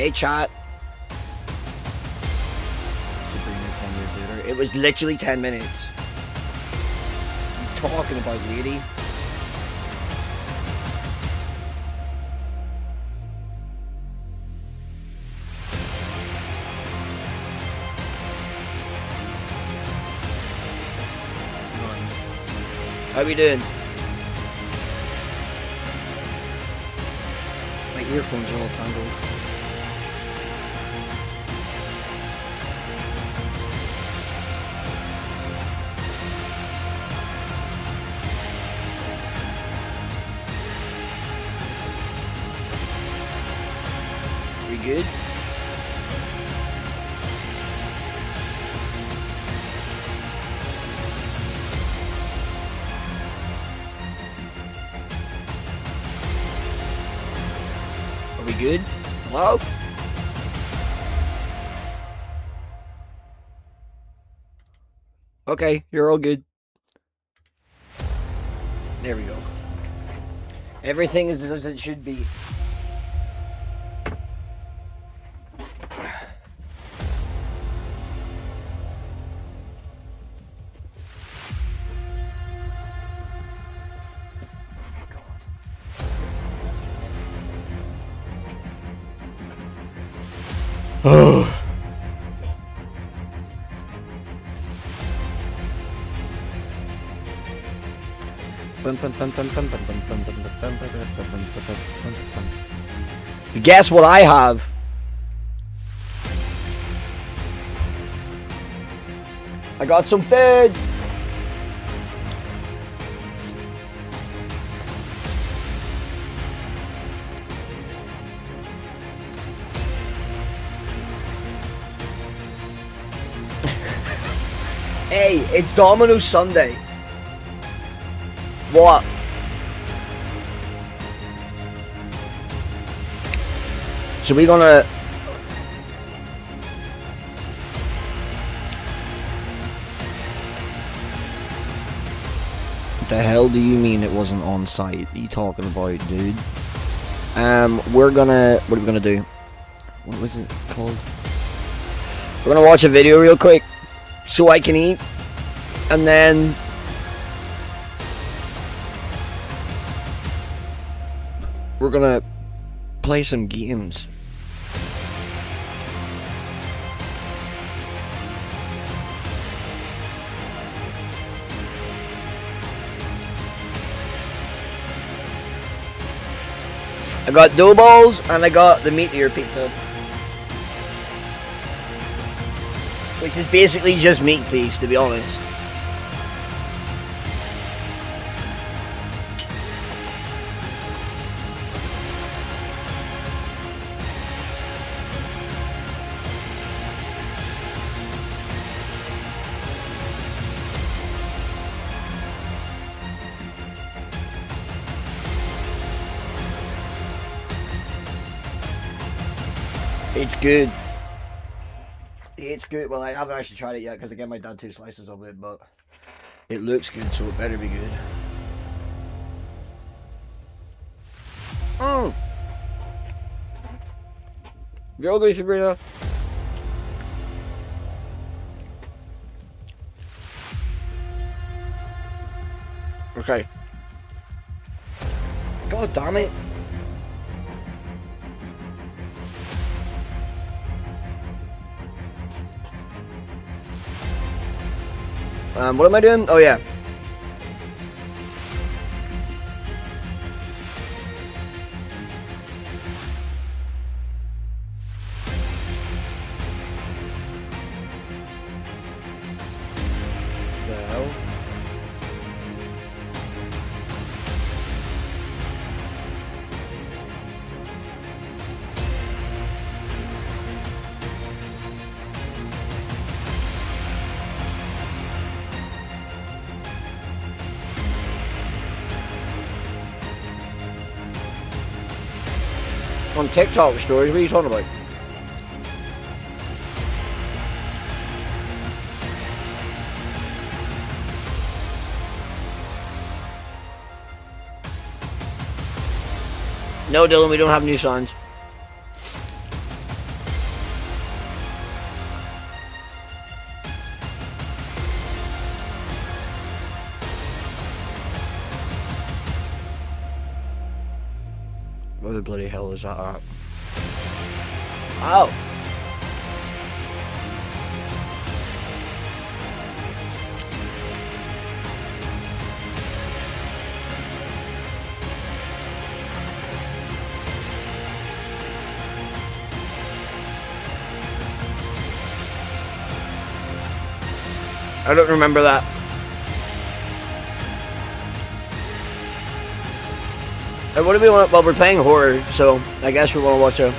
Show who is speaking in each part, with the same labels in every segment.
Speaker 1: Hey, chat. Sabrina 10 years later. It was literally 10 minutes. What are you talking about, lady? How we doing? My earphones are all tangled. We good? Are we good? Hello? Okay, you're all good. There we go. Everything is as it should be. Oh. Guess what I have? I got some food. Hey, it's Domino's Sunday. What? So we gonna... What the hell do you mean it wasn't on site? What are you talking about, dude? We're gonna... What are we gonna do? What was it called? We're gonna watch a video real quick so I can eat, and then we're gonna play some games. I got dough balls and I got the meteor pizza, which is basically just meat, please, to be honest. It's good. It's good. Well, I haven't actually tried it yet because I gave my dad 2 slices of it, but it looks good, so it better be good. You're all good, Sabrina. Okay. God damn it. What am I doing? Oh yeah. The hell? On TikTok stories, what are you talking about? No, Dylan, we don't have new signs. Where the bloody hell is that at? Oh! I don't remember that. And what do we want? Well, we're playing horror, so I guess we want to watch a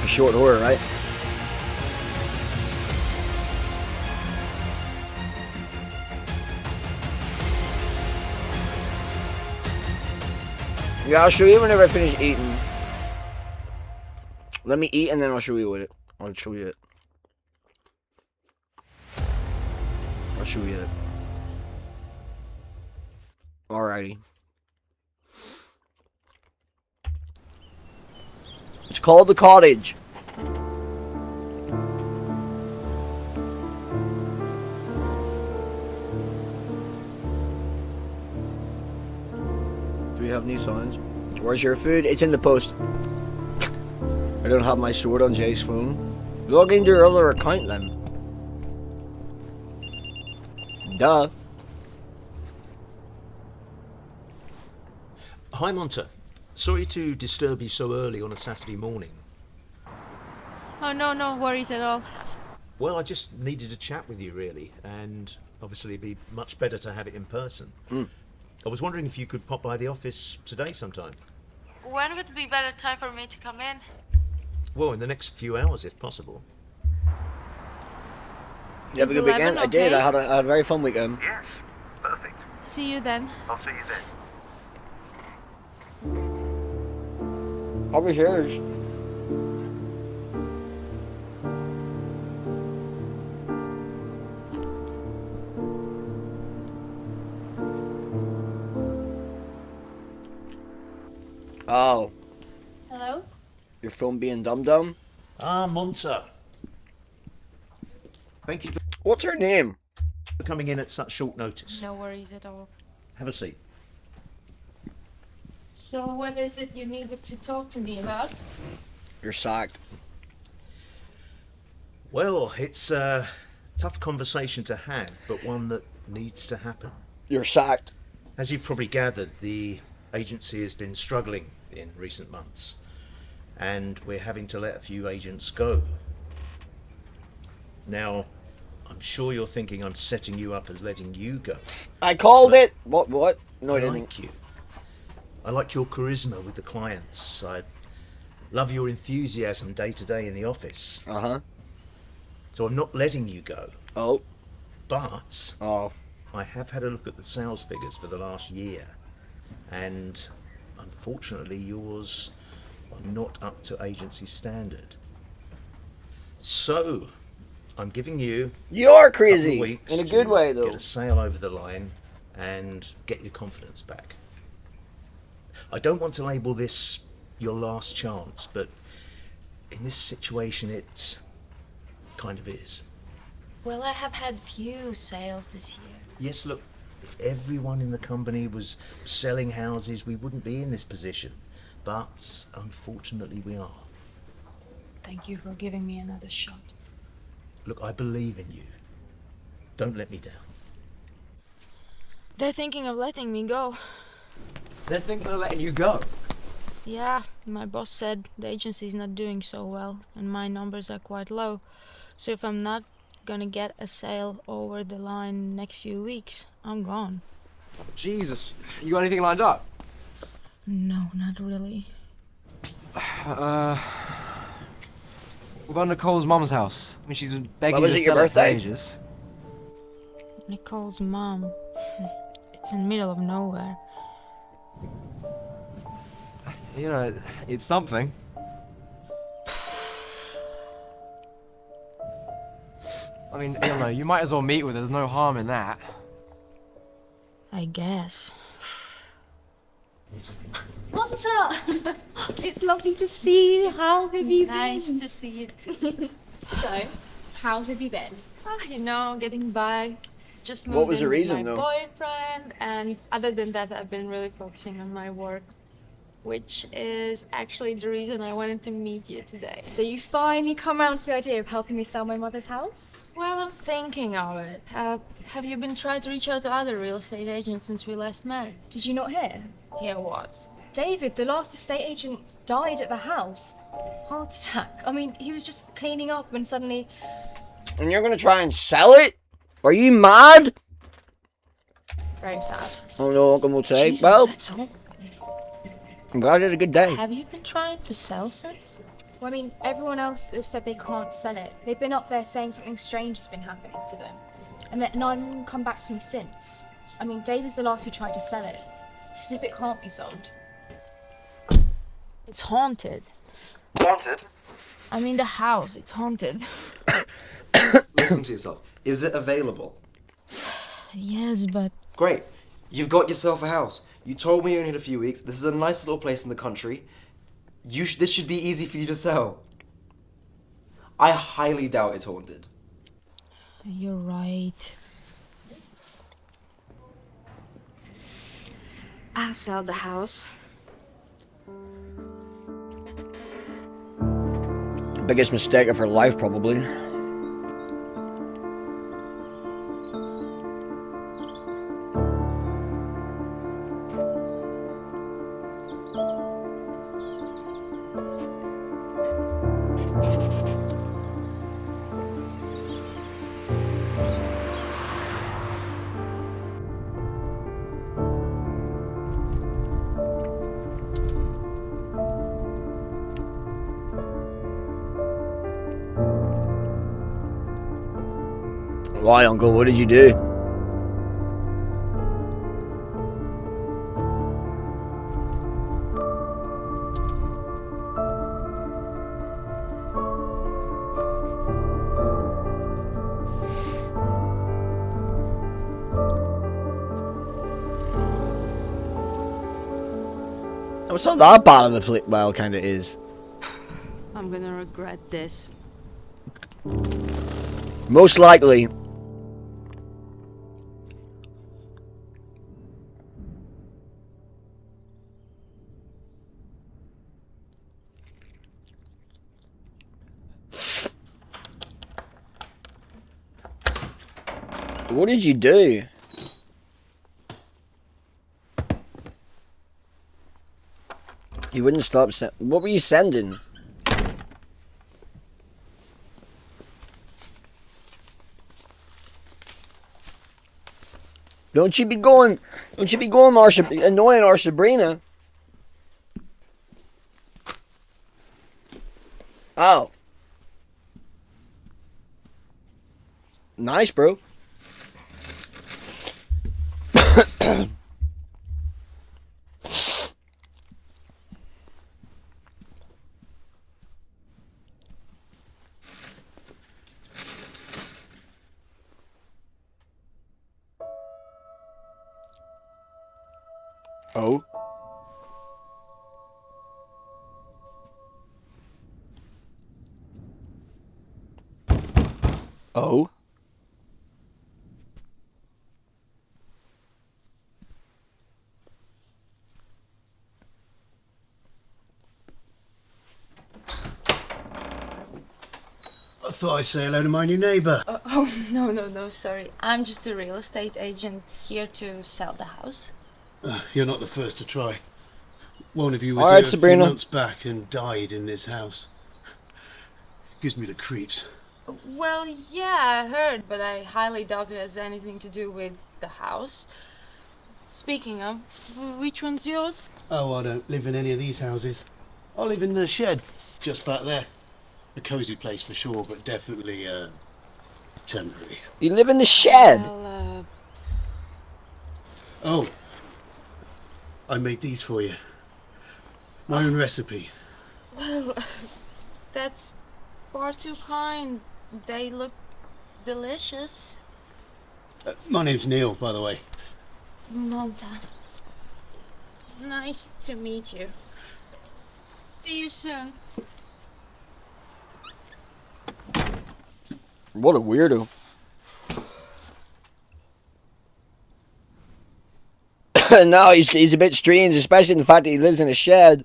Speaker 1: short horror, right? Yeah, I'll show you whenever I finish eating. Let me eat and then I'll show you it. I'll show you it. I'll show you it. Alrighty. It's called The Cottage. Do we have new signs? Where's your food? It's in the post. I don't have my sword on Jay's phone. Log into your other account then. Duh.
Speaker 2: Hi, Monta. Sorry to disturb you so early on a Saturday morning.
Speaker 3: Oh, no worries at all.
Speaker 2: Well, I just needed to chat with you, really, and obviously it'd be much better to have it in person. I was wondering if you could pop by the office today sometime.
Speaker 3: When would be better time for me to come in?
Speaker 2: Well, in the next few hours, if possible.
Speaker 1: You have a good weekend? I did. I had a very fun weekend.
Speaker 4: Yes, perfect.
Speaker 3: See you then.
Speaker 4: I'll see you then.
Speaker 1: How was yours? Oh.
Speaker 3: Hello?
Speaker 1: Your phone being dum-dum?
Speaker 2: Ah, Monta. Thank you
Speaker 1: What's her name?
Speaker 2: for coming in at such short notice.
Speaker 3: No worries at all.
Speaker 2: Have a seat.
Speaker 3: So what is it you needed to talk to me about?
Speaker 1: You're sacked.
Speaker 2: Well, it's a tough conversation to have, but one that needs to happen.
Speaker 1: You're sacked.
Speaker 2: As you've probably gathered, the agency has been struggling in recent months, and we're having to let a few agents go. Now, I'm sure you're thinking I'm setting you up as letting you go.
Speaker 1: I called it. What? No, I
Speaker 2: I
Speaker 1: didn't.
Speaker 2: like you. I like your charisma with the clients. I love your enthusiasm day to day in the office.
Speaker 1: Uh-huh.
Speaker 2: So I'm not letting you go,
Speaker 1: Oh.
Speaker 2: but
Speaker 1: Oh.
Speaker 2: I have had a look at the sales figures for the last year, and unfortunately yours are not up to agency standard. So I'm giving you
Speaker 1: You're
Speaker 2: a couple
Speaker 1: crazy.
Speaker 2: of weeks
Speaker 1: In a good
Speaker 2: to
Speaker 1: way, though.
Speaker 2: get a sale over the line and get your confidence back. I don't want to label this your last chance, but in this situation it kind of is.
Speaker 5: Well, I have had few sales this year.
Speaker 2: Yes, look, if everyone in the company was selling houses, we wouldn't be in this position. But unfortunately, we are.
Speaker 5: Thank you for giving me another shot.
Speaker 2: Look, I believe in you. Don't let me down.
Speaker 3: They're thinking of letting me go.
Speaker 6: They're thinking of letting you go.
Speaker 3: Yeah, my boss said the agency's not doing so well and my numbers are quite low. So if I'm not gonna get a sale over the line next few weeks, I'm gone.
Speaker 6: Jesus, you got anything lined up?
Speaker 3: No, not really.
Speaker 6: We're going to Nicole's mum's house. I mean, she's been begging
Speaker 1: was
Speaker 6: to
Speaker 1: it your
Speaker 6: sell it for
Speaker 1: birthday?
Speaker 6: ages.
Speaker 3: Nicole's mom. It's in the middle of nowhere.
Speaker 6: You know, it's something. I mean, you know, you might as well meet with her. There's no harm in that.
Speaker 3: I guess.
Speaker 7: Monta! It's lovely to see you. How have you
Speaker 3: Nice
Speaker 7: been?
Speaker 3: to see you.
Speaker 7: So, how's have you been?
Speaker 3: You know, getting by. just
Speaker 1: What
Speaker 3: moved
Speaker 1: was the
Speaker 3: in with
Speaker 1: reason,
Speaker 3: my
Speaker 1: though?
Speaker 3: boyfriend, and other than that, I've been really focusing on my work, which is actually the reason I wanted to meet you today.
Speaker 7: So you finally come around to the idea of helping me sell my mother's house?
Speaker 3: Well, I'm thinking of it. Have you been trying to reach out to other real estate agents since we last met?
Speaker 7: Did you not hear?
Speaker 3: Hear what?
Speaker 7: David, the last estate agent, died at the house. Heart attack. I mean, he was just cleaning up and suddenly...
Speaker 1: And you're gonna try and sell it? Are you mad?
Speaker 3: Very sad.
Speaker 1: Oh no, Uncle will say.
Speaker 3: Jesus,
Speaker 1: Well,
Speaker 3: that's all.
Speaker 1: I'm glad you had a good day.
Speaker 3: Have you been trying to sell since?
Speaker 7: Well, I mean, everyone else has said they can't sell it. They've been up there saying something strange has been happening to them. And none of them come back to me since. I mean, David's the last who tried to sell it. As if it can't be sold.
Speaker 3: It's haunted.
Speaker 6: Haunted?
Speaker 3: I mean, the house, it's haunted.
Speaker 6: Listen to yourself. Is it available?
Speaker 3: Yes, but
Speaker 6: Great. You've got yourself a house. You told me you only had a few weeks. This is a nice little place in the country. This should be easy for you to sell. I highly doubt it's haunted.
Speaker 3: you're right. I'll sell the house.
Speaker 1: Biggest mistake of her life, probably. Why, Uncle? What did you do? Oh, it's not that bad of the play. Well, kind of is.
Speaker 3: I'm gonna regret this.
Speaker 1: Most likely. What did you do? You wouldn't stop. What were you sending? Don't you be going, annoying our Sabrina. Oh. Nice, bro. Oh. Oh.
Speaker 4: I thought I'd say hello to my new neighbour.
Speaker 3: Oh, no, sorry. I'm just a real estate agent here to sell the house.
Speaker 4: You're not the first to try. One of you was
Speaker 1: All right,
Speaker 4: here a
Speaker 1: Sabrina.
Speaker 4: few months back and died in this house. Gives me the creeps.
Speaker 3: Well, yeah, I heard, but I highly doubt it has anything to do with the house. Speaking of, which one's yours?
Speaker 4: Oh, I don't live in any of these houses. I live in the shed, just back there. A cosy place for sure, but definitely temporary.
Speaker 1: You live in the shed.
Speaker 3: Well,
Speaker 4: Oh, I made these for you. My own recipe.
Speaker 3: well, that's far too kind. They look delicious.
Speaker 4: My name's Neil, by the way.
Speaker 3: Malta. Nice to meet you. See you soon.
Speaker 1: What a weirdo. No, he's a bit strange, especially in the fact that he lives in a shed.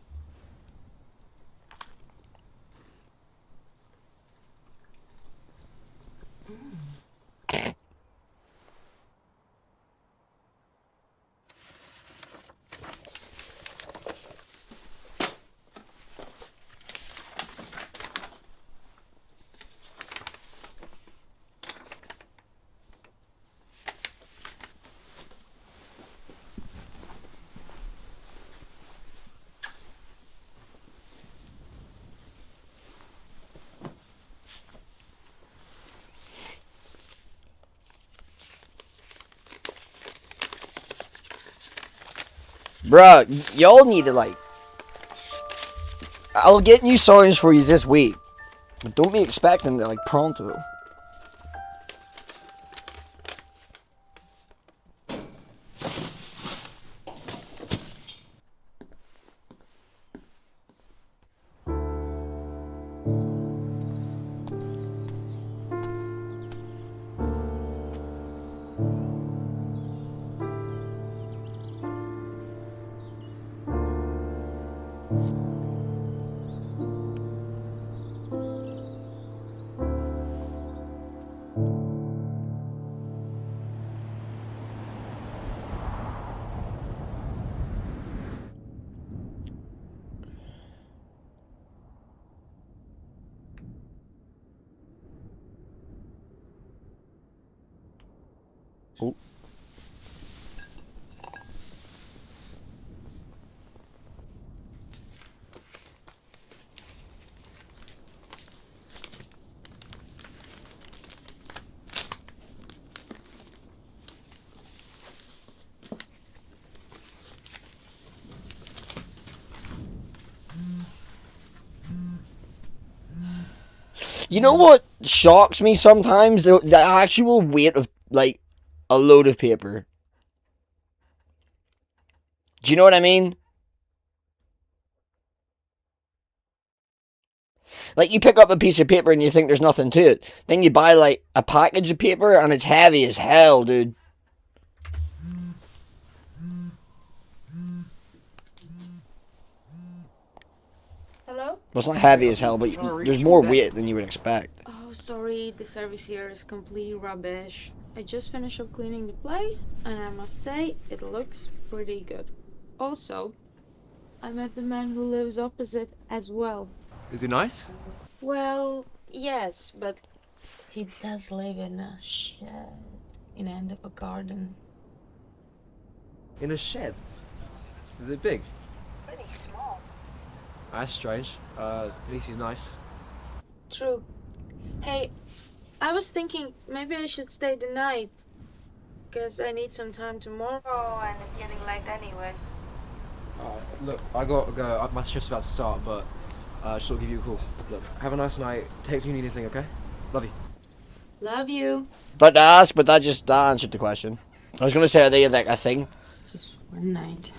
Speaker 1: Bruh, y'all need to like... I'll get new songs for you this week. But don't be expecting it like pronto. Oh. You know what shocks me sometimes? The actual weight of, like, a load of paper. Do you know what I mean? Like, you pick up a piece of paper and you think there's nothing to it. Then you buy, like, a package of paper and it's heavy as hell, dude.
Speaker 3: Hello?
Speaker 1: Well, it's not heavy as hell, but there's more weight than you would expect.
Speaker 3: Oh, sorry, the service here is completely rubbish. I just finished up cleaning the place, and I must say, it looks pretty good. Also, I met the man who lives opposite as well.
Speaker 8: Is he nice?
Speaker 3: Well, yes, but he does live in a shed in the end of a garden.
Speaker 8: In a shed? Is it big?
Speaker 5: Pretty small.
Speaker 8: That's strange. At least he's nice.
Speaker 3: True. Hey, I was thinking maybe I should stay the night. Because I need some time tomorrow and it's getting late anyways.
Speaker 8: Look, I gotta go. My shift's about to start, but just thought I'd give you a call. Look, have a nice night. Take if you need anything, okay? Love you.
Speaker 3: Love you.
Speaker 1: But to ask, but that answered the question. I was gonna say, are they like a thing?
Speaker 3: Just one night.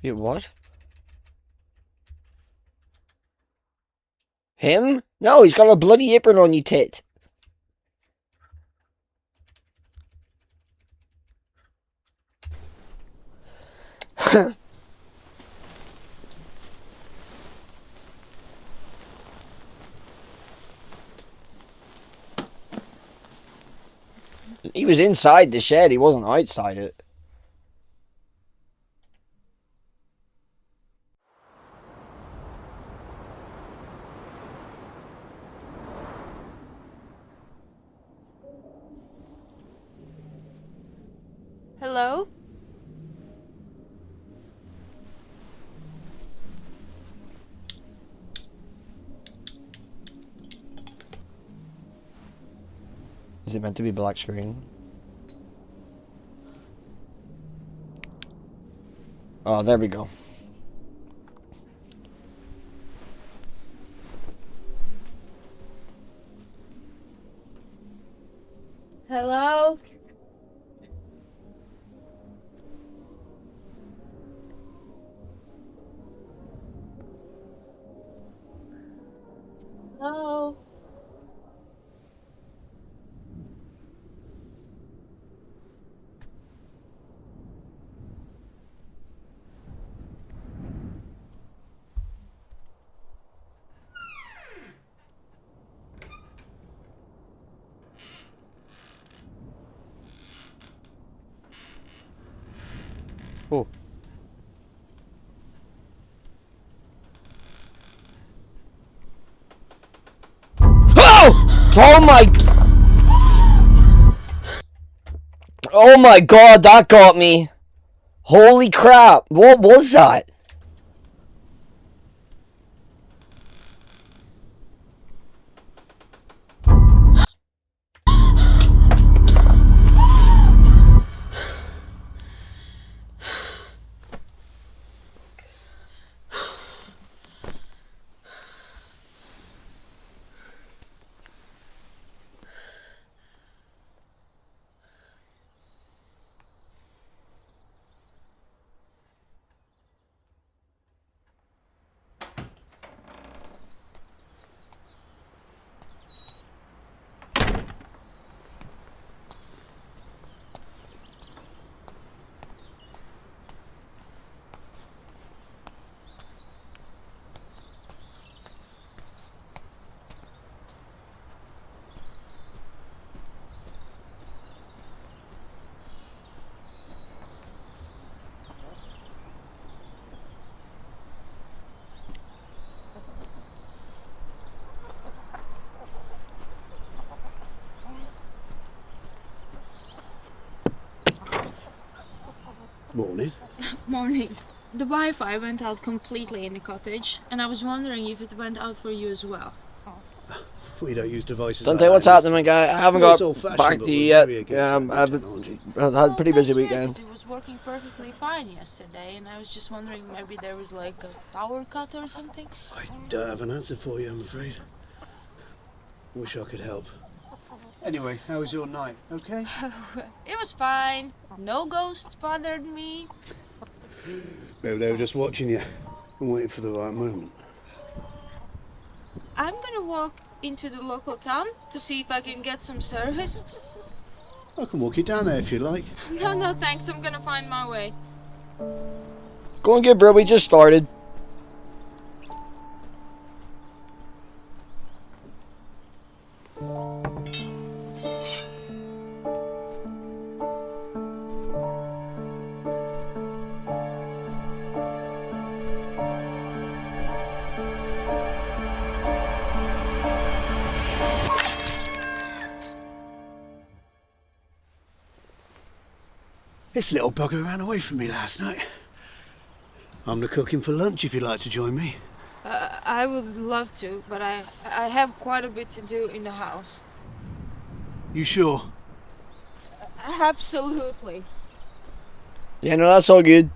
Speaker 1: Wait, what? Him? No, he's got a bloody apron on, you tit. He was inside the shed, he wasn't outside it.
Speaker 3: Hello?
Speaker 1: Is it meant to be black screen? Oh, there we go.
Speaker 7: Hello? Hello?
Speaker 1: Oh. Oh! Oh my... Oh my god, that got me. Holy crap. What was that?
Speaker 4: Morning.
Speaker 3: Morning. The Wi-Fi went out completely in the cottage, and I was wondering if it went out for you as well.
Speaker 4: We don't use devices.
Speaker 1: Don't
Speaker 4: like
Speaker 1: tell you what's
Speaker 4: that.
Speaker 1: happening, guy. I haven't
Speaker 4: Well, it's
Speaker 1: got
Speaker 4: old-fashioned,
Speaker 1: back
Speaker 4: but
Speaker 1: to you
Speaker 4: we're
Speaker 1: yet.
Speaker 4: very against that
Speaker 1: I've
Speaker 4: technology.
Speaker 1: had a pretty busy
Speaker 3: That's weird,
Speaker 1: weekend.
Speaker 3: 'cause it was working perfectly fine yesterday, and I was just wondering maybe there was like a power cut or something.
Speaker 4: I don't have an answer for you, I'm afraid. Wish I could help. Anyway, how was your night? Okay?
Speaker 3: It was fine. No ghosts bothered me.
Speaker 4: Maybe they were just watching you and waiting for the right moment.
Speaker 3: I'm gonna walk into the local town to see if I can get some service.
Speaker 4: I can walk you down there if you like.
Speaker 3: No, thanks. I'm gonna find my way.
Speaker 1: Going good, bro. We just started.
Speaker 4: This little bugger ran away from me last night. I'm the cooking for lunch if you'd like to join me.
Speaker 3: I would love to, but I have quite a bit to do in the house.
Speaker 4: You sure?
Speaker 3: Absolutely.
Speaker 1: Yeah, no, that's all good.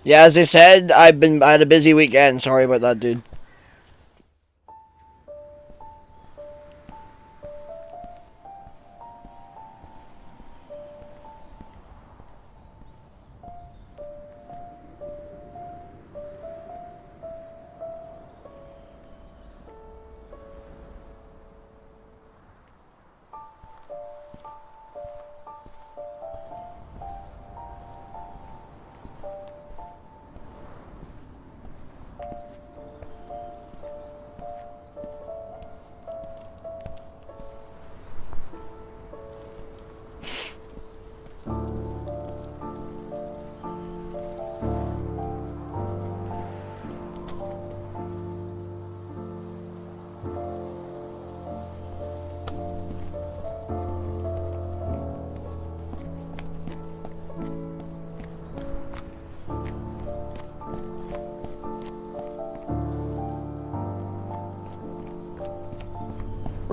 Speaker 1: Yeah, as I said, I had a busy weekend. Sorry about that, dude.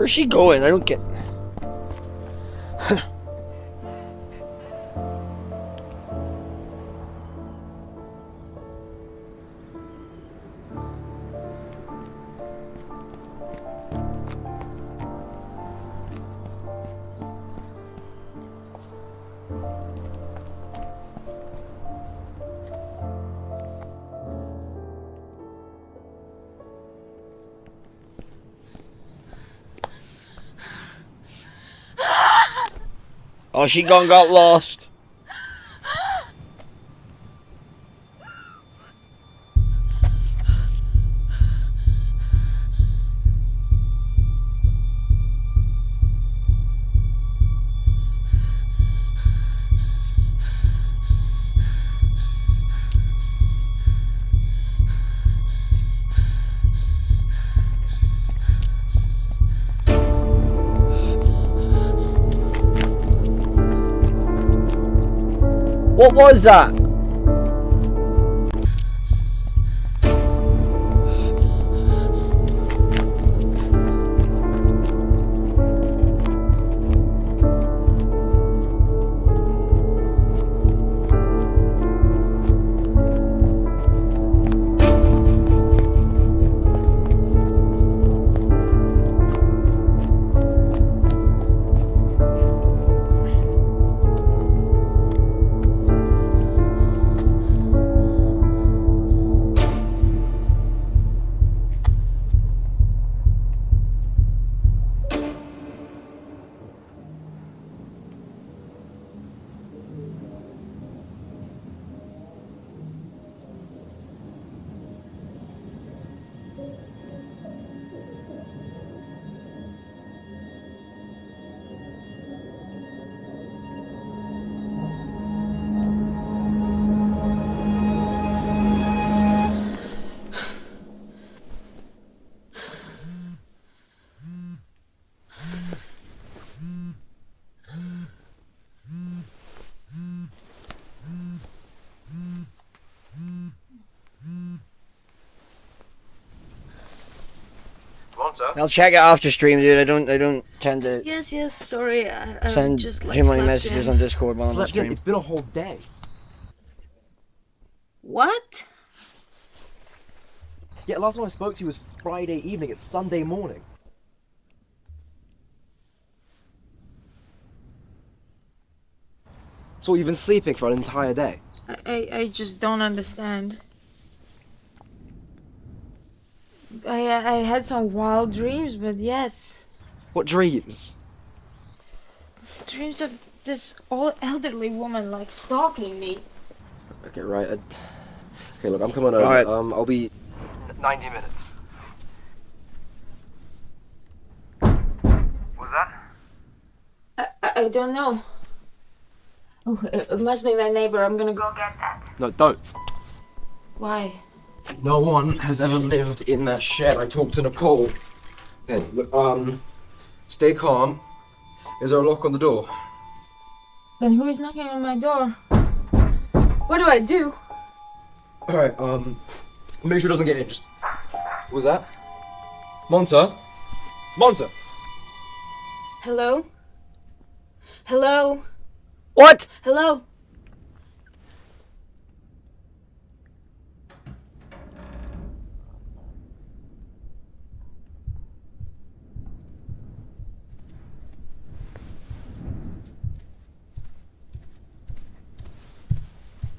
Speaker 1: Where's she going? I don't get... Oh, she gone got lost. What was that? I'll check it after stream, dude. I don't tend to
Speaker 3: Yes, sorry. I
Speaker 1: send
Speaker 3: just
Speaker 1: too
Speaker 3: like
Speaker 1: many
Speaker 3: slept
Speaker 1: messages
Speaker 3: in.
Speaker 1: on Discord while I'm on
Speaker 6: Slept in.
Speaker 1: stream.
Speaker 6: It's been a whole day.
Speaker 3: What?
Speaker 6: Yeah, last time I spoke to you was Friday evening. It's Sunday morning. So you've been sleeping for an entire day?
Speaker 3: I just don't understand. I had some wild dreams, but yes.
Speaker 6: What dreams?
Speaker 3: Dreams of this old elderly woman like stalking me.
Speaker 6: Okay, right. Okay, look, I'm coming over.
Speaker 1: Alright.
Speaker 6: I'll be 90 minutes. What's that?
Speaker 3: I don't know. Oh, it must be my neighbor. I'm gonna go get that.
Speaker 6: No, don't.
Speaker 3: Why?
Speaker 6: No one has ever lived in that shed. I talked to Nicole. Okay, look, stay calm. Is there a lock on the door?
Speaker 3: Then who is knocking on my door? What do I do?
Speaker 6: Alright, make sure it doesn't get in. Just. What was that? Monta? Monta!
Speaker 3: Hello? Hello?
Speaker 1: What?
Speaker 3: Hello?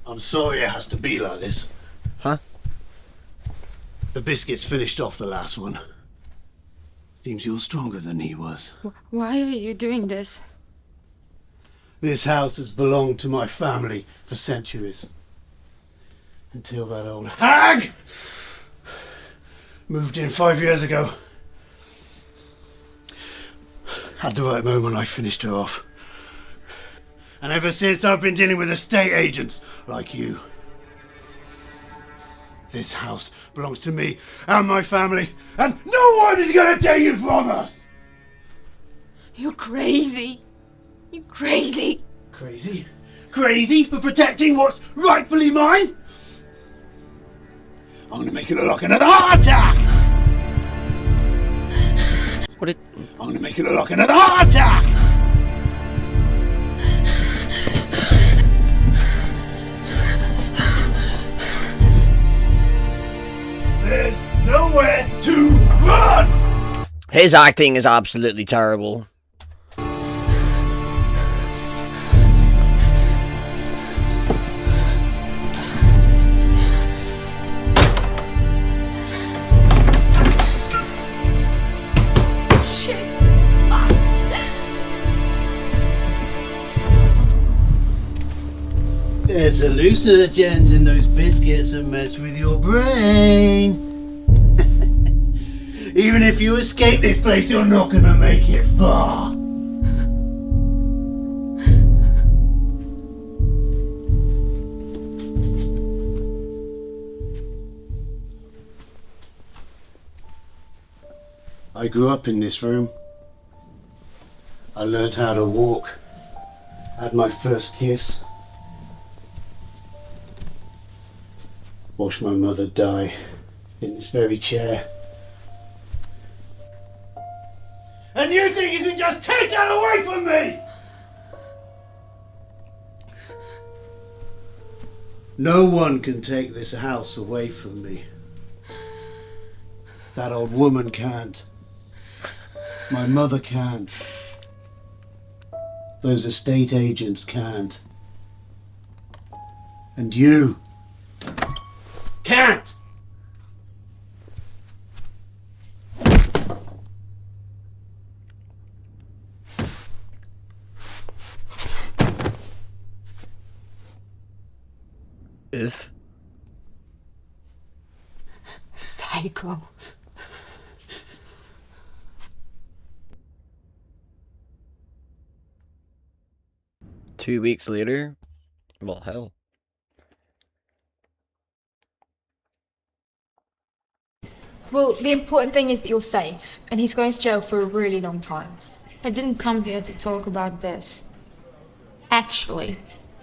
Speaker 4: I'm sorry it has to be like this.
Speaker 1: Huh?
Speaker 4: The biscuits finished off the last one. Seems you're stronger than he was.
Speaker 3: Why are you doing this?
Speaker 4: This house has belonged to my family for centuries. Until that old hag moved in 5 years ago. At the right moment I finished her off. And ever since I've been dealing with estate agents like you. This house belongs to me and my family, and no one is gonna take it from us!
Speaker 3: You're crazy. You're crazy.
Speaker 4: Crazy? Crazy for protecting what's rightfully mine? I'm gonna make it look like another heart attack!
Speaker 1: What it?
Speaker 4: I'm gonna make it look like another heart attack! There's nowhere to run!
Speaker 1: His acting is absolutely terrible.
Speaker 4: There's hallucinogens in those biscuits that mess with your brain. Even if you escape this place, you're not gonna make it far. I grew up in this room. I learned how to walk. Had my first kiss. Watched my mother die in this very chair. And you think you can just take that away from me? No one can take this house away from me. That old woman can't. My mother can't. Those estate agents can't. And you can't!
Speaker 1: If.
Speaker 7: Psycho.
Speaker 1: Two weeks later? Well, hell.
Speaker 7: Well, the important thing is that you're safe, and he's going to jail for a really long time.
Speaker 3: I didn't come here to talk about this. Actually,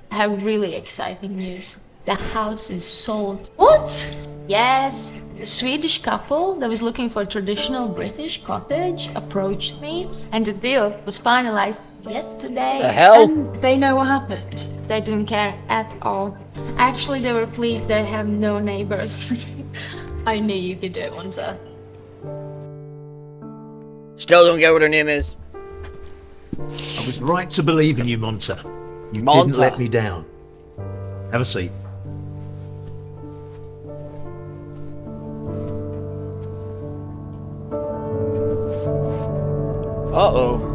Speaker 3: I have really exciting news. The house is sold.
Speaker 7: What?
Speaker 3: Yes, the Swedish couple that was looking for a traditional British cottage approached me, and the deal was finalized yesterday.
Speaker 1: The hell?
Speaker 7: And they know what happened.
Speaker 3: They didn't care at all. Actually, they were pleased they have no neighbors.
Speaker 7: I knew you could do it, Monta.
Speaker 1: Still don't get what her name is.
Speaker 2: I was right to believe in you, Monta. You
Speaker 1: Monta.
Speaker 2: didn't let me down. Have a seat.
Speaker 1: Uh-oh.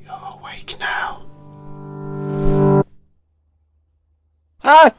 Speaker 4: You're awake now.
Speaker 1: Huh?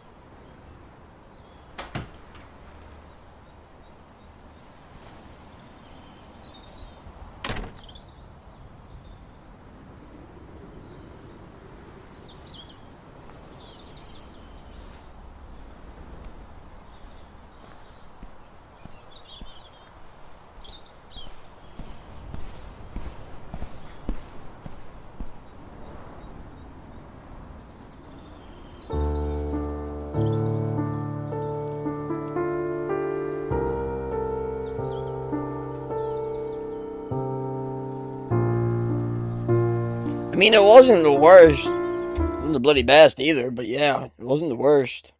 Speaker 1: I mean, it wasn't the worst. It wasn't the bloody best either, but yeah, it wasn't the worst.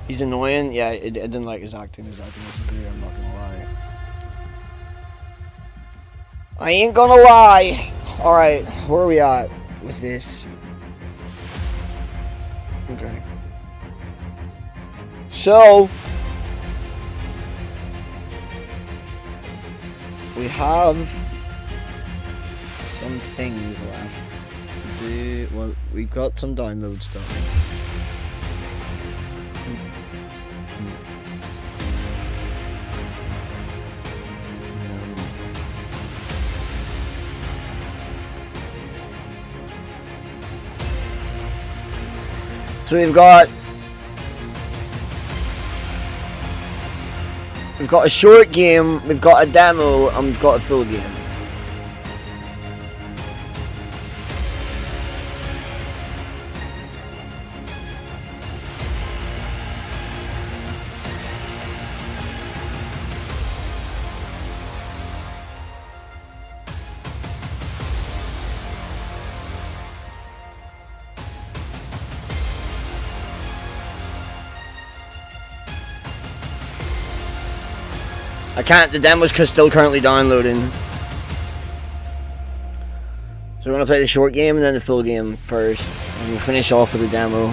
Speaker 1: He's annoying. Yeah, I didn't like his acting. His acting wasn't great, I'm not gonna lie. I ain't gonna lie. Alright, where are we at with this? Okay. So, we have some things left to do. Well, we've got some download stuff. So we've got a short game, we've got a demo, and we've got a full game. I can't, the demo's still currently downloading. So we're gonna play the short game and then the full game first. And we'll finish off with the demo.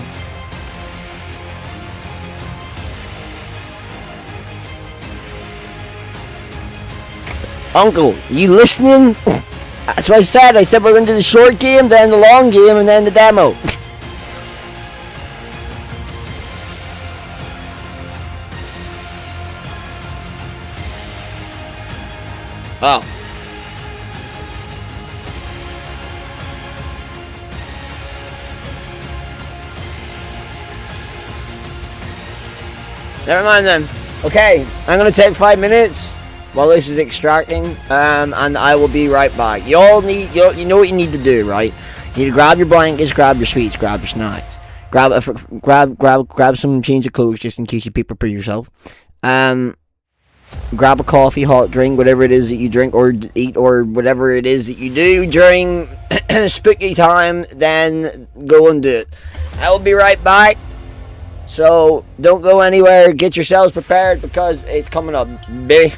Speaker 1: Uncle, you listening? That's what I said. I said we're gonna do the short game, then the long game, and then the demo. Oh. Never mind then. Okay, I'm gonna take 5 minutes while this is extracting, and I will be right back. You know what you need to do, right? You need to grab your blankets, grab your sweets, grab your snacks, grab some change of clothes just in case you pee-poo yourself. Grab a coffee, hot drink, whatever it is that you drink or eat or whatever it is that you do during spooky time, then go and do it. I will be right back. So don't go anywhere. Get yourselves prepared because it's coming up, baby.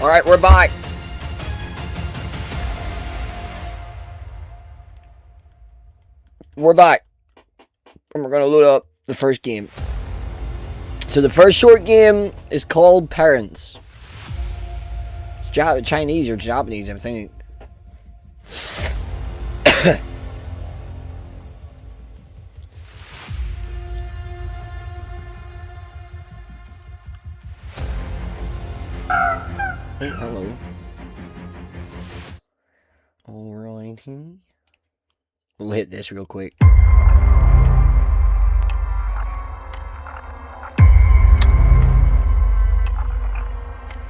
Speaker 1: Alright, we're back. We're back. And we're gonna load up the first game. So the first short game is called Parents. It's Chinese or Japanese, I think. Oh, hello. Alrighty. We'll hit this real quick.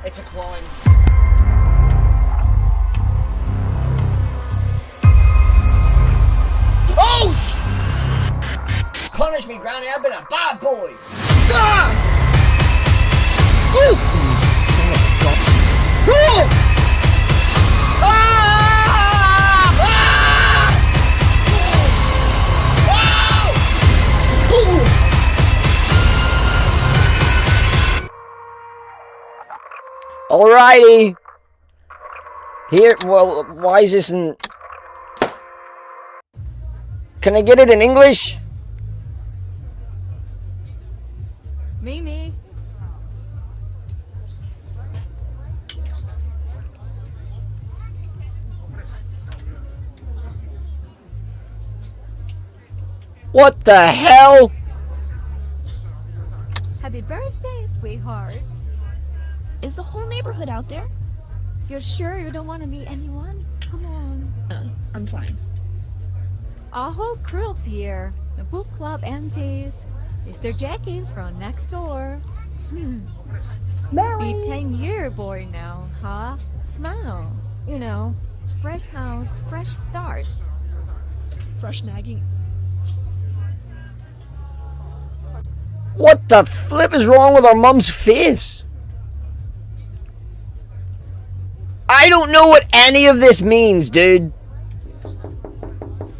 Speaker 1: It's a climb. Oh! Punish me, Granny. I've been a bad boy. Ah! Ooh! Son of a gun. Ooh! Ah! Ah! Ooh! Alrighty. Here, well, why is this in... Can I get it in English?
Speaker 9: Mimi.
Speaker 1: What the hell?
Speaker 9: Happy birthday, sweetheart.
Speaker 7: Is the whole neighborhood out there?
Speaker 9: You're sure you don't want to meet anyone? Come on.
Speaker 7: I'm fine.
Speaker 9: Our whole group's here. The book club empties. Mr. Jackie's from next door. Be 10-year boy now, huh? Smile. You know, fresh house, fresh start.
Speaker 7: Fresh nagging.
Speaker 1: What the flip is wrong with our mum's face? I don't know what any of this means, dude.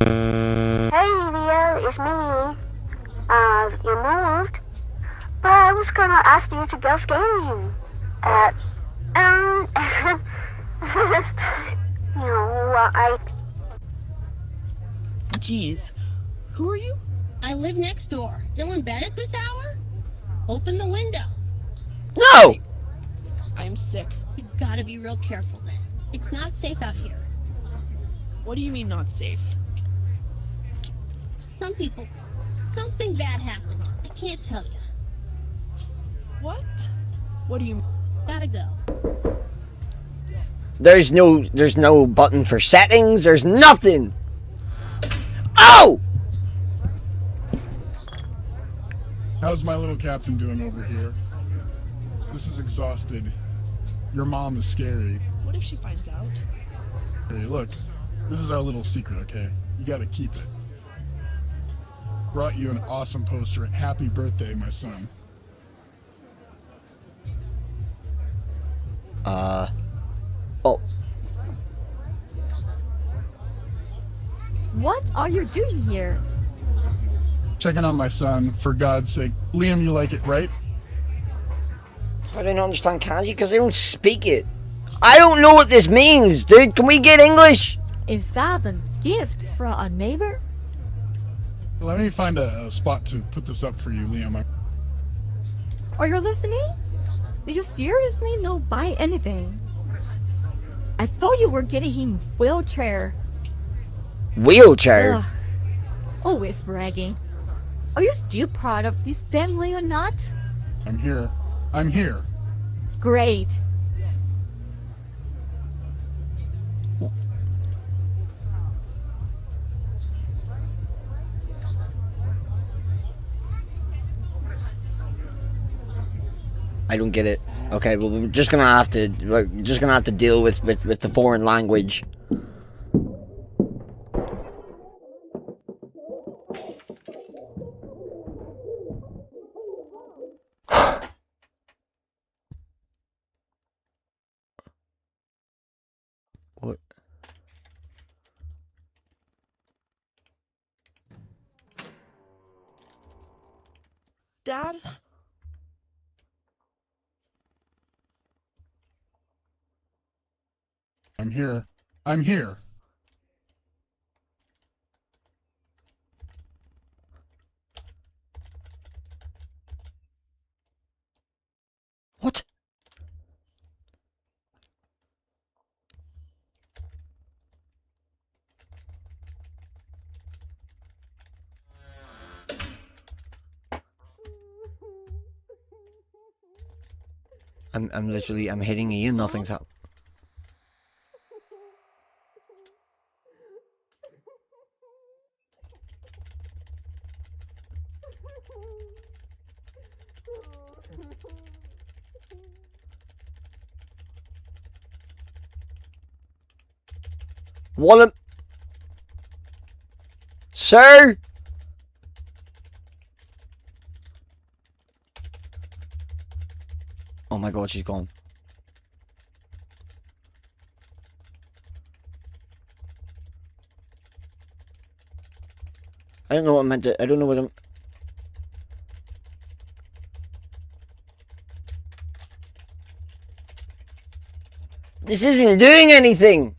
Speaker 10: Hey, Leah, it's me. You moved, but I was gonna ask you to go skating. I...
Speaker 11: Jeez, who are you? I live next door. Still in bed at this hour? Open the window.
Speaker 1: No!
Speaker 11: I'm sick. You gotta be real careful then. It's not safe out here. What do you mean not safe? Some people, something bad happened. I can't tell you. What? What do you... Gotta go.
Speaker 1: There's no button for settings. There's nothing. Oh!
Speaker 12: How's my little captain doing over here? This is exhausted. Your mom is scary.
Speaker 11: What if she finds out?
Speaker 12: Hey, look, this is our little secret, okay? You gotta keep it. Brought you an awesome poster. Happy birthday, my son.
Speaker 1: Oh.
Speaker 9: What are you doing here?
Speaker 12: Checking on my son, for God's sake. Liam, you like it, right?
Speaker 1: I don't understand kanji because they don't speak it. I don't know what this means, dude. Can we get English?
Speaker 9: Is that a gift from a neighbor?
Speaker 12: Let me find a spot to put this up for you, Liam.
Speaker 9: Are you listening? Did you seriously not buy anything? I thought you were getting him wheelchair.
Speaker 1: Wheelchair?
Speaker 9: Ugh. Always bragging. Are you still proud of this family or not?
Speaker 12: I'm here. I'm here.
Speaker 9: Great.
Speaker 1: I don't get it. Okay, well we're just gonna have to deal with the foreign language. What?
Speaker 11: Dad?
Speaker 12: I'm here. I'm here.
Speaker 1: What? I'm literally, I'm hitting E and nothing's happening. What am... Sir? Oh my god, she's gone. I don't know what I meant to... I don't know what I'm... This isn't doing anything!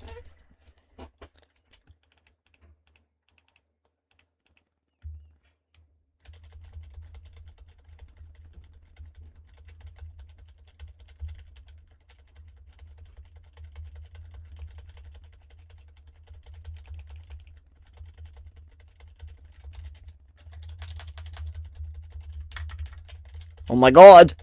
Speaker 1: Oh my god!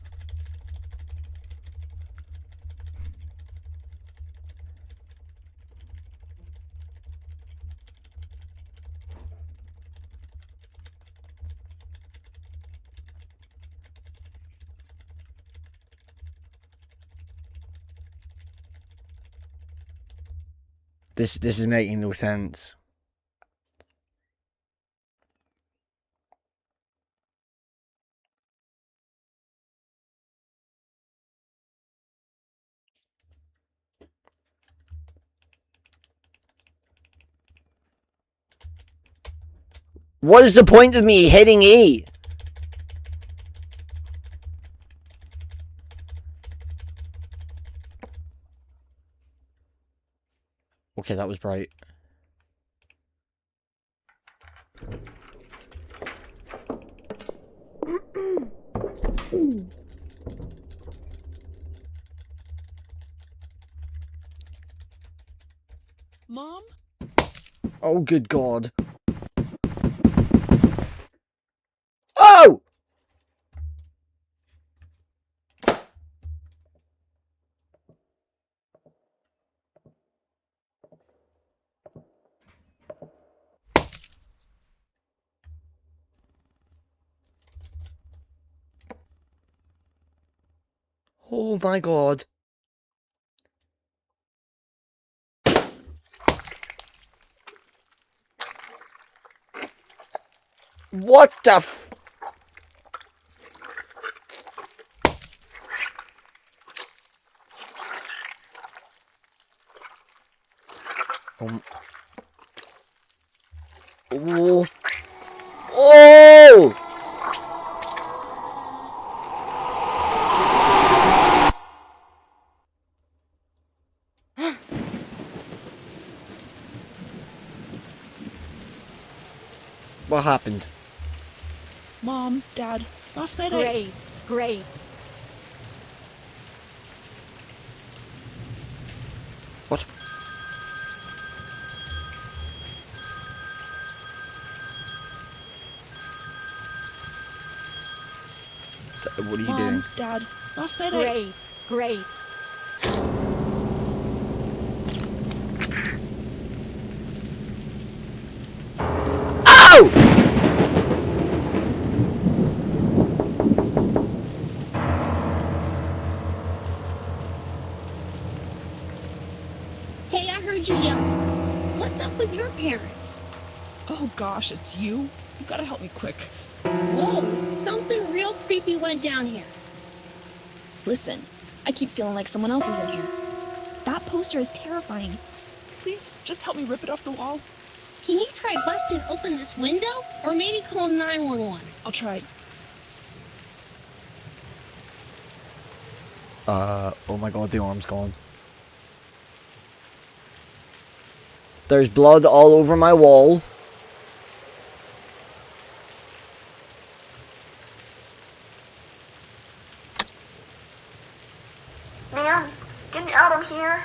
Speaker 1: This is making no sense. What is the point of me hitting E? Okay, that was bright.
Speaker 11: Mom?
Speaker 1: Oh, good god. Oh! Oh my god. What the f... Oh. Oh! What happened?
Speaker 11: Mom, Dad, last night
Speaker 9: Great.
Speaker 1: What? What are you doing?
Speaker 11: Mom, Dad, last night
Speaker 9: Great.
Speaker 1: Oh!
Speaker 11: Hey, I heard you yell. What's up with your parents?
Speaker 13: Oh gosh, it's you? You gotta help me quick.
Speaker 11: Whoa, something real creepy went down here.
Speaker 14: Listen, I keep feeling like someone else is in here. That poster is terrifying.
Speaker 13: Please, just help me rip it off the wall.
Speaker 11: Can you try busting open this window? Or maybe call 911?
Speaker 13: I'll try.
Speaker 1: Oh my god, the arm's gone. There's blood all over my wall.
Speaker 10: Man, get me out of here.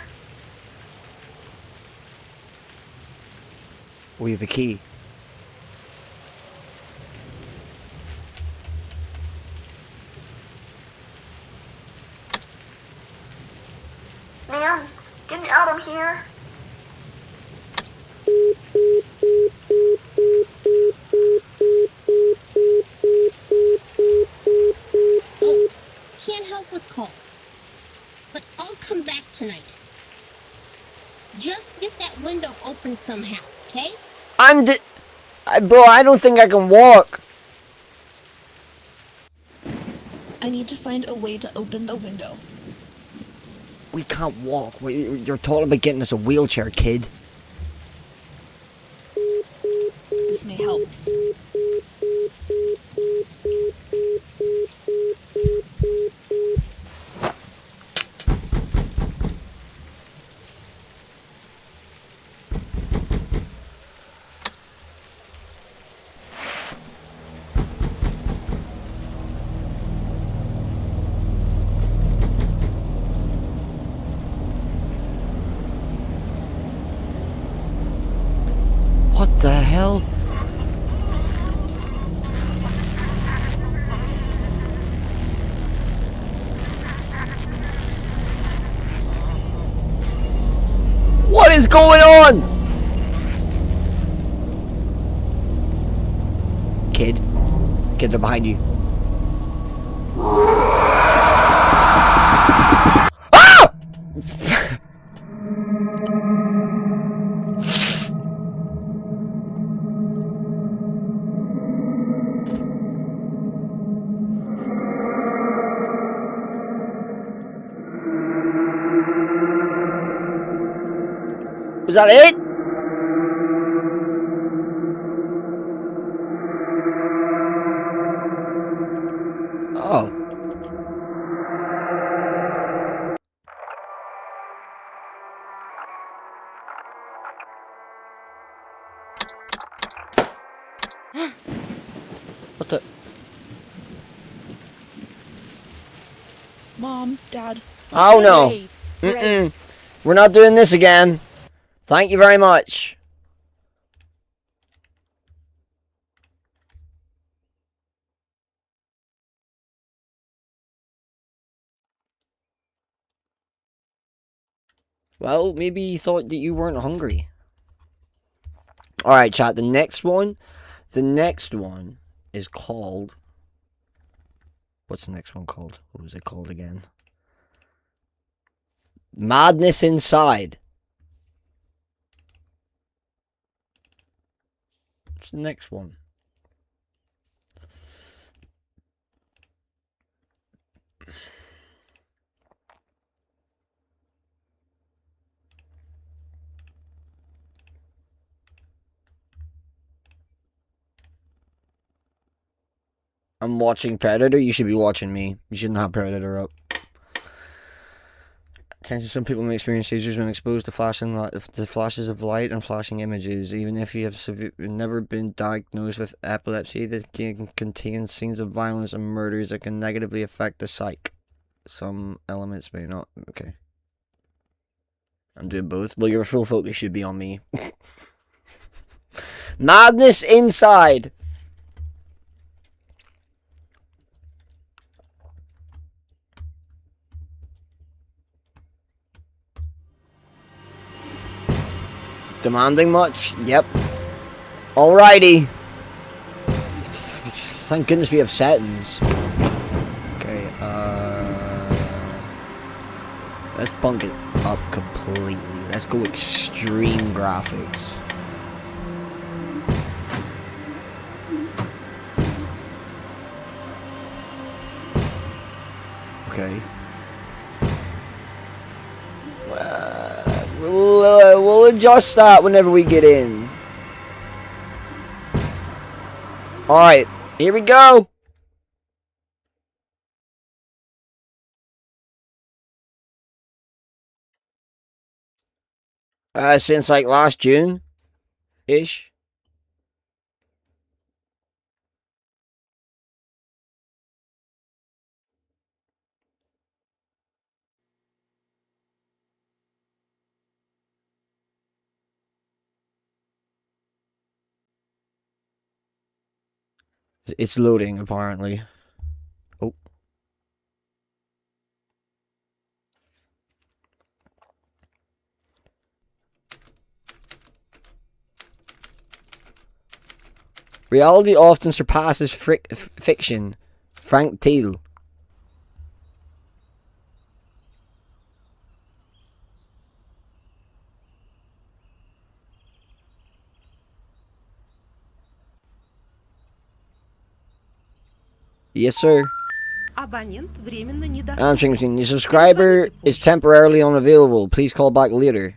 Speaker 1: We have a key.
Speaker 10: Man, get me out of here.
Speaker 11: Oh, can't help with calls. But I'll come back tonight. Just get that window open somehow, okay?
Speaker 1: Bro, I don't think I can walk.
Speaker 14: I need to find a way to open the window.
Speaker 1: We can't walk. You're talking about getting us a wheelchair, kid.
Speaker 14: This may help.
Speaker 1: What the hell? What is going on? Kid, they're behind you. Ah! Was that it? Oh. What the?
Speaker 9: Mom, Dad.
Speaker 1: Oh no. Mm-mm. We're not doing this again. Thank you very much. Well, maybe you thought that you weren't hungry. Alright, chat, the next one is called... What's the next one called? What was it called again? Madness Inside. What's the next one? I'm watching Predator. You should be watching me. You shouldn't have Predator up. Attention, some people may experience seizures when exposed to flashes of light and flashing images. Even if you have never been diagnosed with epilepsy, this can contain scenes of violence and murders that can negatively affect the psyche. Some elements may not. Okay. I'm doing both. Well, your full focus should be on me. Madness Inside. Demanding much? Yep. Alrighty. Thank goodness we have settings. Okay, let's bunk it up completely. Let's go extreme graphics. Okay. We'll adjust that whenever we get in. Alright, here we go. Since like last June-ish. It's loading, apparently. Oh. Reality often surpasses fiction. Frank Thiel. Yes, sir. Answering machine. Your subscriber is temporarily unavailable. Please call back later.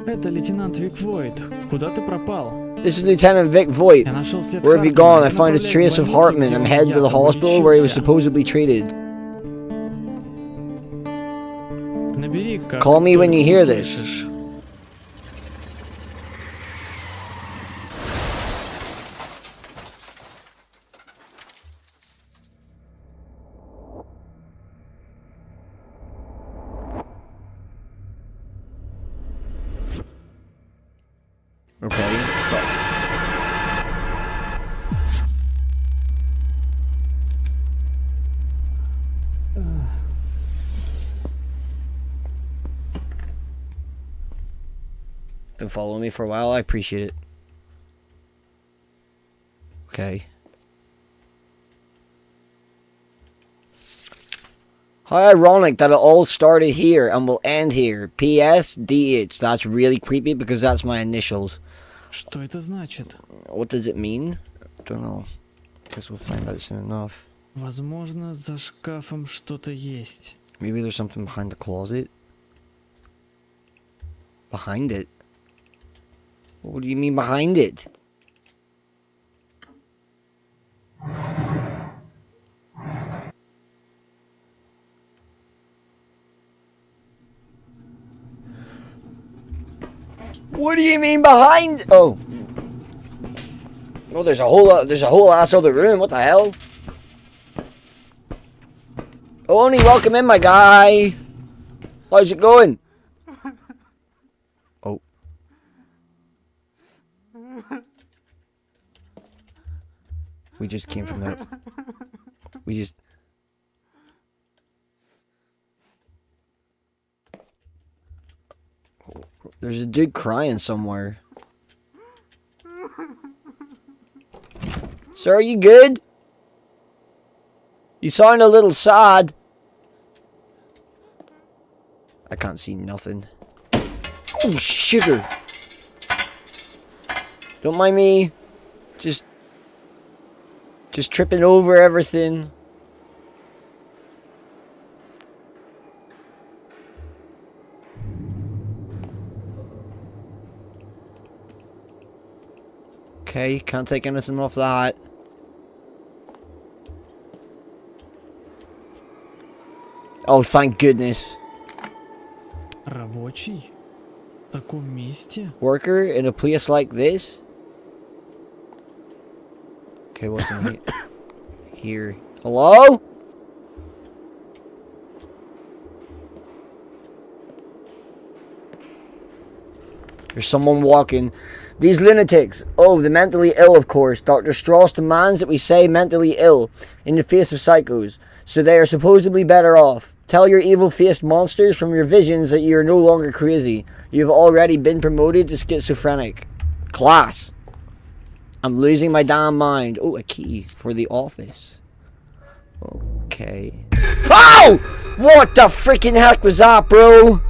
Speaker 15: Это лейтенант Вик Войт. Куда ты пропал?
Speaker 1: This is Lieutenant Vic Voigt. Where have you gone? I found a trace of Hartman. I'm heading to the hospital where he was supposedly treated. Call me when you hear this. Okay. Been following me for a while. I appreciate it. Okay. How ironic that it all started here and will end here. P.S. D.H. That's really creepy because that's my initials.
Speaker 15: Что это значит?
Speaker 1: What does it mean? I don't know. Guess we'll find out soon enough.
Speaker 15: Возможно, за шкафом что-то есть.
Speaker 1: Maybe there's something behind the closet. Behind it? What do you mean behind it? What do you mean behind? Oh. Oh, there's a whole ass other room. What the hell? Only welcome in, my guy. How's it going? Oh. We just came from there. We just... There's a dude crying somewhere. Sir, are you good? You sound a little sad. I can't see nothing. Oh, sugar. Don't mind me. Just tripping over everything. Okay, can't take anything off that. Oh, thank goodness.
Speaker 15: Рабочий? В таком месте?
Speaker 1: Worker in a place like this? Okay, what's in here? Here. Hello? There's someone walking. These lunatics. Oh, the mentally ill, of course. Dr. Strauss demands that we say mentally ill in the face of psychos, so they are supposedly better off. Tell your evil-faced monsters from your visions that you are no longer crazy. You have already been promoted to schizophrenic. Class. I'm losing my damn mind. Oh, a key for the office. Okay. Oh! What the freaking heck was that, bro?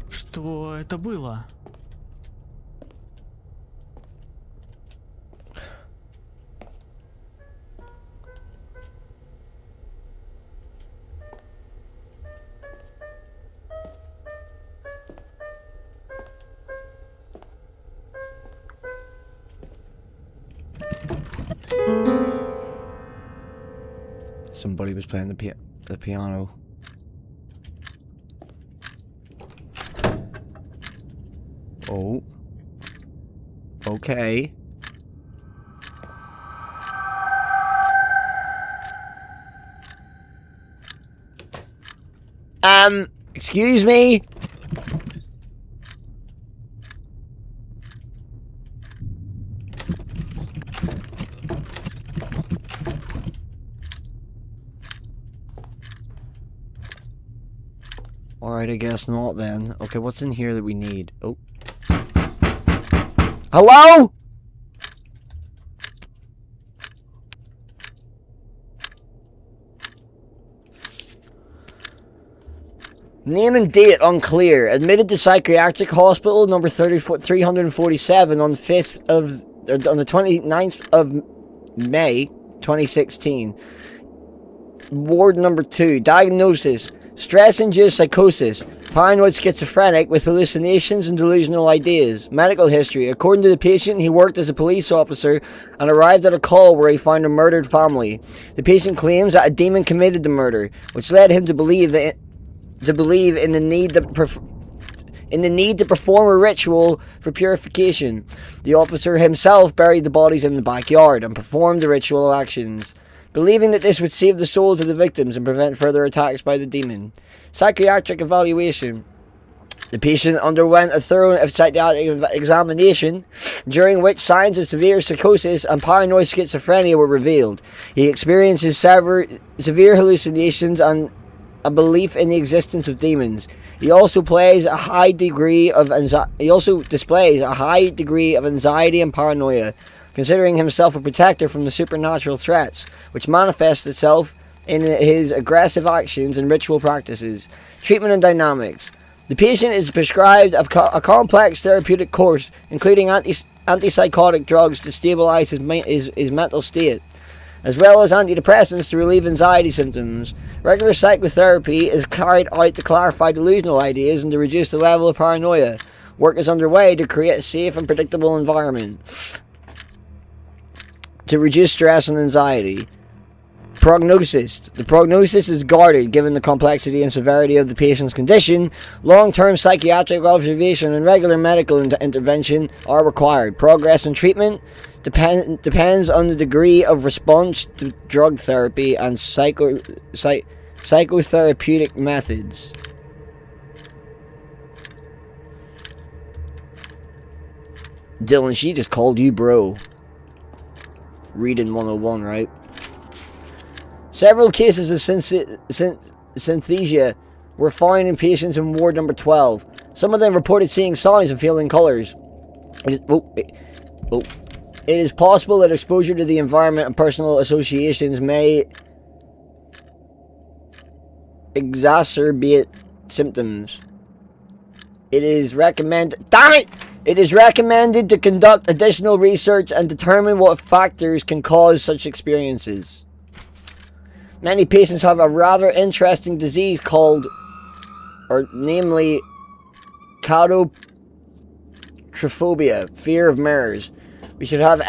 Speaker 15: Что это было?
Speaker 1: Somebody was playing the piano. Oh. Okay. Excuse me? Alright, I guess not then. Okay, what's in here that we need? Oh. Hello? Name and date unclear. Admitted to psychiatric hospital number 347 on the 29th of May 2016. Ward number 2. Diagnosis: stress-induced psychosis, paranoid schizophrenic with hallucinations and delusional ideas. Medical history: according to the patient, he worked as a police officer and arrived at a call where he found a murdered family. The patient claims that a demon committed the murder, which led him to believe in the need to perform a ritual for purification. The officer himself buried the bodies in the backyard and performed the ritual actions, believing that this would save the souls of the victims and prevent further attacks by the demon. Psychiatric evaluation. The patient underwent a thorough psychiatric examination, during which signs of severe psychosis and paranoid schizophrenia were revealed. He experiences severe hallucinations and a belief in the existence of demons. He also displays a high degree of anxiety and paranoia, considering himself a protector from the supernatural threats, which manifests itself in his aggressive actions and ritual practices. Treatment and dynamics. The patient is prescribed a complex therapeutic course, including antipsychotic drugs to stabilize his mental state, as well as antidepressants to relieve anxiety symptoms. Regular psychotherapy is carried out to clarify delusional ideas and to reduce the level of paranoia. Work is underway to create a safe and predictable environment to reduce stress and anxiety. Prognosis. The prognosis is guarded given the complexity and severity of the patient's condition. Long-term psychiatric observation and regular medical intervention are required. Progress in treatment depends on the degree of response to drug therapy and psychotherapeutic methods. Dylan, she just called you bro. Reading 101, right? Several cases of synesthesia were found in patients in ward number 12. Some of them reported seeing signs and feeling colors. It is possible that exposure to the environment and personal associations may exacerbate symptoms. It is recommended to conduct additional research and determine what factors can cause such experiences. Many patients have a rather interesting disease namely cadotrophobia, fear of mirrors. We should have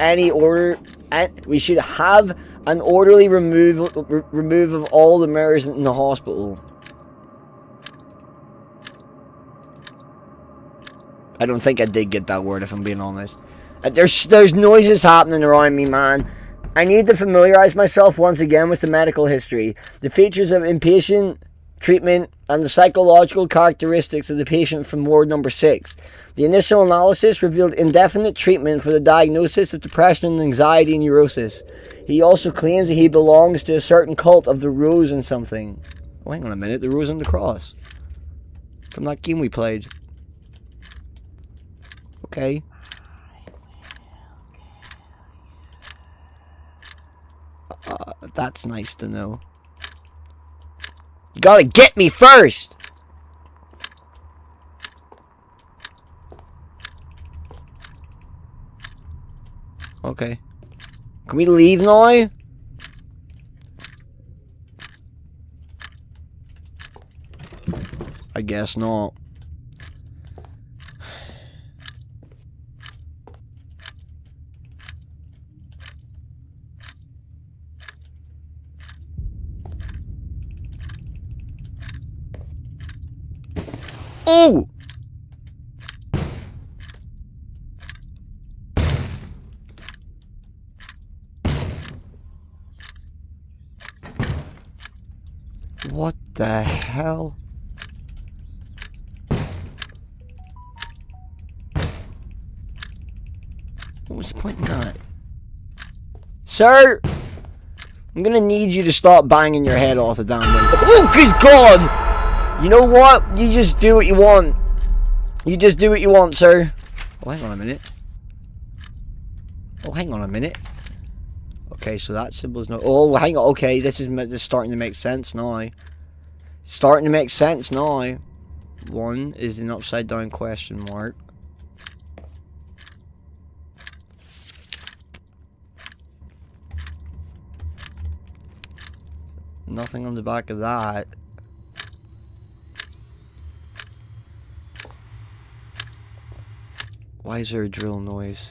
Speaker 1: an orderly remove of all the mirrors in the hospital. I don't think I did get that word, if I'm being honest. There's noises happening around me, man. I need to familiarize myself once again with the medical history, the features of inpatient treatment, and the psychological characteristics of the patient from ward number 6. The initial analysis revealed indefinite treatment for the diagnosis of depression and anxiety and neurosis. He also claims that he belongs to a certain cult of the Rose and something. Oh, hang on a minute, the Rose and the Cross. From that game we played. Okay. That's nice to know. You gotta get me first! Okay. Can we leave now? I guess not. Oh! What the hell? What was the point in that? Sir! I'm gonna need you to stop banging your head off the damn window. Oh, good God! You know what? You just do what you want. You just do what you want, sir. Oh, hang on a minute. Oh, hang on a minute. Okay, so that symbol's not... Oh, hang on. Okay, this is starting to make sense now. Starting to make sense now. One is an upside down question mark. Nothing on the back of that. Why is there a drill noise?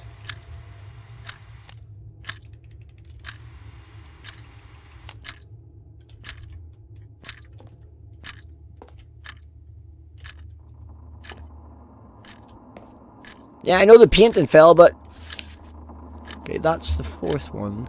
Speaker 1: Yeah, I know the painting fell, but... Okay, that's the fourth one.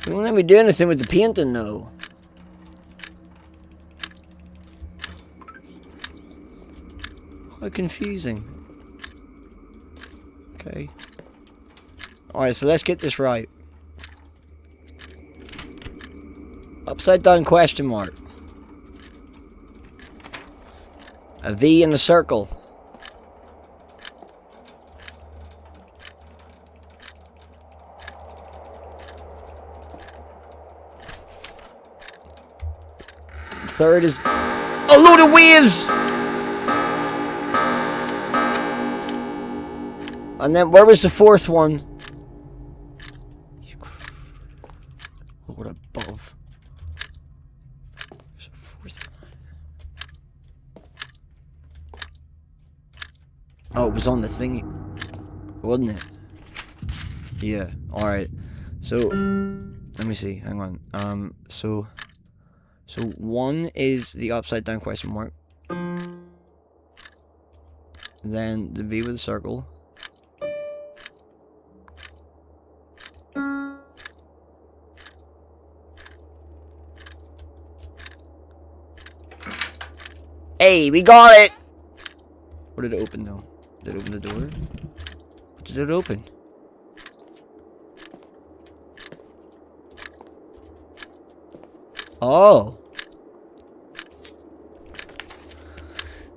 Speaker 1: You won't let me do anything with the painting, though. How confusing. Okay. Alright, so let's get this right. Upside down question mark. A V and a circle. Third is a load of waves! And then where was the fourth one? Lord above. There's a fourth one. Oh, it was on the thingy. Wasn't it? Yeah, alright. So let me see, hang on. So one is the upside down question mark. Then the V with the circle. Hey, we got it! What did it open though? Did it open the door? What did it open? Oh.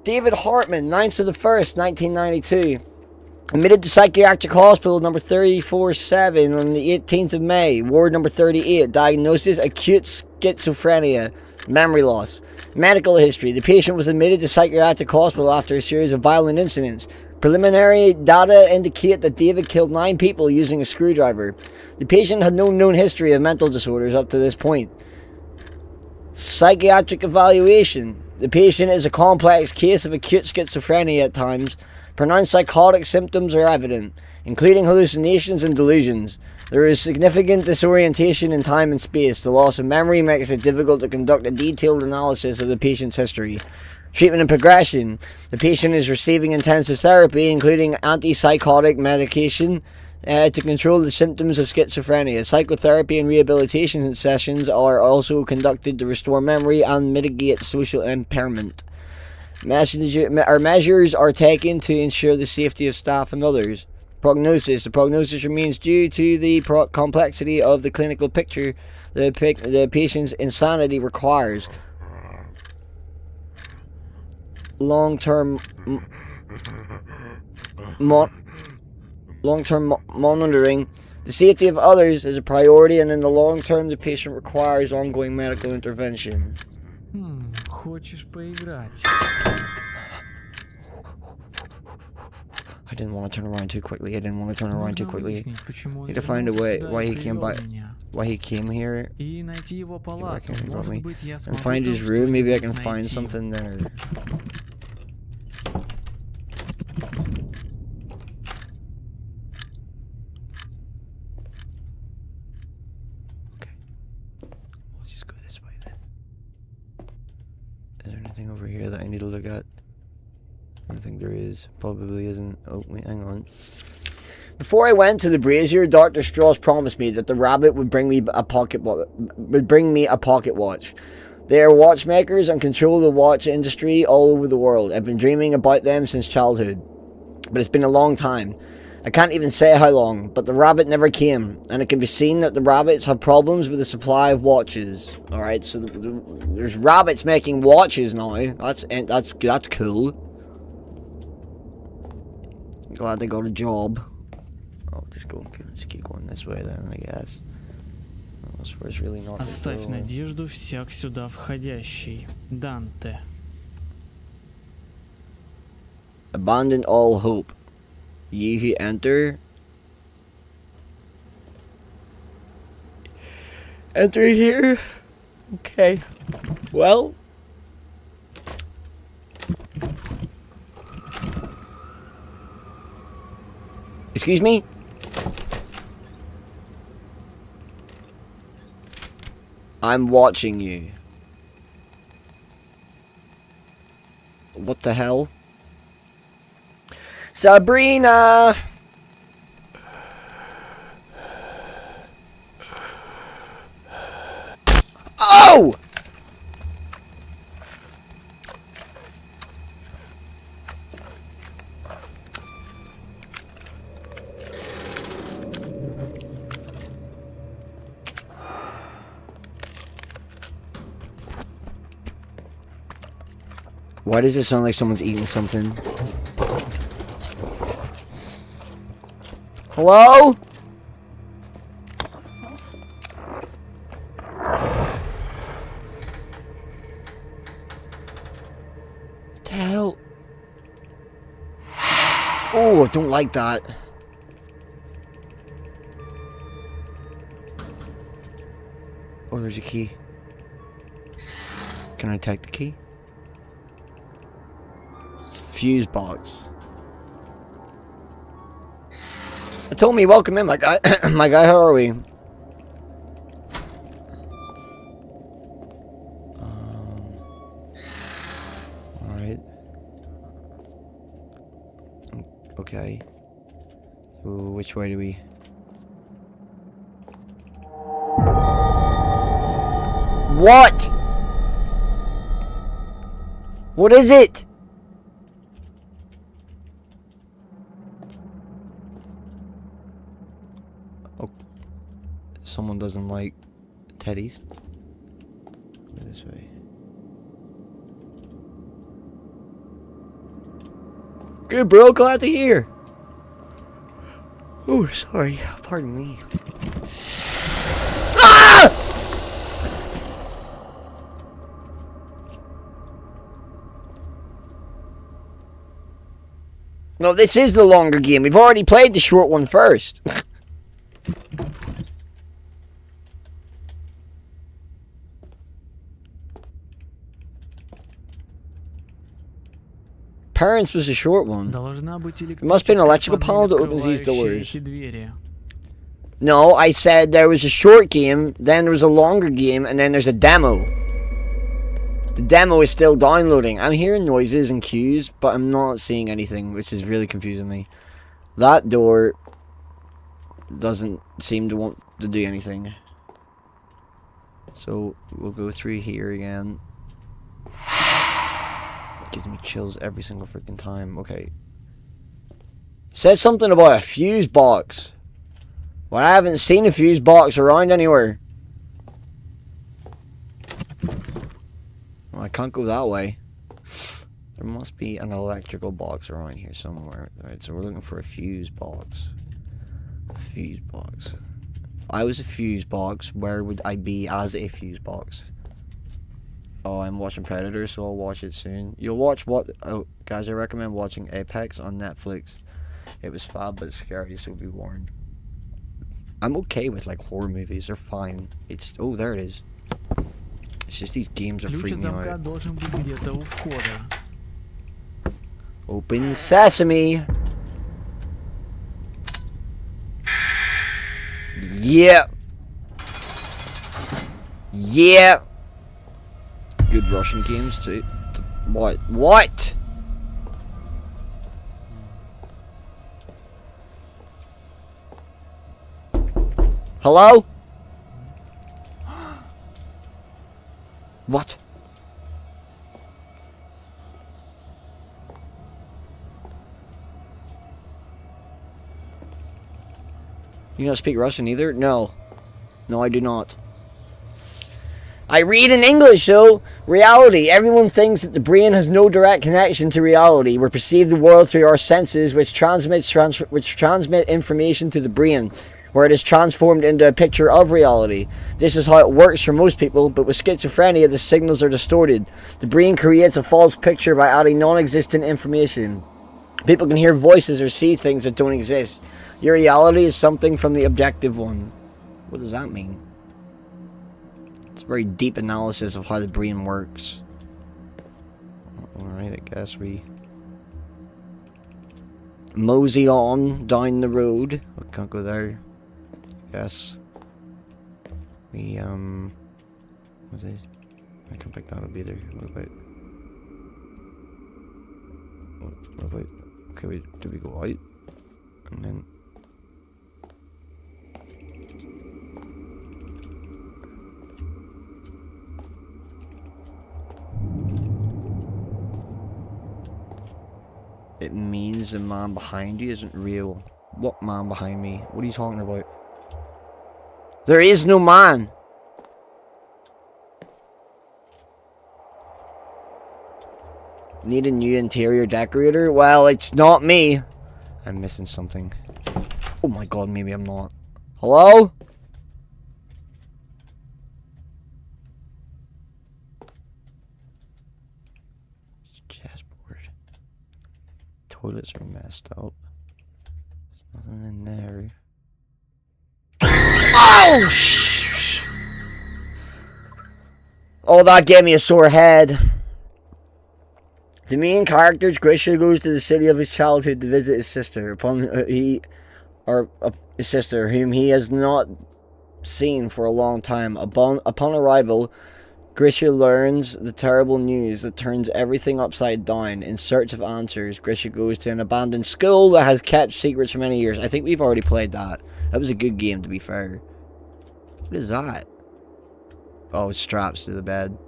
Speaker 1: David Hartman, 9th of the 1st, 1992. Admitted to psychiatric hospital number 347 on the 18th of May. Ward number 38. Diagnosis, acute schizophrenia. Memory loss. Medical history. The patient was admitted to psychiatric hospital after a series of violent incidents. Preliminary data indicate that David killed 9 people using a screwdriver. The patient had no known history of mental disorders up to this point. Psychiatric evaluation. The patient is a complex case of acute schizophrenia at times. Pronounced psychotic symptoms are evident, including hallucinations and delusions. There is significant disorientation in time and space. The loss of memory makes it difficult to conduct a detailed analysis of the patient's history. Treatment and progression. The patient is receiving intensive therapy, including antipsychotic medication, to control the symptoms of schizophrenia. Psychotherapy and rehabilitation sessions are also conducted to restore memory and mitigate social impairment. Measures are taken to ensure the safety of staff and others. Prognosis. The prognosis remains due to the complexity of the clinical picture the patient's insanity requires. Long-term monitoring. The safety of others is a priority, and in the long term, the patient requires ongoing medical intervention.
Speaker 15: Хочешь поиграть?
Speaker 1: I didn't want to turn around too quickly. I didn't want to turn around too quickly. Need to
Speaker 15: он
Speaker 1: find a
Speaker 15: вернулся
Speaker 1: way
Speaker 15: сюда
Speaker 1: why
Speaker 15: и
Speaker 1: he came
Speaker 15: привёл
Speaker 1: back.
Speaker 15: меня.
Speaker 1: Why he came here.
Speaker 15: И найти его
Speaker 1: Why
Speaker 15: палату.
Speaker 1: can't he got
Speaker 15: Может
Speaker 1: me?
Speaker 15: быть, я
Speaker 1: And
Speaker 15: смогу
Speaker 1: find
Speaker 15: там
Speaker 1: his room. Maybe I can
Speaker 15: что-нибудь
Speaker 1: find
Speaker 15: найти.
Speaker 1: something there. We'll just go this way then. Is there anything over here that I need to look at? I don't think there is. Probably isn't. Oh, wait, hang on. Before I went to the brazier, Dr. Strauss promised me that the rabbit would bring me a pocket watch. They are watchmakers and control the watch industry all over the world. I've been dreaming about them since childhood, but it's been a long time. I can't even say how long, but the rabbit never came, and it can be seen that the rabbits have problems with the supply of watches. Alright, so there's rabbits making watches now. That's cool. Glad they got a job. I'll just keep going this way then, I guess. That's where it's really not.
Speaker 15: Оставь надежду всяк сюда входящий. Данте.
Speaker 1: Abandon all hope. Ye who enter. Enter here. Okay. Well. Excuse me? I'm watching you. What the hell? Sabrina! Oh! Why does it sound like someone's eating something? Hello? What the hell? Oh, I don't like that. Oh, there's a key. Can I take the key? Fuse box. Told me, welcome in, my guy. My guy, how are we? Alright. Okay. So, which way do we... What? What is it? Someone doesn't like teddies. Go this way. Good, bro. Glad to hear. Oh, sorry. Pardon me. Ah! No, this is the longer game. We've already played the short one first. Parents was a short one. It must be an electrical panel that opens these doors. No, I said there was a short game, then there was a longer game, and then there's a demo. The demo is still downloading. I'm hearing noises and cues, but I'm not seeing anything, which is really confusing me. That door doesn't seem to want to do anything. So, we'll go through here again. Gives me chills every single freaking time. Okay. Said something about a fuse box. Well, I haven't seen a fuse box around anywhere. Well, I can't go that way. There must be an electrical box around here somewhere. Alright, so we're looking for a fuse box. A fuse box. If I was a fuse box, where would I be as a fuse box? Oh, I'm watching Predator, so I'll watch it soon. You'll watch what? Oh, guys, I recommend watching Apex on Netflix. It was fab but scary, so be warned. I'm okay with like horror movies, they're fine. It's oh there it is. It's just these games are
Speaker 15: Ключ от
Speaker 1: freaking me
Speaker 15: замка
Speaker 1: out.
Speaker 15: должен быть где-то у входа.
Speaker 1: Open sesame. Yeah. Yeah. Good Russian games too. What? What? Hello? What? You don't speak Russian either? No. No, I do not. I read in English, so reality. Everyone thinks that the brain has no direct connection to reality. We perceive the world through our senses, which transmit information to the brain, where it is transformed into a picture of reality. This is how it works for most people, but with schizophrenia, the signals are distorted. The brain creates a false picture by adding non-existent information. People can hear voices or see things that don't exist. Your reality is something from the objective one. What does that mean? It's a very deep analysis of how the brain works. Alright, I guess we mosey on down the road. We can't go there. Yes. We, what's this? I can't pick that up either. What about... What about... Okay, wait, do we go out? And then... It means the man behind you isn't real. What man behind me? What are you talking about? There is no man! Need a new interior decorator? Well, it's not me. I'm missing something. Oh my god, maybe I'm not. Hello? Chessboard. Toilets are messed up. There's nothing in there. Oh, shh! Oh, that gave me a sore head. The main character, Grisha, goes to the city of his childhood to visit his sister. His sister, whom he has not seen for a long time. Upon arrival, Grisha learns the terrible news that turns everything upside down. In search of answers, Grisha goes to an abandoned school that has kept secrets for many years. I think we've already played that. That was a good game, to be fair. What is that? Oh, straps to the bed.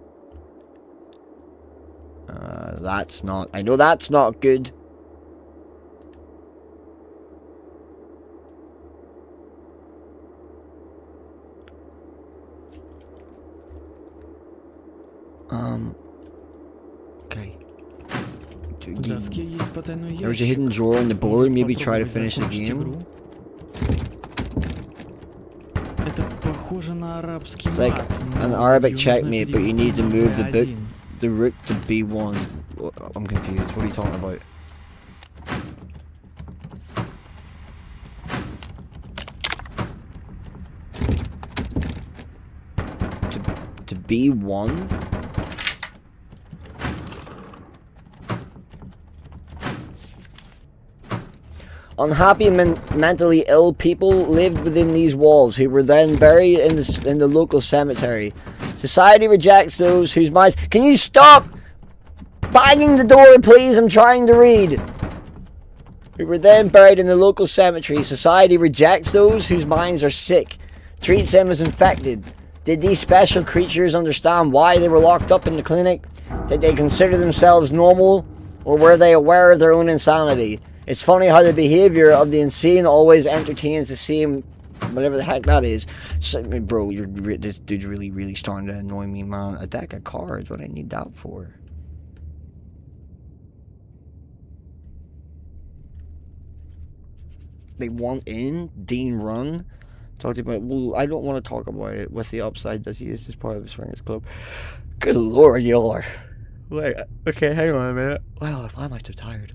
Speaker 1: That's not... I know that's not good. Okay. There's a hidden drawer in the board. Maybe try to finish the game. It's like an Arabic checkmate, but you need to move the rook to B1. I'm confused. What are you talking about? To B1? Unhappy and mentally ill people lived within these walls, who were then buried in the local cemetery. Society rejects those whose minds... Can you stop banging the door, please? I'm trying to read. Who were then buried in the local cemetery. Society rejects those whose minds are sick, treats them as infected. Did these special creatures understand why they were locked up in the clinic? Did they consider themselves normal, or were they aware of their own insanity? It's funny how the behavior of the insane always entertains the same, whatever the heck that is. So, bro, this dude's really starting to annoy me, man. A deck of cards, what I need that for? They want in? Dean Run? Talked about, well, I don't want to talk about it. With the upside, does he use this part of his Swingers Club? Good lord, y'all are. Wait, okay, hang on a minute. Well, I'm so tired.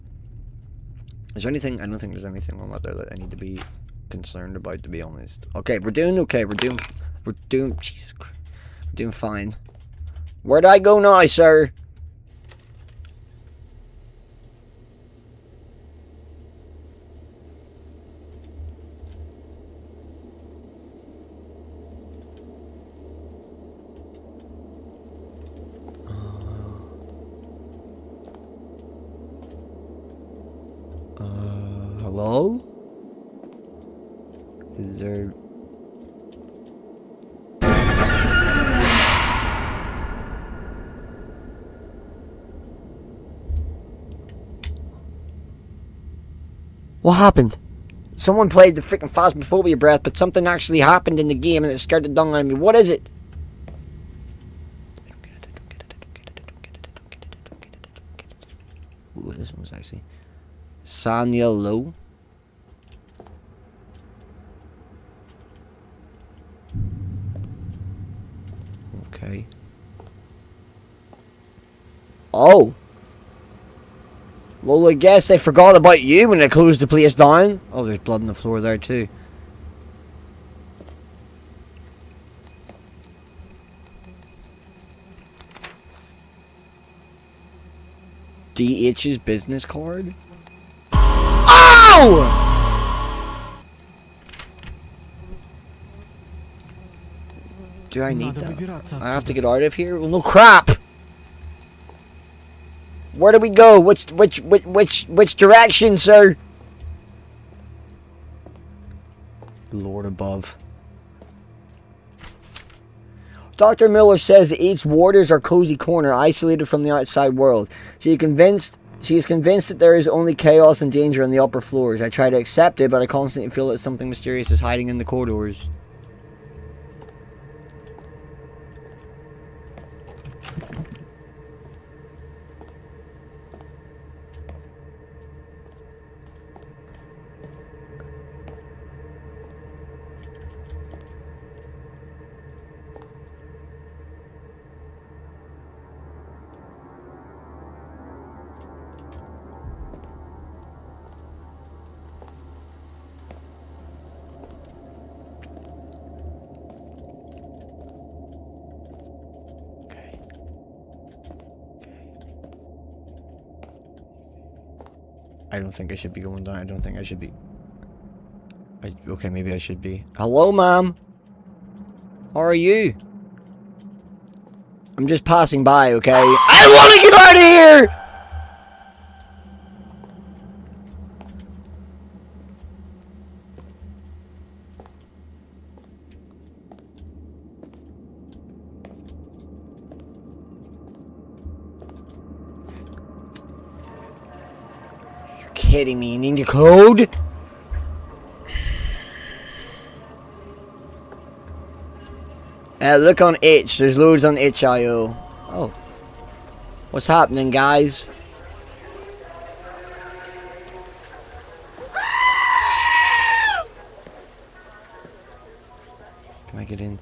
Speaker 1: Is there anything? I don't think there's anything on that there that I need to be concerned about, to be honest. Okay, we're doing okay. Jesus Christ. We're doing fine. Where'd I go now, sir? Hello? Is there... What happened? Someone played the freaking Phasmophobia breath, but something actually happened in the game and it scared the dung out of me. What is it? Ooh, this one was actually... Sanya Low. Okay. Oh! Well, I guess they forgot about you when they closed the place down. Oh, there's blood on the floor there too. DH's business card? Oh! Do I need that? I have to get out of here? Well, no crap! Where do we go? Which direction, sir? Lord above. Dr. Miller says that each ward is our cozy corner, isolated from the outside world. She is convinced that there is only chaos and danger on the upper floors. I try to accept it, but I constantly feel that something mysterious is hiding in the corridors. I don't think I should be going down. I don't think I should be. Okay, maybe I should be. Hello, ma'am. How are you? I'm just passing by, okay? I want to get out of here! Kidding me? You need a code? Look on itch. There's loads on itch.io. Oh. What's happening, guys? Can I get in?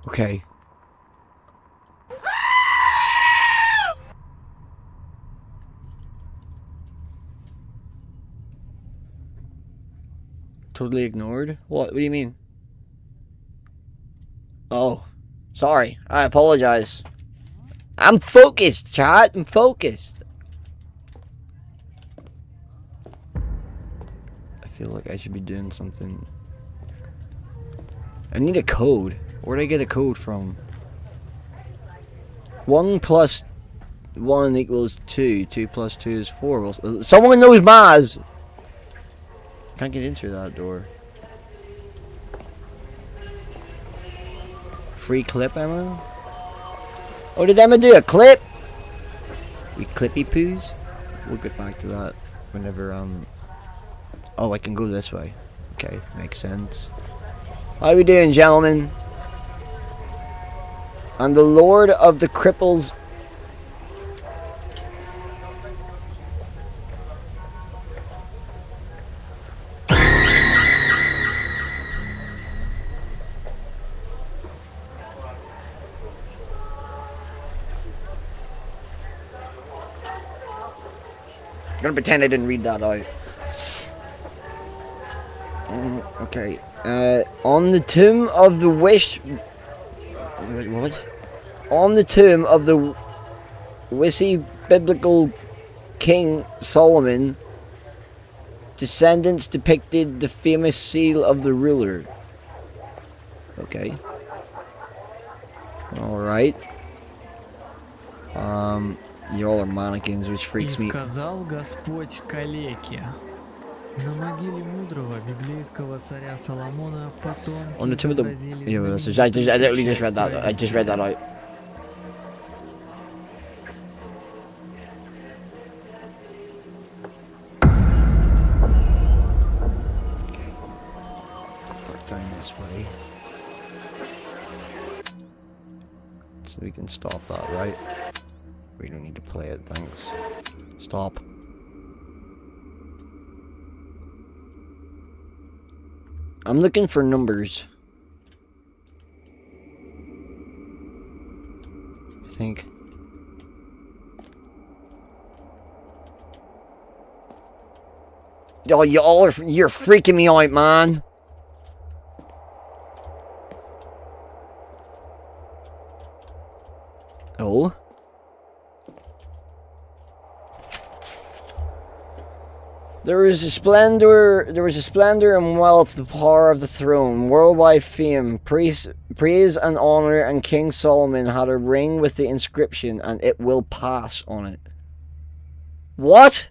Speaker 1: Okay. Totally ignored? What do you mean? Oh. Sorry. I apologize. I'm focused, chat. I'm focused. I feel like I should be doing something. I need a code. Where'd I get a code from? 1 plus 1 equals 2. 2 plus 2 is 4. Well, someone knows maths! Can't get in through that door. Free clip ammo? Oh, did Emma do a clip? We clippy poos? We'll get back to that whenever, Oh, I can go this way. Okay, makes sense. How we doing, gentlemen? I'm the Lord of the Cripples. I'm gonna pretend I didn't read that out. Okay. On the tomb of the wish... Wait, what? On the tomb of the Wissy biblical King Solomon, descendants depicted the famous seal of the ruler. Okay. Alright. Y'all are mannequins, which freaks me.
Speaker 15: И сказал Господь калеке: на могиле мудрого библейского царя Соломона потомки
Speaker 1: On the tomb of the...
Speaker 15: изобразили
Speaker 1: Yeah,
Speaker 15: знаменитый
Speaker 1: I literally just
Speaker 15: ключ
Speaker 1: read that. I just read that out. Back down this way. So we can stop that, right? We don't need to play it, thanks. Stop. I'm looking for numbers. I think. Oh, you're freaking me out, man. Oh. There was a splendor and wealth, the power of the throne, worldwide fame, praise and honor, and King Solomon had a ring with the inscription, and it will pass on it. What?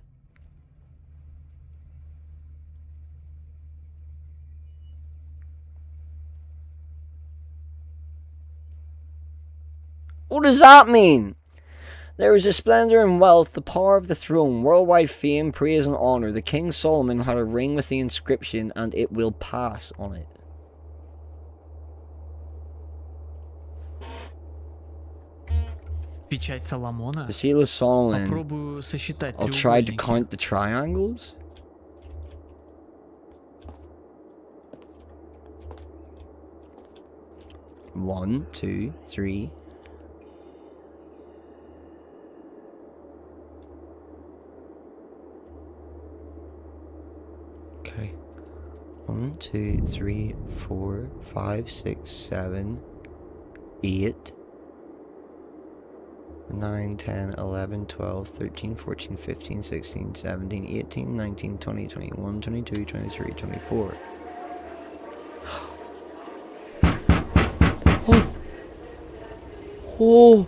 Speaker 1: What does that mean? There is a splendor and wealth, the power of the throne, worldwide fame, praise and honor. The King Solomon had a ring with the inscription, and it will pass on it.
Speaker 15: Печать Соломона.
Speaker 1: The seal of Solomon.
Speaker 15: Попробую сосчитать
Speaker 1: I'll try to
Speaker 15: треугольники.
Speaker 1: count the triangles. One, two, three. Okay. 1, 2, 3, 4, 5, 6, 7, 8, 9, 10, 11, 12, 13, 14, 15, 16, 17, 18, 19, 20, 21, 22, 23, 24. Oh! Oh!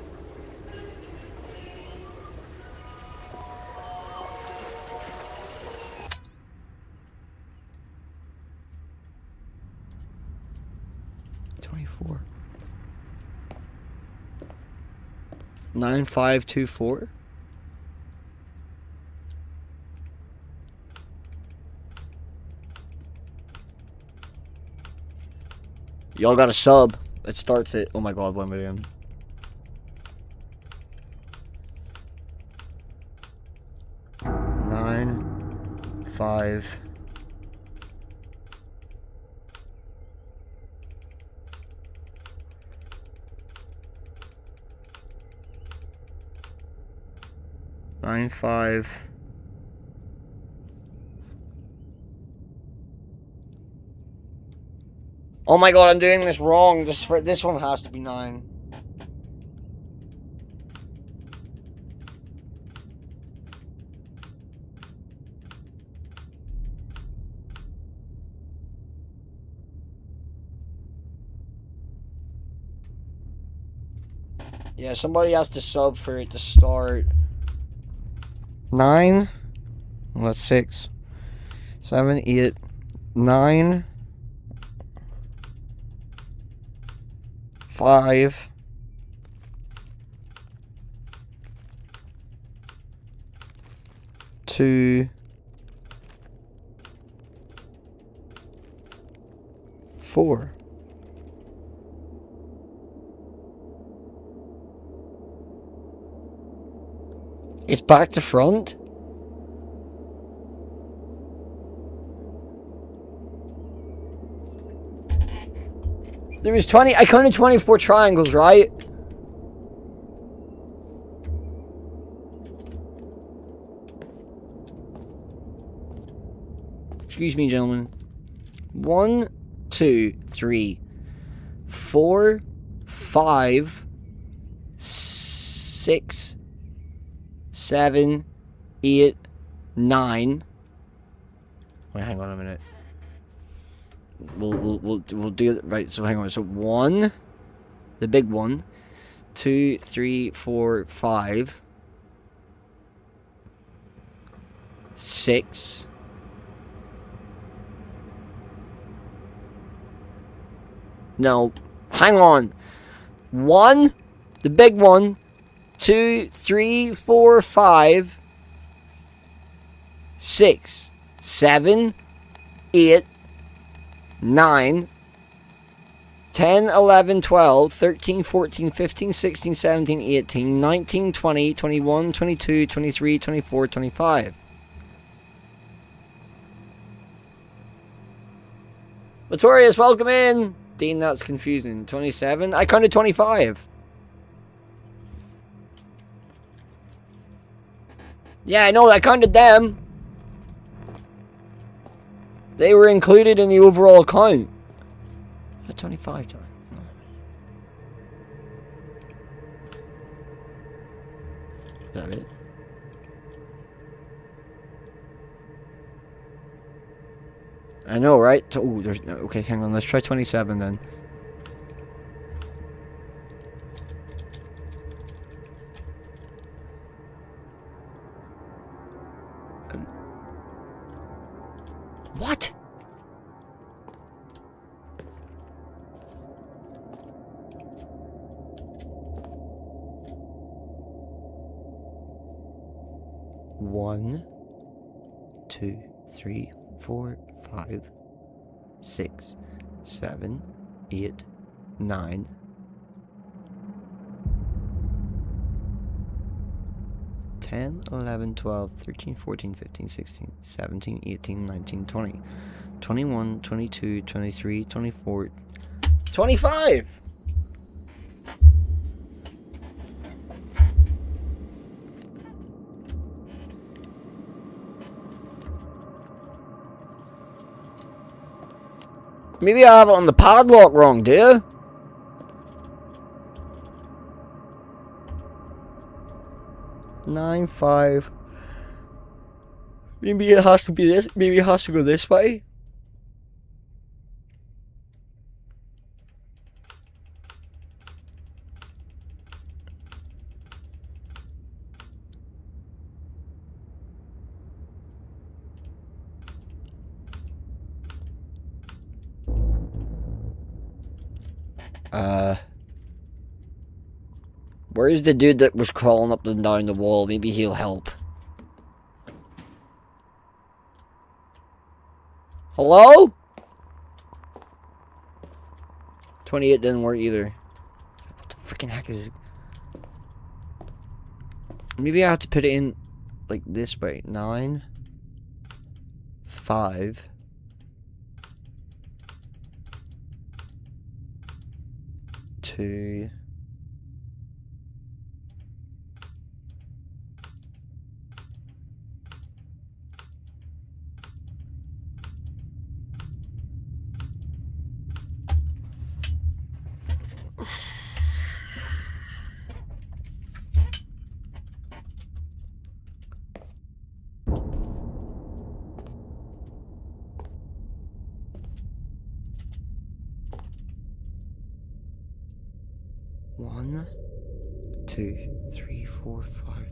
Speaker 1: $24. 9524. Y'all got a sub. It starts at, oh my god, 1 million. Nine, 5. Nine, 5. Oh my god, I'm doing this wrong. This one has to be 9. Yeah, somebody has to sub for it to start. 9. Well, that's 6. 7, 8, 9. 5. 2. 4. It's back to front? There was 20, I counted 24 triangles, right? Excuse me, gentlemen. 1, 2, 3, 4, 5, 6, 7, 8, 9. Wait, hang on a minute. We'll do it right. So hang on. So 1, the big one, 2, 3, 4, 5, 6. No, hang on. 1, the big one, 2, 3, 4, 5, 6, 7, 8, 9, 10, 11, 12, 13, 14, 15, 16, 17, 18, 19, 20, 21, 22, 23, 24, 25. Latorius, welcome in! Dean, that's confusing. 27? I counted 25. Yeah, I know, I counted them. They were included in the overall count. 25 times. Is that it? I know, right? Oh, there's no. Okay, hang on. Let's try 27 then. What? One, 2, 3, 4, 5, 6, 7, 8, 9. 10, 11, 12, 13, 14, 15, 16, 17, 18, 19, 20, 21, 22, 23, 24, 25! Maybe I have it on the padlock wrong, do you? Nine, 5. Maybe it has to be this. Maybe it has to go this way. Where's the dude that was crawling up and down the wall? Maybe he'll help. Hello? 28 didn't work either. What the freaking heck is it? Maybe I have to put it in like this way. 9, 5, 2. One, 2, 3, 4, 5,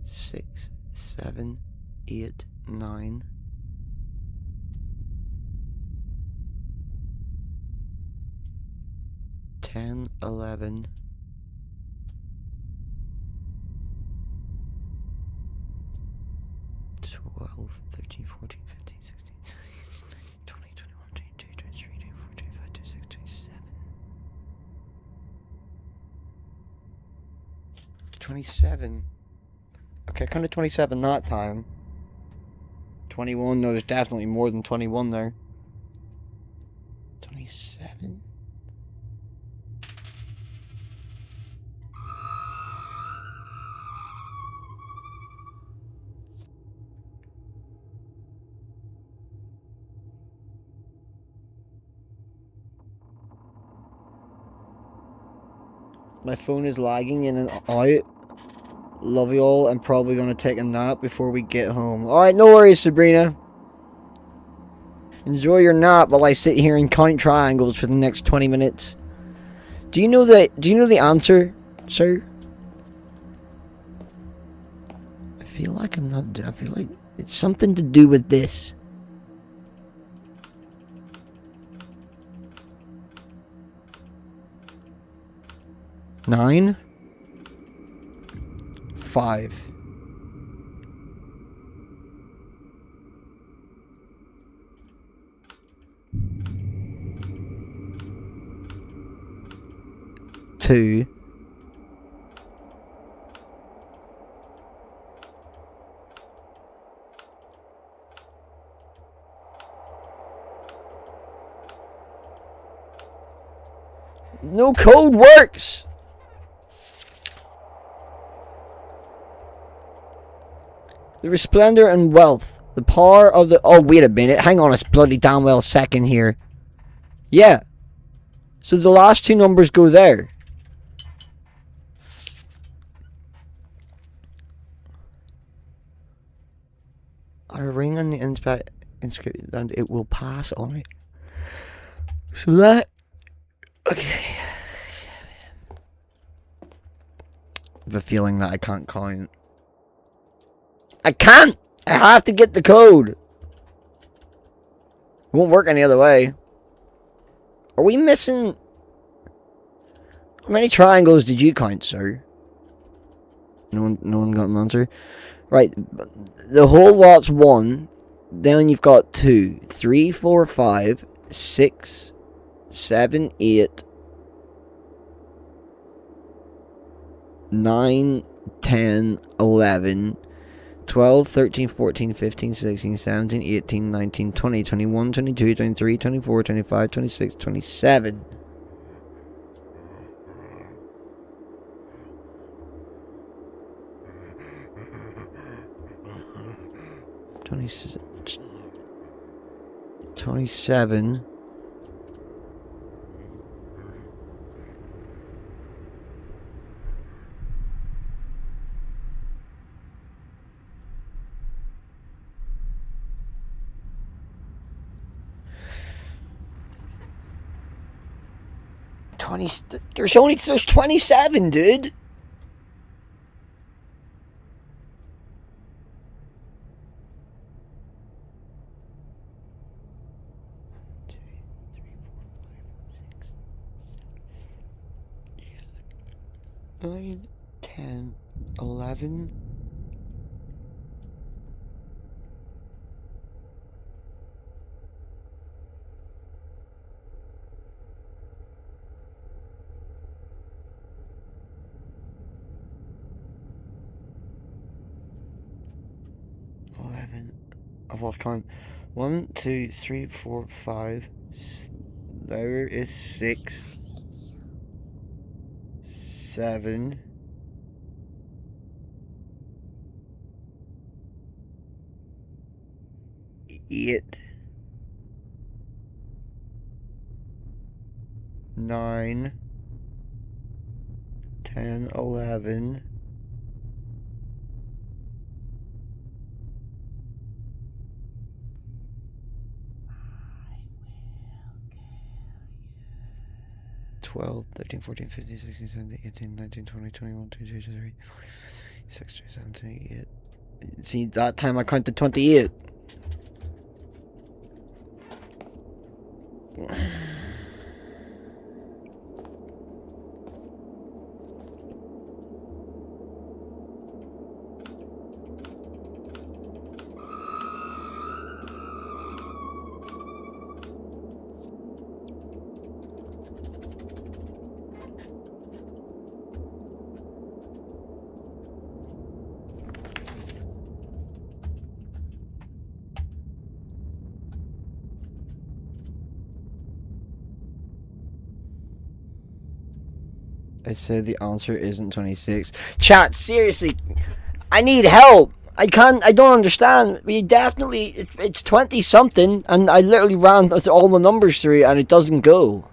Speaker 1: 6, 7, 8, 9. 10, 11. 12, 13, 14, 15, 16, 20, 21, 22, 23, 24, 25, 26, 27. 27. Okay, I counted 27 that time. 21, no, there's definitely more than 21 there. 27? My phone is lagging in and out. Love you all. I'm probably going to take a nap before we get home. Alright, no worries, Sabrina. Enjoy your nap while I sit here and count triangles for the next 20 minutes. Do you know the answer, sir? I feel like I'm not... I feel like it's something to do with this. Nine. 5. Two. No code works. The resplendor and wealth. The power of the... Oh, wait a minute. Hang on a bloody damn well second here. Yeah. So the last two numbers go there. A ring on the inscription and it will pass on it. So that... Okay. I have a feeling that I can't count. I can't! I have to get the code! It won't work any other way. Are we missing... How many triangles did you count, sir? No one got an answer? Right, the whole lot's 1. Then you've got 2, 3, 4, 5, 6, 7, 8, 9, 10, 11, 12, 13, 14, 15, 16, 17, 18, 19, 20, 21, 22, 23, 24, 25, 26, 27. Twenty-seven. There's 27, dude. Nine, 10, 11. I've lost count. 1, 2, 3, 4, 5. There is 6. 7. 8. 9. 10, 11. 12, 13, 14, 15, 16, 17, 18, 19, 20, 21, 22, 23, 26, 27, 28. See, that time I counted 28. I said the answer isn't 26. Chat, seriously, I need help. I don't understand. We definitely, it's 20 something, and I literally ran all the numbers through and it doesn't go.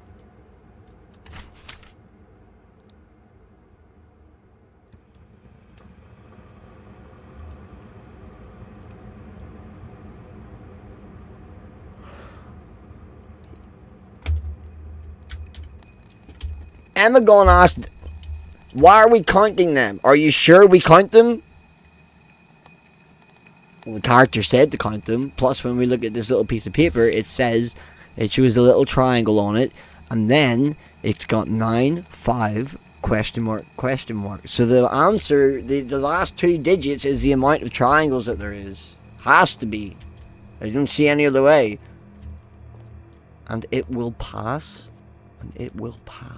Speaker 1: Emma gone asked, why are we counting them? Are you sure we count them? Well, the character said to count them. Plus, when we look at this little piece of paper, it says, it shows a little triangle on it. And then, it's got 9, 5, question mark, question mark. So the answer, the last 2 digits is the amount of triangles that there is. Has to be. I don't see any other way. And it will pass. And it will pass.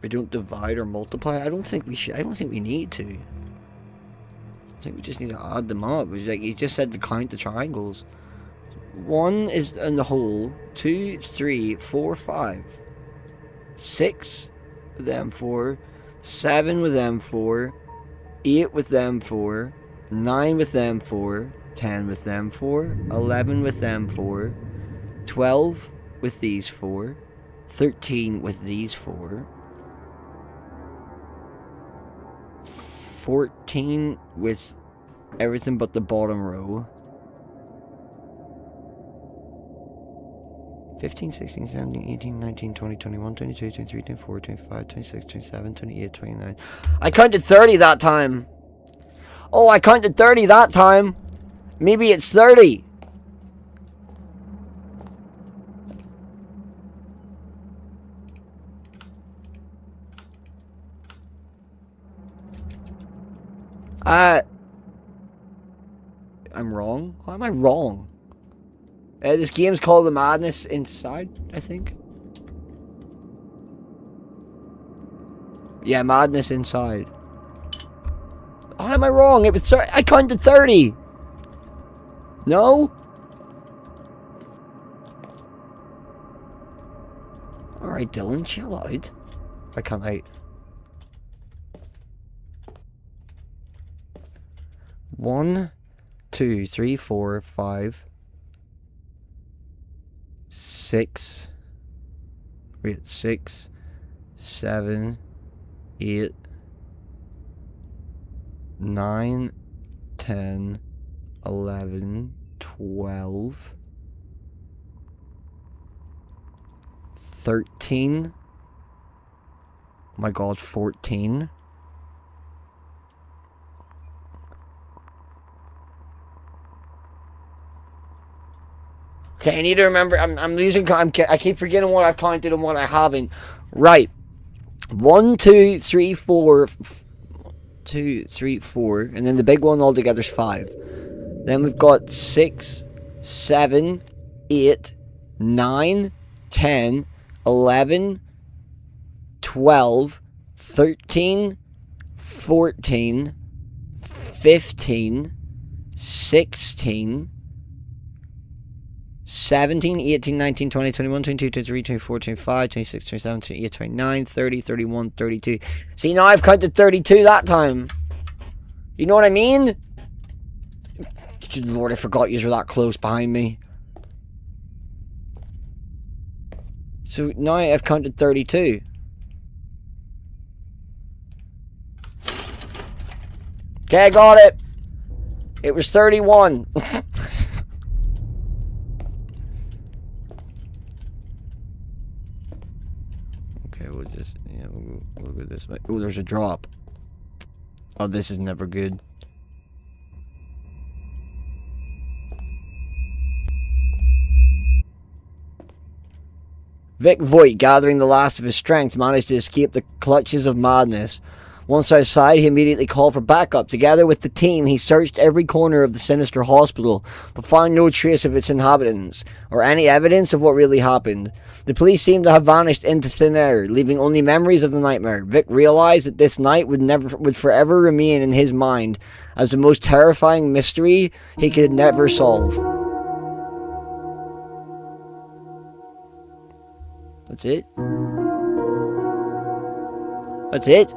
Speaker 1: We don't divide or multiply. I don't think we should. I don't think we need to. I think we just need to add them up. It's like you just said to count the triangles. 1 is in the hole. 2, 3, 4, 5. 6 with them 4. 7 with them 4. 8 with them 4. 9 with them 4. 10 with them 4. 11 with them 4. 12 with these 4. 13 with these 4. 14 with everything but the bottom row. 15, 16, 17, 18, 19, 20, 21, 22, 23, 24, 25, 26, 27, 28, 29. I counted 30 that time. Oh, I counted 30 that time. Maybe it's 30. I'm wrong? Why am I wrong? This game's called The Madness Inside, I think. Yeah, Madness Inside. Why am I wrong? It was I counted 30. No? Alright, Dylan, chill out. I can't wait. 1, 2, 3, 4, 5, 6. Wait, 6, 7, 8, 9, 10, 11, 12, 13. Oh my god, 14. Okay, I need to remember. I'm losing. I keep forgetting what I've counted and what I haven't. Right. 1, 2, 3, 4. 2, 3, 4. And then the big one altogether is 5. Then we've got 6, 7, 8, 9, 10, 11, 12, 13, 14, 15, 16, 17, 18, 19, 20, 21, 22, 23, 24, 25, 26, 27, 28, 29, 30, 31, 32. See, now I've counted 32 that time. You know what I mean? Lord, I forgot you were that close behind me. So now I've counted 32. Okay, I got it. It was 31. We'll just, yeah, we'll go this way. Oh, there's a drop. Oh, this is never good. Vic Voigt, gathering the last of his strength, managed to escape the clutches of madness. Once outside, he immediately called for backup. Together with the team, he searched every corner of the sinister hospital, but found no trace of its inhabitants, or any evidence of what really happened. The police seemed to have vanished into thin air, leaving only memories of the nightmare. Vic realized that this night would forever remain in his mind as the most terrifying mystery he could never solve. That's it. That's it.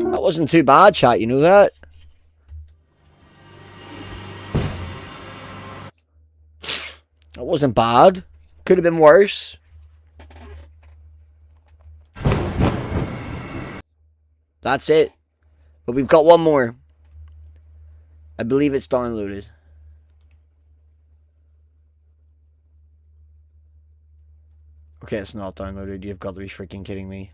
Speaker 1: That wasn't too bad, chat, you know that? That wasn't bad. Could have been worse. That's it. But we've got one more. I believe it's downloaded. Okay, it's not downloaded. You've got to be freaking kidding me.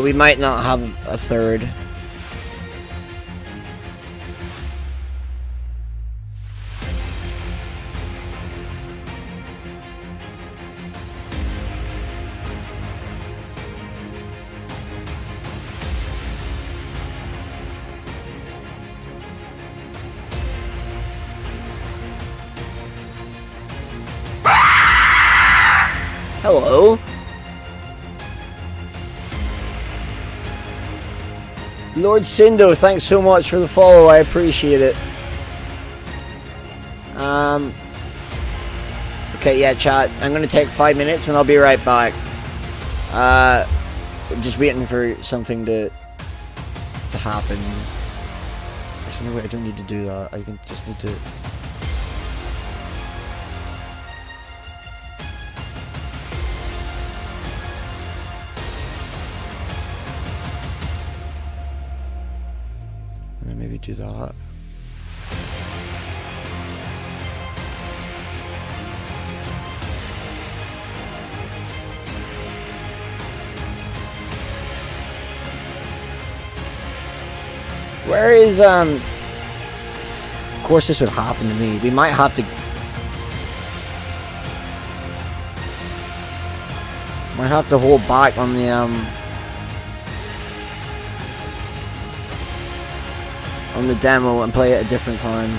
Speaker 1: We might not have a third. Hello? Lord Sindo, thanks so much for the follow, I appreciate it. Okay, yeah, chat, I'm gonna take 5 minutes and I'll be right back. Just waiting for something to happen. There's no way, I don't need to do that, I can just need to... Maybe do that. Where is of course this would happen to me. We might have to hold back on the demo and play it at a different time.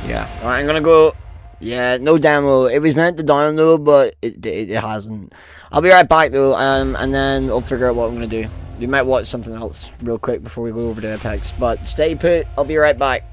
Speaker 1: Yeah, alright, I'm gonna go. Yeah, no demo. It was meant to download, but it hasn't. I'll be right back though, and then I'll figure out what I'm gonna do. We might watch something else real quick before we go over to Apex, but stay put, I'll be right back.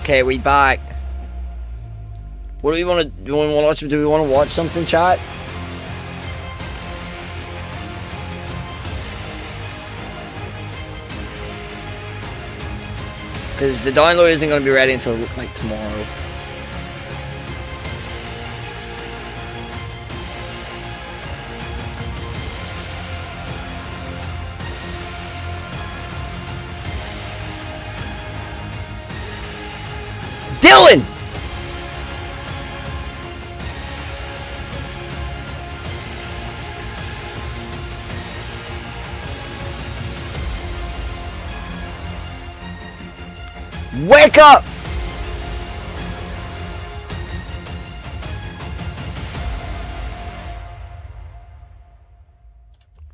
Speaker 1: Okay, we back. What do we want to do? We want to watch? Do we want to watch something, chat? Because the download isn't going to be ready until like tomorrow. Dylan! Wake up!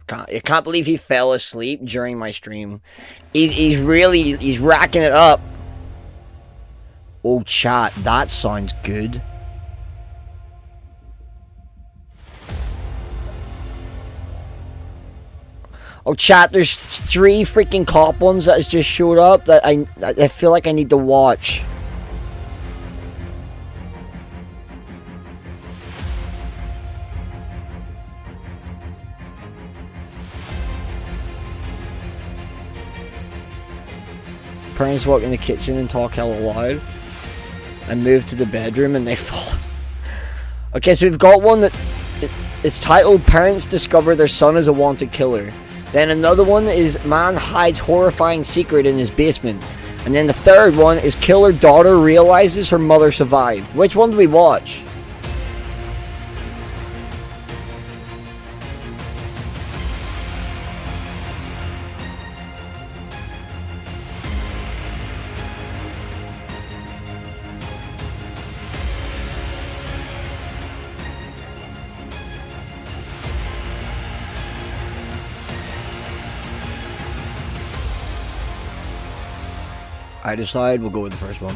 Speaker 1: I can't believe he fell asleep during my stream. He's racking it up. Oh, chat, that sounds good. Oh, chat, there's 3 freaking cop ones that has just showed up that I feel like I need to watch. Parents walk in the kitchen and talk hella loud. I move to the bedroom and they fall. Okay, so we've got one that it's titled Parents Discover Their Son is a Wanted Killer. Then another one is Man Hides Horrifying Secret in His Basement. And then the third one is Killer Daughter Realizes Her Mother Survived. Which one do we watch? I decide we'll go with the first one.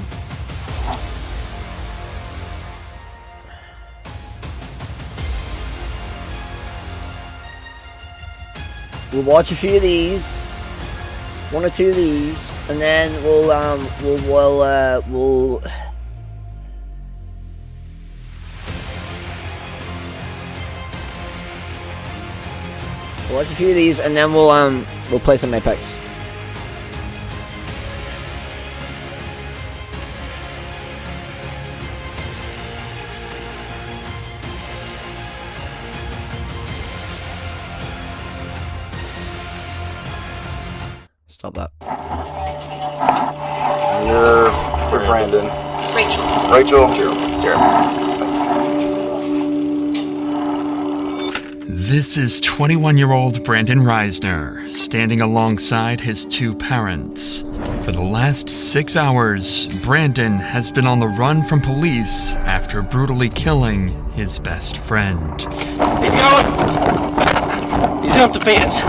Speaker 1: We'll watch a few of these, 1 or 2 of these, and then we'll watch a few of these, and then we'll play some Apex. Stop that.
Speaker 16: We're Brandon.
Speaker 5: Rachel.
Speaker 16: Rachel.
Speaker 5: Jeremy.
Speaker 17: This is 21-year-old Brandon Reisner, standing alongside his 2 parents. For the last 6 hours, Brandon has been on the run from police after brutally killing his best friend.
Speaker 18: Keep going! You jumped the fence.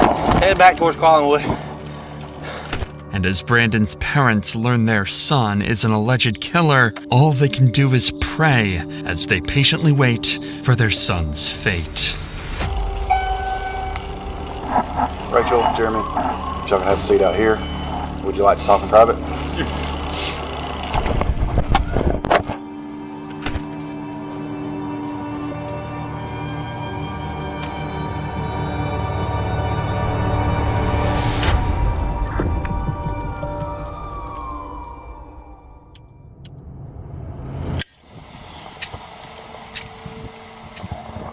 Speaker 18: Head back towards Collingwood.
Speaker 17: And as Brandon's parents learn their son is an alleged killer, all they can do is pray as they patiently wait for their son's fate.
Speaker 16: Rachel, Jeremy, if y'all can have a seat out here. Would you like to talk in private?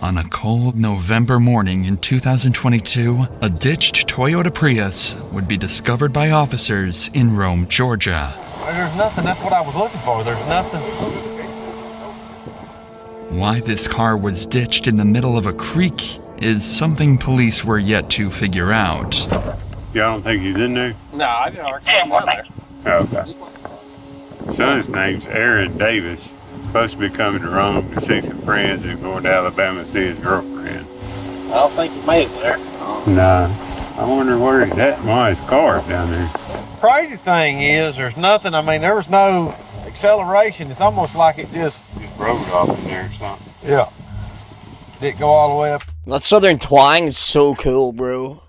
Speaker 17: On a cold November morning in 2022, a ditched Toyota Prius would be discovered by officers in Rome, Georgia.
Speaker 18: There's nothing. That's what I was looking for. There's nothing.
Speaker 17: Why this car was ditched in the middle of a creek is something police were yet to figure out.
Speaker 19: Y'all don't think he's in there?
Speaker 18: No, I didn't know there.
Speaker 19: Okay. Son's name's Aaron Davis. Supposed to be coming to Rome to see some friends and going to Alabama to see his girlfriend.
Speaker 18: I don't think he made it there.
Speaker 19: Nah. I wonder where he's at and why his car's down there.
Speaker 18: Crazy thing is, there's nothing. I mean, there was no acceleration. It's almost like it just
Speaker 19: rode off in there or something.
Speaker 18: Yeah. Didn't go all the way up.
Speaker 1: That Southern twang is so cool, bro.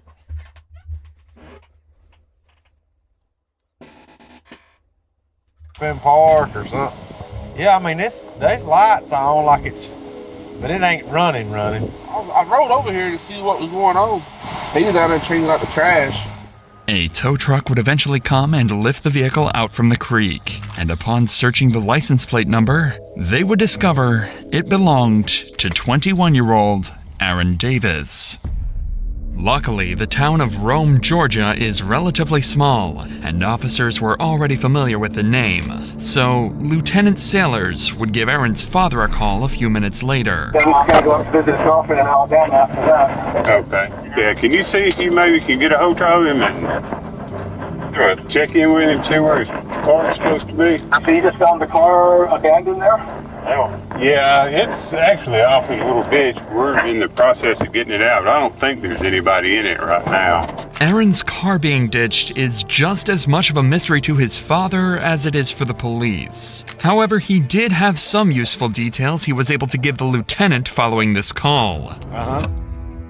Speaker 18: been parked or something. Yeah, I mean, there's lights on like it's, but it ain't running.
Speaker 20: I rode over here to see what was going on. He was down there changing out the trash.
Speaker 17: A tow truck would eventually come and lift the vehicle out from the creek, and upon searching the license plate number, they would discover it belonged to 21-year-old Aaron Davis. Luckily, the town of Rome, Georgia is relatively small, and officers were already familiar with the name, so Lieutenant Sailors would give Aaron's father a call a few minutes later.
Speaker 21: Then he's got to go up to visit his girlfriend in Alabama after that.
Speaker 19: Okay. Yeah, can you see if you maybe can get a hold of him and check in with him, see where his car's supposed to be?
Speaker 21: So you just found the car abandoned there?
Speaker 19: Yeah, it's actually off in a little ditch. We're in the process of getting it out. I don't think there's anybody in it right now.
Speaker 17: Aaron's car being ditched is just as much of a mystery to his father as it is for the police. However, he did have some useful details he was able to give the lieutenant following this call.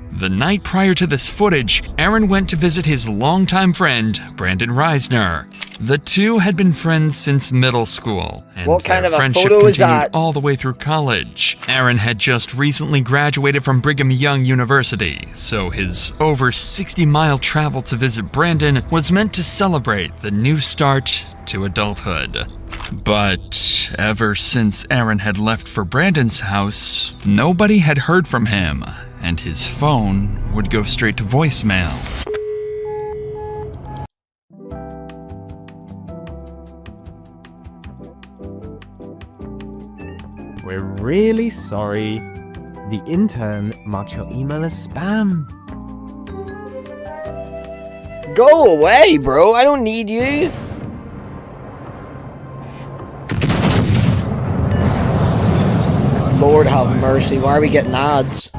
Speaker 17: The night prior to this footage, Aaron went to visit his longtime friend, Brandon Reisner. The two had been friends since middle school, and
Speaker 1: What kind
Speaker 17: their
Speaker 1: of a
Speaker 17: friendship
Speaker 1: photo is
Speaker 17: continued
Speaker 1: that?
Speaker 17: all the way through college. Aaron had just recently graduated from Brigham Young University, so his over 60-mile travel to visit Brandon was meant to celebrate the new start to adulthood. But ever since Aaron had left for Brandon's house, nobody had heard from him, and his phone would go straight to voicemail.
Speaker 22: We're really sorry. The intern marked your email as spam.
Speaker 1: Go away, bro. I don't need you. Lord have mercy. Why are we getting ads?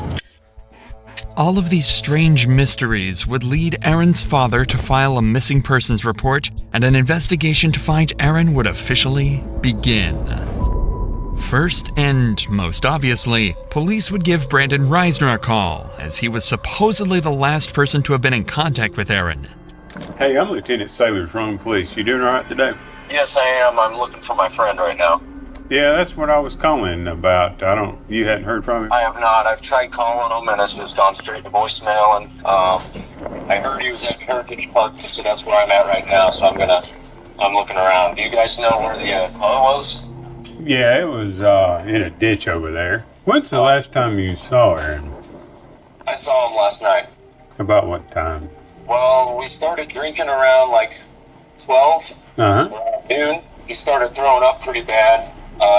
Speaker 17: All of these strange mysteries would lead Aaron's father to file a missing persons report, and an investigation to find Aaron would officially begin. First, and most obviously, police would give Brandon Reisner a call, as he was supposedly the last person to have been in contact with Aaron.
Speaker 19: Hey, I'm Lieutenant Sailors, Rome Police. You doing all right today?
Speaker 23: Yes, I am. I'm looking for my friend right now.
Speaker 19: Yeah, that's what I was calling about. You hadn't heard from him?
Speaker 23: I have not. I've tried calling him and it's just gone straight to voicemail, and I heard he was at Heritage Park, so that's where I'm at right now, so I'm looking around. Do you guys know where the car was?
Speaker 19: Yeah, it was in a ditch over there. When's the last time you saw Aaron?
Speaker 23: I saw him last night.
Speaker 19: About what time?
Speaker 23: Well, we started drinking around like 12, noon. He started throwing up pretty bad.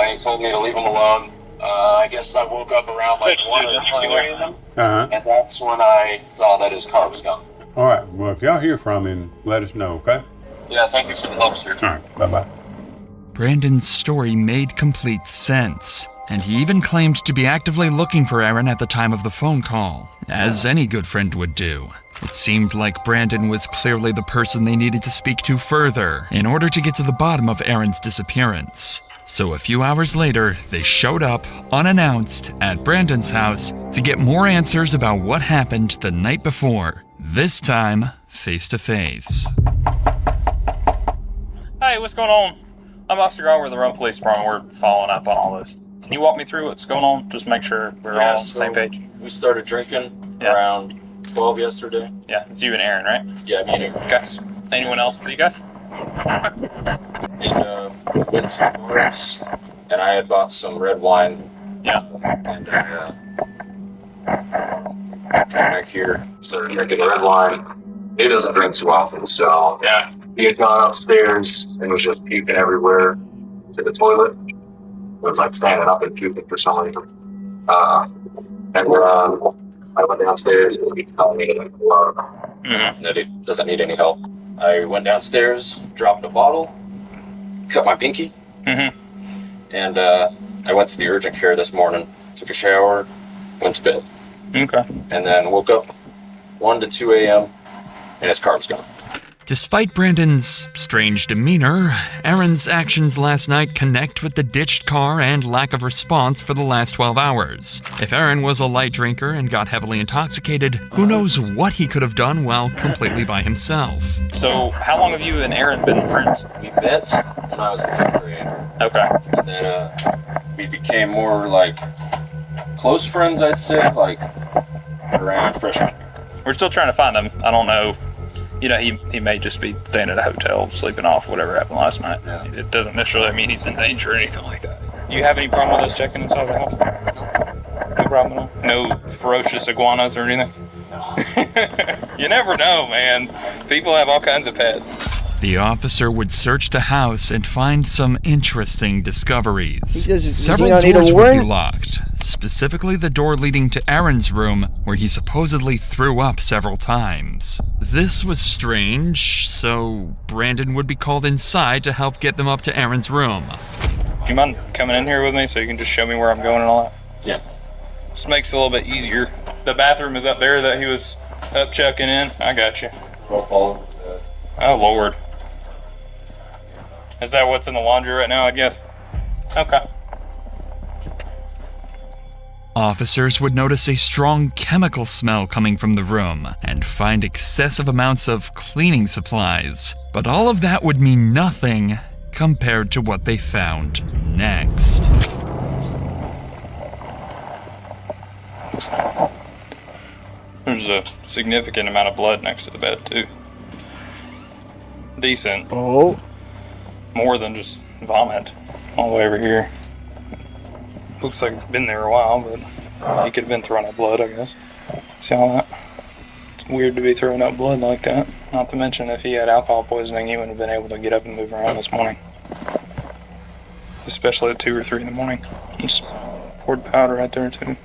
Speaker 23: He told me to leave him alone. I guess I woke up around like 1 or 2 a.m. And that's when I saw that his car was gone.
Speaker 19: All right. Well, if y'all hear from him, let us know, okay?
Speaker 23: Yeah, thank you for the help, sir.
Speaker 19: All right. Bye-bye.
Speaker 17: Brandon's story made complete sense, and he even claimed to be actively looking for Aaron at the time of the phone call, as any good friend would do. It seemed like Brandon was clearly the person they needed to speak to further in order to get to the bottom of Aaron's disappearance. So a few hours later, they showed up, unannounced, at Brandon's house to get more answers about what happened the night before, this time face to face.
Speaker 24: Hey, what's going on? I'm Officer Gar with the Rome Police Department. We're following up on all this. Can you walk me through what's going on? Just make sure we're all on the same page.
Speaker 23: We started drinking around 12 yesterday.
Speaker 24: Yeah, it's you and Aaron, right?
Speaker 23: Yeah, me and Aaron.
Speaker 24: Okay. Anyone else with you guys?
Speaker 23: And we went to some bars, and I had bought some red wine.
Speaker 24: Yeah.
Speaker 23: And came back here, started drinking red wine. He doesn't drink too often, so
Speaker 24: yeah.
Speaker 23: He had gone upstairs and was just puking everywhere to the toilet. It was like standing up and puking for some reason. And I went downstairs and he told me that he doesn't need any help. I went downstairs, dropped a bottle, cut my pinky, and I went to the urgent care this morning, took a shower, went to bed.
Speaker 24: Okay.
Speaker 23: And then woke up 1 to 2 a.m. and his car was gone.
Speaker 17: Despite Brandon's strange demeanor, Aaron's actions last night connect with the ditched car and lack of response for the last 12 hours. If Aaron was a light drinker and got heavily intoxicated, who knows what he could have done while completely by himself.
Speaker 24: So, how long have you and Aaron been friends?
Speaker 2: We met when I was in 5th grade.
Speaker 24: Okay.
Speaker 2: And then we became more like close friends, I'd say, like around freshman year.
Speaker 24: We're still trying to find him. I don't know. You know, he may just be staying at a hotel, sleeping off whatever happened last night. Yeah. It doesn't necessarily mean he's in danger or anything like that. You have any problem with us checking inside the house? No problem at all? No ferocious iguanas or anything? No. You never know, man. People have all kinds of pets.
Speaker 17: The officer would search the house and find some interesting discoveries. Several doors would be locked, specifically the door leading to Aaron's room, where he supposedly threw up several times. This was strange, so Brandon would be called inside to help get them up to Aaron's room.
Speaker 24: Do you mind coming in here with me so you can just show me where I'm going and all that?
Speaker 2: Yeah.
Speaker 24: This makes it a little bit easier. The bathroom is up there that he was up checking in. I got you. Oh, Lord. Is that what's in the laundry right now, I guess? Okay.
Speaker 17: Officers would notice a strong chemical smell coming from the room and find excessive amounts of cleaning supplies. But all of that would mean nothing compared to what they found next.
Speaker 24: There's a significant amount of blood next to the bed, too. Decent.
Speaker 1: Oh.
Speaker 24: More than just vomit all the way over here. Looks like it's been there a while, but he could have been throwing up blood, I guess. See all that? It's weird to be throwing up blood like that. Not to mention, if he had alcohol poisoning, he wouldn't have been able to get up and move around this morning. Especially at 2 or 3 in the morning. Just poured powder right there, too.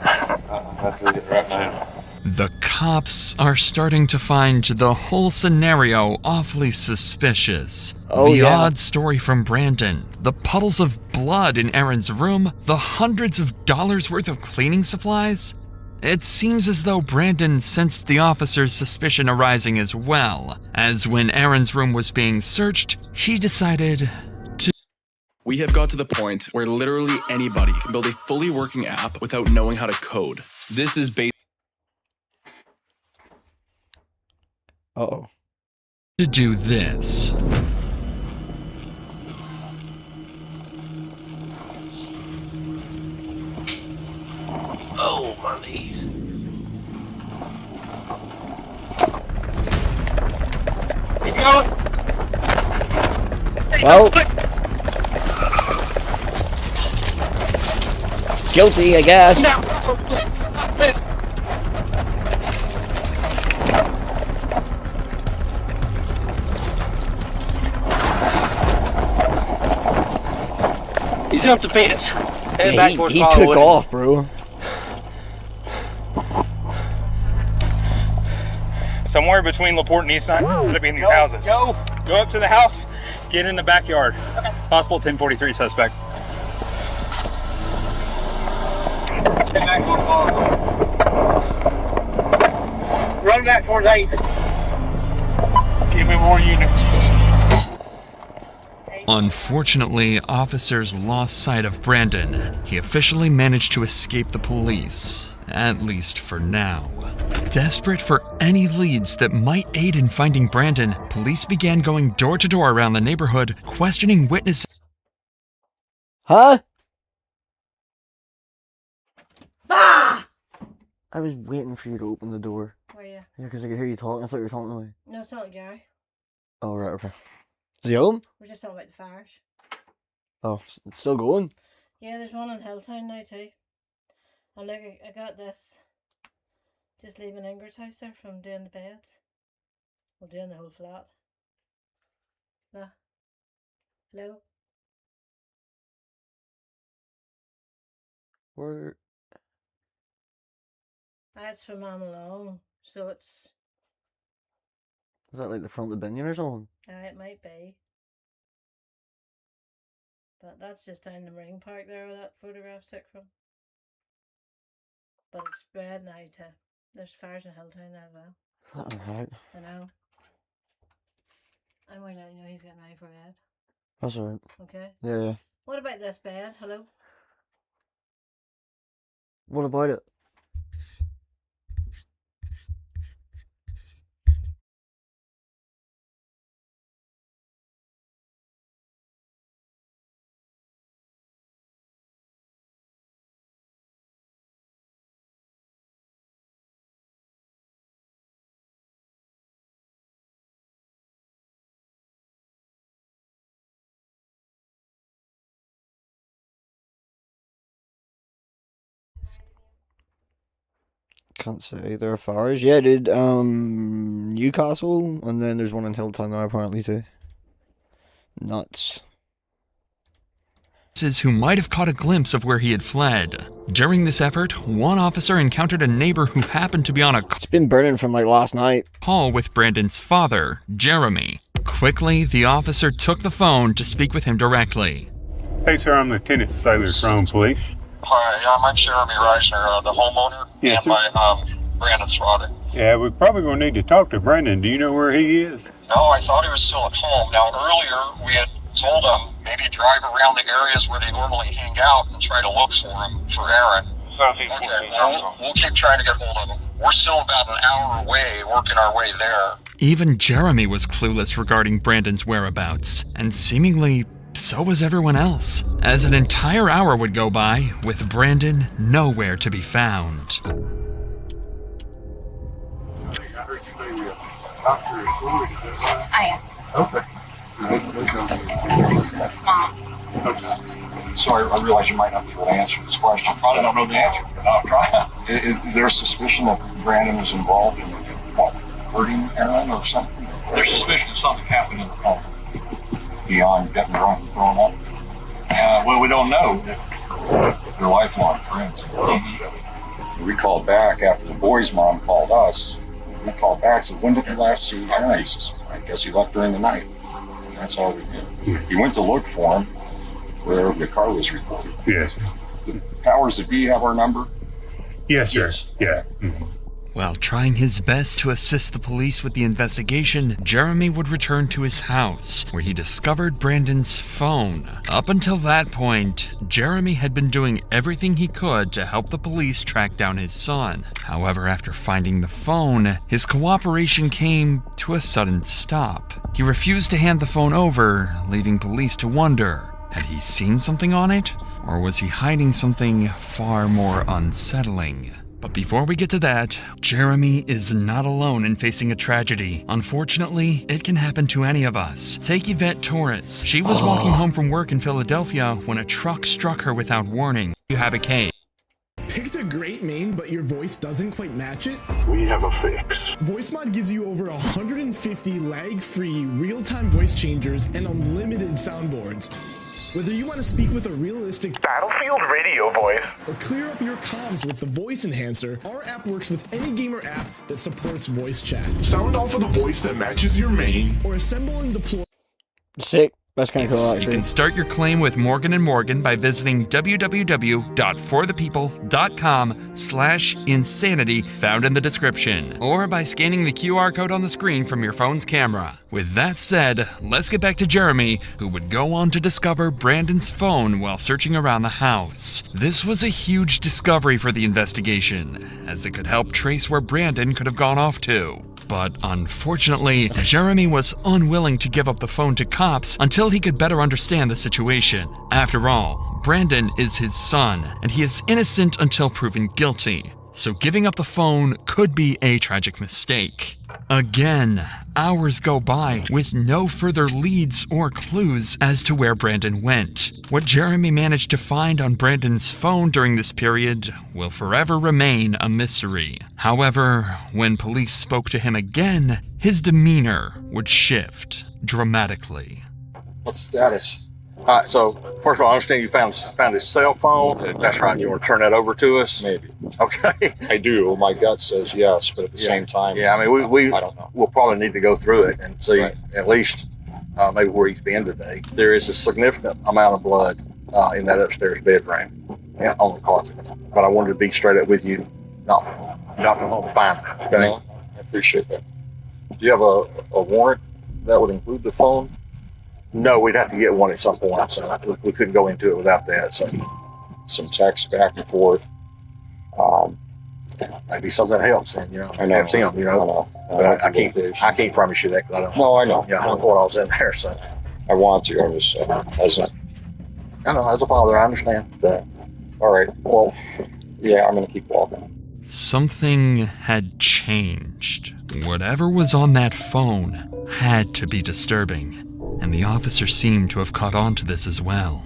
Speaker 2: That's it right now.
Speaker 17: The cops are starting to find the whole scenario awfully suspicious. The odd story from Brandon, the puddles of blood in Aaron's room, the hundreds of dollars worth of cleaning supplies. It seems as though Brandon sensed the officer's suspicion arising as well, as when Aaron's room was being searched, he decided to...
Speaker 3: We have got to the point where literally anybody can build a fully working app without knowing how to code. This is based
Speaker 1: Uh-oh.
Speaker 17: to do this.
Speaker 2: Oh, my knees. Keep going.
Speaker 1: Well. Guilty, I guess.
Speaker 2: He jumped the fence. Headed back towards
Speaker 1: he took off, bro.
Speaker 24: Somewhere between LaPorte and Eastnine, gotta be in these houses. Go up to the house, get in the backyard. Okay. Possible 1043 suspect.
Speaker 2: Head back towards Run back towards 8.
Speaker 24: Give me more units.
Speaker 17: Unfortunately, officers lost sight of Brandon. He officially managed to escape the police, at least for now. Desperate for any leads that might aid in finding Brandon, police began going door to door around the neighborhood, questioning witnesses.
Speaker 1: Huh? Ah! I was waiting for you to open the door.
Speaker 6: Were you?
Speaker 1: Yeah, because I could hear you talking. I thought you were talking to me.
Speaker 6: No, it's not Gary.
Speaker 1: Oh, right, okay. Is he home?
Speaker 6: We're just talking about the fires.
Speaker 1: Oh, it's still going?
Speaker 6: Yeah, there's one in Hilltown now too. And look, I got this. Just leaving Ingrid's house there from doing the beds. Well, doing the whole flat. No. Hello?
Speaker 1: Where?
Speaker 6: That's from Man Along, so it's...
Speaker 1: Is that like the front of the Binion or something?
Speaker 6: It might be. But that's just down the Marine Park there where that photograph's took from. But it's spread now to... There's fires in Hilltown now as well.
Speaker 1: Flat heck.
Speaker 6: I know. I might let you know he's getting ready for bed.
Speaker 1: That's alright.
Speaker 6: Okay.
Speaker 1: Yeah.
Speaker 6: What about this bed? Hello?
Speaker 1: What about it? Can't say. There are fires. Yeah, dude. Newcastle, and then there's one in Hilltown now apparently too. Nuts.
Speaker 17: Who might have caught a glimpse of where he had fled. During this effort, one officer encountered a neighbor who happened to be on a
Speaker 1: It's been burning from like last night.
Speaker 17: Call with Brandon's father, Jeremy. Quickly, the officer took the phone to speak with him directly.
Speaker 19: Hey, sir, I'm Lieutenant Sailor from police.
Speaker 23: Hi, I'm Jeremy Reisner, the homeowner,
Speaker 19: Yes,
Speaker 23: and my Brandon's father.
Speaker 19: Yeah, we're probably going to need to talk to Brandon. Do you know where he is?
Speaker 23: No, I thought he was still at home. Now, earlier we had told him maybe drive around the areas where they normally hang out and try to look for him, for Aaron. Okay, well, we'll keep trying to get hold of him. We're still about an hour away, working our way there.
Speaker 17: Even Jeremy was clueless regarding Brandon's whereabouts, and seemingly so was everyone else, as an entire hour would go by with Brandon nowhere to be found.
Speaker 4: I am.
Speaker 23: Okay.
Speaker 4: This is Mom.
Speaker 23: Okay. So I realize you might not be able to answer this question. Probably don't know the answer, but I'll try. Is there a suspicion that Brandon was involved in what, hurting Aaron or something?
Speaker 7: There's suspicion of something happened in the home.
Speaker 23: Beyond getting drunk and throwing up?
Speaker 7: Well, we don't know.
Speaker 23: They're lifelong friends. We called back after the boy's mom called us. We called back and said, when did you last see Aaron? He says, I guess he left during the night. And that's all we did. He went to look for him where the car was reported.
Speaker 19: Yes.
Speaker 23: Powers that be have our number?
Speaker 19: Yes, sir.
Speaker 23: Yes.
Speaker 19: Yeah.
Speaker 17: While trying his best to assist the police with the investigation, Jeremy would return to his house, where he discovered Brandon's phone. Up until that point, Jeremy had been doing everything he could to help the police track down his son. However, after finding the phone, his cooperation came to a sudden stop. He refused to hand the phone over, leaving police to wonder, had he seen something on it? Or was he hiding something far more unsettling? But before we get to that, Jeremy is not alone in facing a tragedy. Unfortunately, it can happen to any of us. Take Yvette Torres. She was walking home from work in Philadelphia when a truck struck her without warning. You have a case.
Speaker 8: Picked a great main, but your voice doesn't quite match it?
Speaker 23: We have a fix.
Speaker 8: VoiceMod gives you over 150 lag-free, real-time voice changers and unlimited soundboards. Whether you want to speak with a realistic
Speaker 21: Battlefield radio voice
Speaker 8: or clear up your comms with the voice enhancer, our app works with any gamer app that supports voice chat.
Speaker 21: Sound off of the voice that matches your main.
Speaker 8: Or assemble and deploy.
Speaker 1: Sick. That's kind of cool,
Speaker 17: You
Speaker 1: actually.
Speaker 17: can start your claim with Morgan & Morgan by visiting www.forthepeople.com/insanity found in the description, or by scanning the QR code on the screen from your phone's camera. With that said, let's get back to Jeremy, who would go on to discover Brandon's phone while searching around the house. This was a huge discovery for the investigation, as it could help trace where Brandon could have gone off to. But unfortunately, Jeremy was unwilling to give up the phone to cops until he could better understand the situation. After all, Brandon is his son, and he is innocent until proven guilty. So giving up the phone could be a tragic mistake. Again, hours go by with no further leads or clues as to where Brandon went. What Jeremy managed to find on Brandon's phone during this period will forever remain a mystery. However, when police spoke to him again, his demeanor would shift dramatically.
Speaker 7: What's the status? So, first of all, I understand you found his cell phone. That's right. You want to turn that over to us?
Speaker 23: Maybe.
Speaker 7: Okay.
Speaker 23: I do. My gut says yes, but at the same time,
Speaker 7: Yeah, I mean, I don't know. We'll probably need to go through it and see at least maybe where he's been today. There is a significant amount of blood in that upstairs bedroom on the carpet. But I wanted to be straight up with you. Not go home and find that. Okay.
Speaker 23: I appreciate that. Do you have a warrant?
Speaker 2: that would include the phone?
Speaker 7: No, we'd have to get one at some point, so we couldn't go into it without that. So
Speaker 2: some text back and forth.
Speaker 7: Maybe something that helps, and
Speaker 2: I know.
Speaker 7: helps him, But I can't promise you that because I don't.
Speaker 2: No, I know.
Speaker 7: Yeah, I don't know what I was in there, so
Speaker 2: I want to. I was
Speaker 7: I know, as a father, I understand that.
Speaker 2: All right. Well, yeah, I'm gonna keep walking.
Speaker 17: Something had changed. Whatever was on that phone had to be disturbing, and the officer seemed to have caught on to this as well.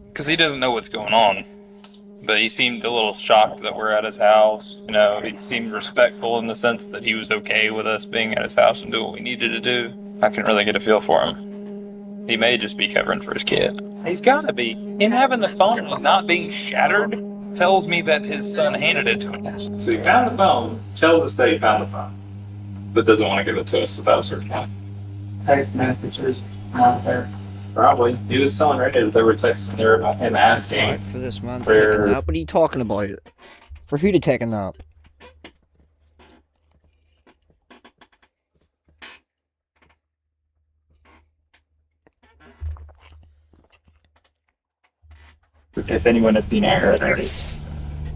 Speaker 24: Because he doesn't know what's going on. But he seemed a little shocked that we're at his house. You know, he seemed respectful in the sense that he was okay with us being at his house and doing what we needed to do. I couldn't really get a feel for him. He may just be covering for his kid. He's gotta be. Him having the phone and not being shattered tells me that his son handed it to him. So he found the phone, tells us that he found the phone, but doesn't want to give it to us without a search warrant.
Speaker 4: Text messages not there.
Speaker 24: Probably. He was telling Randy that they were texting her about him asking
Speaker 1: for this man to take a nap. What are you talking about? For who to take a nap?
Speaker 24: If anyone has seen Aaron already.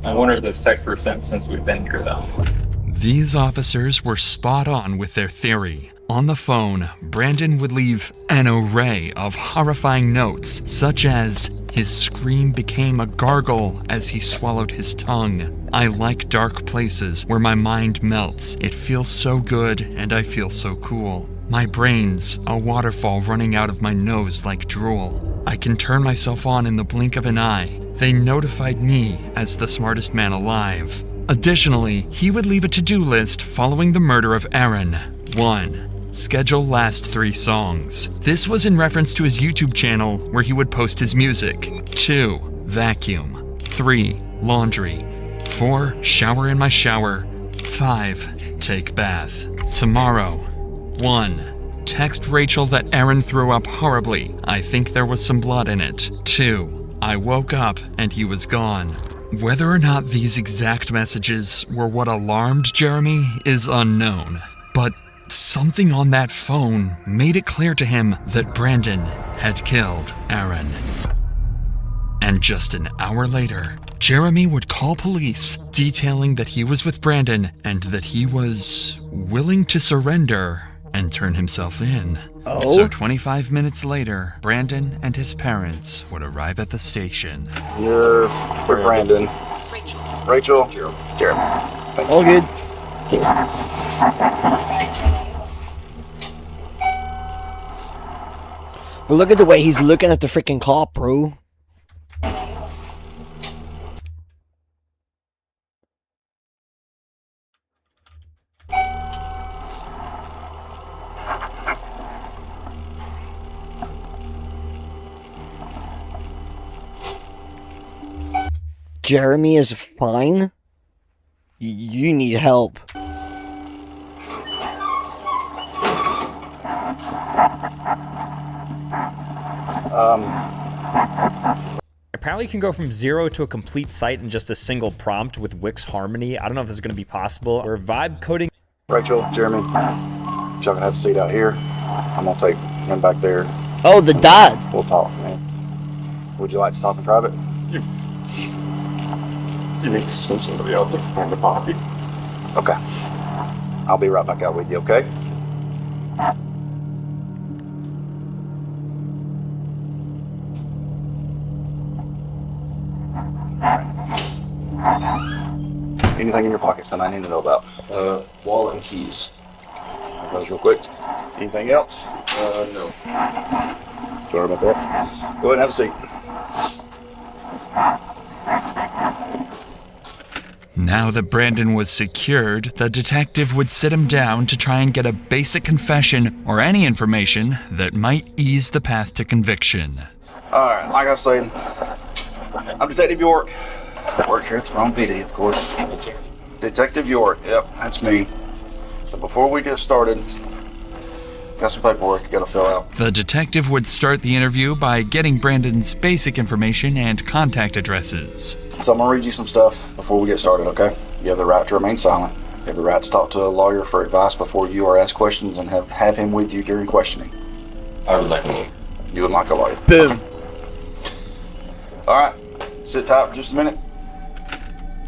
Speaker 24: I wonder if those texts were sent since we've been here, though.
Speaker 17: These officers were spot on with their theory. On the phone, Brandon would leave an array of horrifying notes, such as, his scream became a gargle as he swallowed his tongue. I like dark places where my mind melts. It feels so good and I feel so cool. My brain's a waterfall running out of my nose like drool. I can turn myself on in the blink of an eye. They notified me as the smartest man alive. Additionally, he would leave a to-do list following the murder of Aaron. 1. Schedule last 3 songs. This was in reference to his YouTube channel where he would post his music. 2. Vacuum. 3. Laundry. 4. Shower in my shower. 5. Take bath. Tomorrow. 1. Text Rachel that Aaron threw up horribly. I think there was some blood in it. 2. I woke up and he was gone. Whether or not these exact messages were what alarmed Jeremy is unknown, but something on that phone made it clear to him that Brandon had killed Aaron. And just an hour later, Jeremy would call police, detailing that he was with Brandon and that he was willing to surrender and turn himself in.
Speaker 1: Oh?
Speaker 17: So 25 minutes later, Brandon and his parents would arrive at the station.
Speaker 16: You're with Brandon. Rachel. Jeremy.
Speaker 1: All good. But look at the way he's looking at the freaking cop, bro. Jeremy is fine. You need help.
Speaker 10: Apparently you can go from 0 to a complete site in just a single prompt with Wix Harmony. I don't know if this is going to be possible. Or vibe coding.
Speaker 16: Rachel, Jeremy, if y'all can have a seat out here, I'm going to take him back there.
Speaker 1: Oh, the dad.
Speaker 16: We'll talk, man. Would you like to talk in private?
Speaker 2: You need to send somebody out to find the body.
Speaker 16: Okay. I'll be right back out with you, okay? Anything in your pockets that I need to know about?
Speaker 2: Wallet and keys.
Speaker 16: Those real quick. Anything else?
Speaker 2: No.
Speaker 16: Sorry about that. Go ahead and have a seat.
Speaker 17: Now that Brandon was secured, the detective would sit him down to try and get a basic confession or any information that might ease the path to conviction.
Speaker 16: Alright, like I was saying, I'm Detective York. I work here at the wrong PD, of course. Detective York, yep, that's me. So before we get started, got some paperwork you gotta fill out.
Speaker 17: The detective would start the interview by getting Brandon's basic information and contact addresses.
Speaker 16: So I'm gonna read you some stuff before we get started, okay? You have the right to remain silent. You have the right to talk to a lawyer for advice before you are asked questions and have him with you during questioning.
Speaker 2: I would like a lawyer.
Speaker 16: You would like a lawyer.
Speaker 1: Boom.
Speaker 16: All right. Sit tight for just a minute.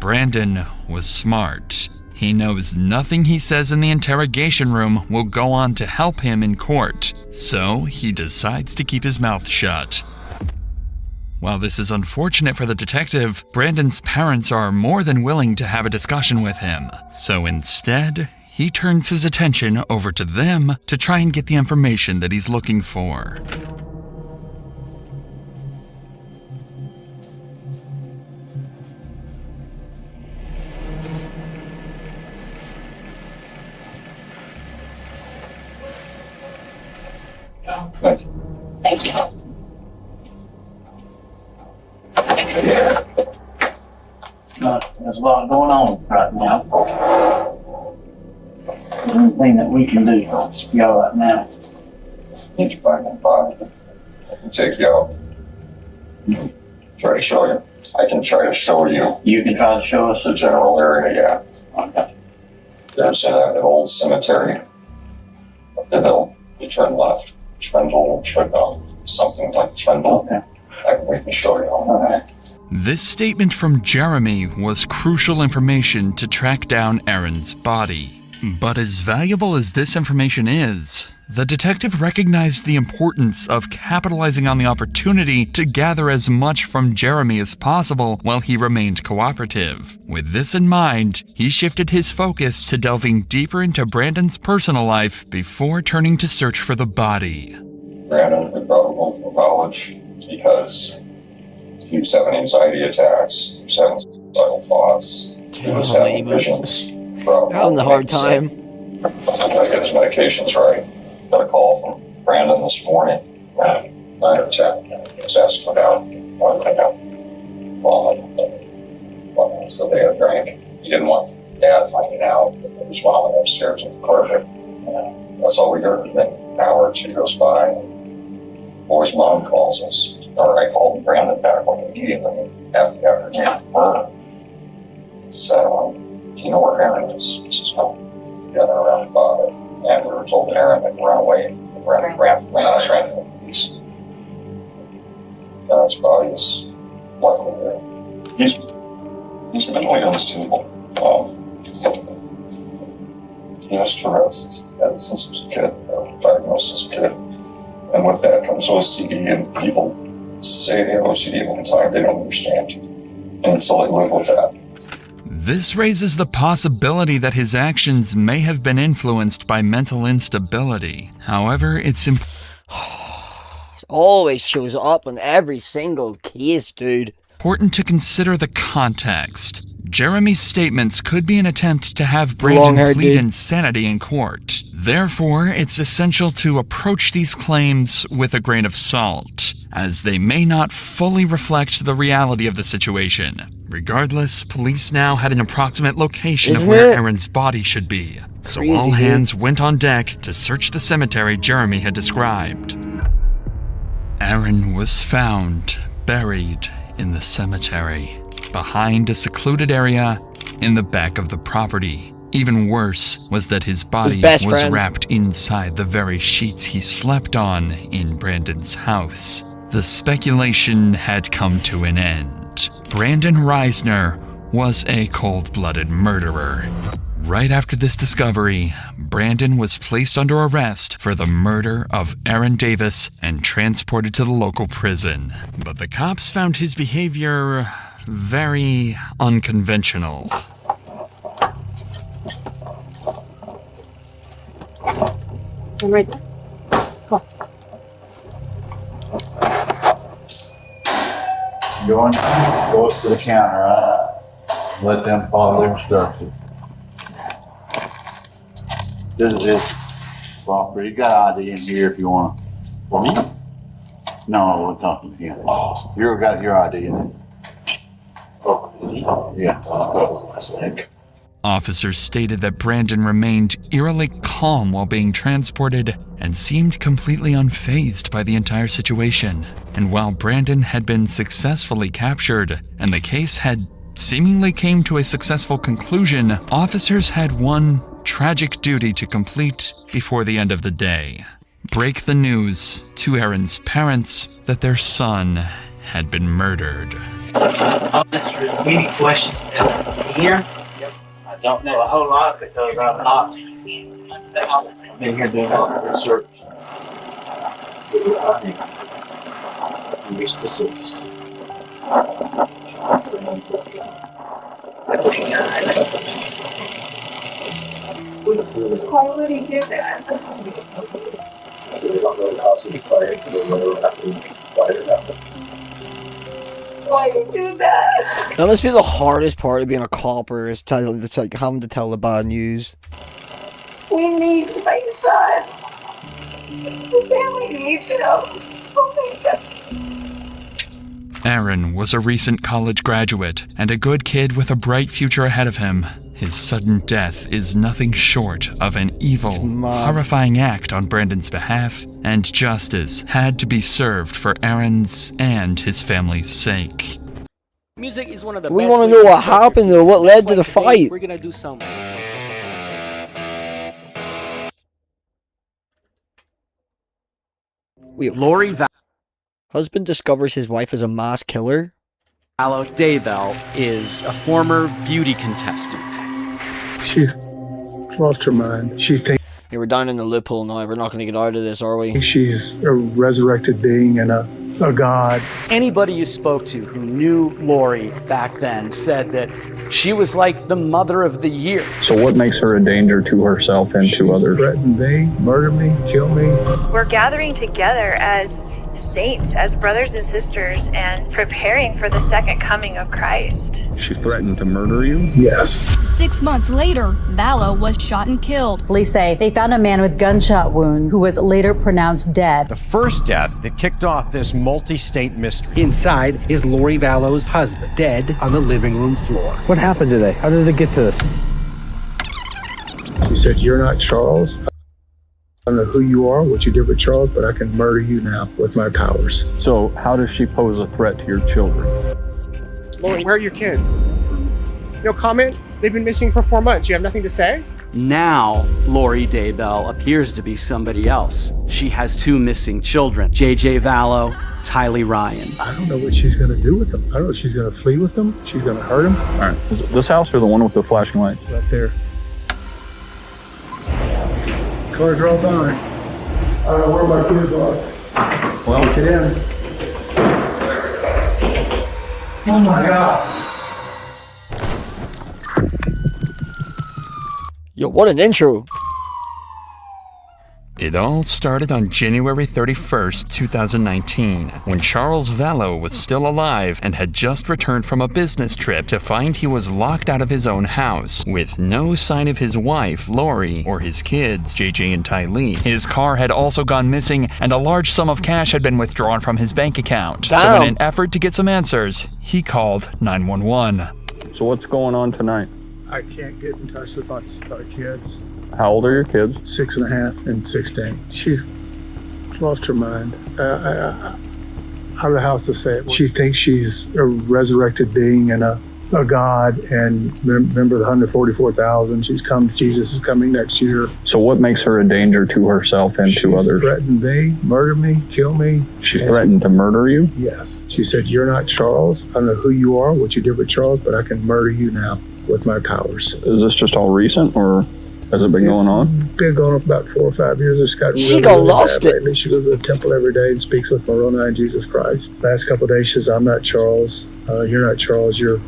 Speaker 17: Brandon was smart. He knows nothing he says in the interrogation room will go on to help him in court, so he decides to keep his mouth shut. While this is unfortunate for the detective, Brandon's parents are more than willing to have a discussion with him. So instead, he turns his attention over to them to try and get the information that he's looking for.
Speaker 23: Thank you.
Speaker 11: There's a lot going on right now. Anything that we can do to y'all right now.
Speaker 23: Need you back in 5. I can take you out. Try to show you. I can try to show you.
Speaker 11: You can try to show us
Speaker 23: the general area, yeah. Okay. There's an old cemetery. Up the hill. You turn left. Trendle, something like Trendle. Okay. We can show you all that.
Speaker 17: This statement from Jeremy was crucial information to track down Aaron's body. But as valuable as this information is, the detective recognized the importance of capitalizing on the opportunity to gather as much from Jeremy as possible while he remained cooperative. With this in mind, he shifted his focus to delving deeper into Brandon's personal life before turning to search for the body.
Speaker 23: Brandon, we brought him home from college because he was having anxiety attacks, he was having suicidal thoughts, he was having visions.
Speaker 1: Having a hard time.
Speaker 23: I get his medications right. Got a call from Brandon this morning at 9 or 10. He was asking about one thing out. Vomiting. So they had drank. He didn't want Dad finding out that he was vomiting upstairs in the carpet. That's all we heard. Then an hour or two goes by. And boy's mom calls us. Or I called Brandon back immediately after getting murder. He said, do you know where Aaron is? He says, no. Together around 5. And we were told that Aaron had run away. Ran from the house, ran from the police. Aaron's body is luckily there. He's mentally unstable. He has Tourette's since he was a kid, diagnosed as a kid. And with that comes OCD, and people say they have OCD all the time. They don't understand. And until they live with that.
Speaker 17: This raises the possibility that his actions may have been influenced by mental instability. However, it's
Speaker 1: always shows up in every single case, dude.
Speaker 17: Important to consider the context. Jeremy's statements could be an attempt to have Brandon plead insanity in court. Therefore, it's essential to approach these claims with a grain of salt, as they may not fully reflect the reality of the situation. Regardless, police now had an approximate location of where Aaron's body should be, so all hands went on deck to search the cemetery Jeremy had described. Aaron was found buried in the cemetery, behind a secluded area in the back of the property. Even worse was that his body was wrapped inside the very sheets he slept on in Brandon's house. The speculation had come to an end. Brandon Reisner was a cold-blooded murderer. Right after this discovery, Brandon was placed under arrest for the murder of Aaron Davis and transported to the local prison. But the cops found his behavior very unconventional.
Speaker 9: Stand right there. Go.
Speaker 7: Go up to the counter, right? Let them follow their instructions. This is his property. You got ID in here if you want to. For me? No, we're talking to you. Oh. You got your ID in there. Oh, yeah.
Speaker 17: Officers stated that Brandon remained eerily calm while being transported and seemed completely unfazed by the entire situation. And while Brandon had been successfully captured and the case had seemingly came to a successful conclusion, officers had one tragic duty to complete before the end of the day. Break the news to Aaron's parents that their son had been murdered.
Speaker 11: Any questions? Here? Yep. I don't know a whole lot because I'm not. I've been here doing a lot of research. Be specifics.
Speaker 12: Why would he do that? Why did he do that?
Speaker 1: That must be the hardest part of being a copper, is like having to tell the bad news.
Speaker 12: We need my son. The family needs him. Oh my God.
Speaker 17: Aaron was a recent college graduate and a good kid with a bright future ahead of him. His sudden death is nothing short of an evil, horrifying act on Brandon's behalf, and justice had to be served for Aaron's and his family's sake.
Speaker 13: Music is one of the
Speaker 1: We
Speaker 13: best
Speaker 1: want to
Speaker 13: ways
Speaker 1: know what
Speaker 13: express
Speaker 1: happened
Speaker 13: your
Speaker 1: though, what
Speaker 13: feelings.
Speaker 1: led to the
Speaker 13: That's why today
Speaker 1: fight.
Speaker 13: We're gonna do some.
Speaker 1: Wait,
Speaker 13: Lori
Speaker 1: husband discovers his wife is a mass killer?
Speaker 13: Vallow Daybell is a former beauty contestant.
Speaker 14: She's lost her mind. She thinks
Speaker 1: Yeah, we're down in the loophole now. We're not going to get out of this, are we?
Speaker 14: she's a resurrected being and a god.
Speaker 13: Anybody you spoke to who knew Lori back then said that she was like the mother of the year.
Speaker 14: So what makes her a danger to herself and to others? Threaten me, murder me, kill me.
Speaker 15: We're gathering together as saints, as brothers and sisters, and preparing for the second coming of Christ.
Speaker 14: She threatened to murder you? Yes.
Speaker 25: 6 months later, Vallow was shot and killed.
Speaker 26: Police say they found a man with gunshot wound who was later pronounced dead.
Speaker 27: The first death that kicked off this multi-state mystery.
Speaker 28: Inside is Lori Vallow's husband, dead on the living room floor.
Speaker 14: What happened today? How did it get to this? She said, "You're not Charles. I don't know who you are, what you did with Charles, but I can murder you now with my powers."
Speaker 29: So how does she pose a threat to your children?
Speaker 30: Lori, where are your kids? No comment? They've been missing for 4 months. You have nothing to say?
Speaker 13: Now, Lori Daybell appears to be somebody else. She has 2 missing children, JJ Vallow, Tylee Ryan.
Speaker 14: I don't know what she's going to do with them. I don't know if she's going to flee with them. She's going to hurt them.
Speaker 29: All right, is it this house or the one with the flashing lights?
Speaker 14: Right there. Cars are all gone. I don't know where my kids are. Well, get in. Oh my God.
Speaker 1: Yo, what an intro.
Speaker 17: It all started on January 31st, 2019, when Charles Vallow was still alive and had just returned from a business trip to find he was locked out of his own house, with no sign of his wife, Lori, or his kids, JJ and Tylee. His car had also gone missing, and a large sum of cash had been withdrawn from his bank account. So in an effort to get some answers, he called 911.
Speaker 29: So what's going on tonight?
Speaker 14: I can't get in touch with our kids.
Speaker 29: How old are your kids?
Speaker 14: 6.5 and 16. She's lost her mind. I don't know how else to say it. She thinks she's a resurrected being and a god, and remember the 144,000. Jesus is coming next year.
Speaker 29: So what makes her a danger to herself and to others?
Speaker 14: Threatened me, murder me, kill me.
Speaker 29: She threatened to murder you?
Speaker 14: Yes. She said, "You're not Charles. I don't know who you are, what you did with Charles, but I can murder you now with my powers."
Speaker 29: Is this just all recent, or has it been going on?
Speaker 14: Been going on for about 4 or 5 years. It's gotten
Speaker 1: She got lost
Speaker 14: bad lately. She goes to the temple every day and speaks with Moroni and Jesus Christ. Last couple of days, she says, "I'm not Charles. You're not Charles. You're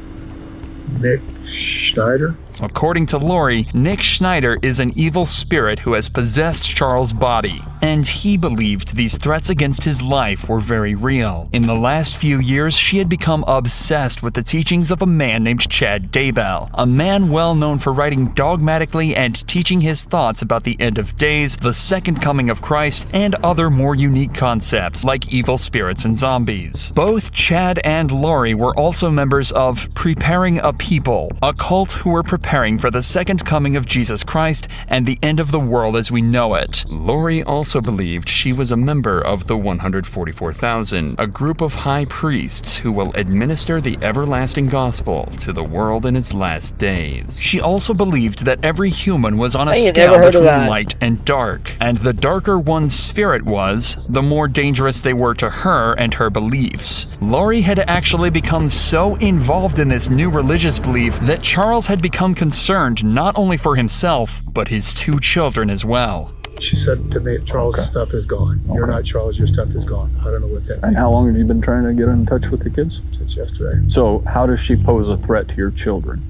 Speaker 14: Nick Schneider."
Speaker 17: According to Lori, Nick Schneider is an evil spirit who has possessed Charles' body, and he believed these threats against his life were very real. In the last few years, she had become obsessed with the teachings of a man named Chad Daybell, a man well known for writing dogmatically and teaching his thoughts about the end of days, the second coming of Christ, and other more unique concepts like evil spirits and zombies. Both Chad and Lori were also members of Preparing a People, a cult who were preparing preparing for the second coming of Jesus Christ and the end of the world as we know it. Lori also believed she was a member of the 144,000, a group of high priests who will administer the everlasting gospel to the world in its last days. She also believed that every human was on a scale between light and dark, and the darker one's spirit was, the more dangerous they were to her and her beliefs. Lori had actually become so involved in this new religious belief that Charles had become concerned not only for himself, but his 2 children as well.
Speaker 14: She said to me, Charles' stuff is gone. You're not Charles, your stuff is gone. I don't know what that means.
Speaker 29: And how long have you been trying to get in touch with the kids?
Speaker 14: Since yesterday.
Speaker 29: So how does she pose a threat to your children?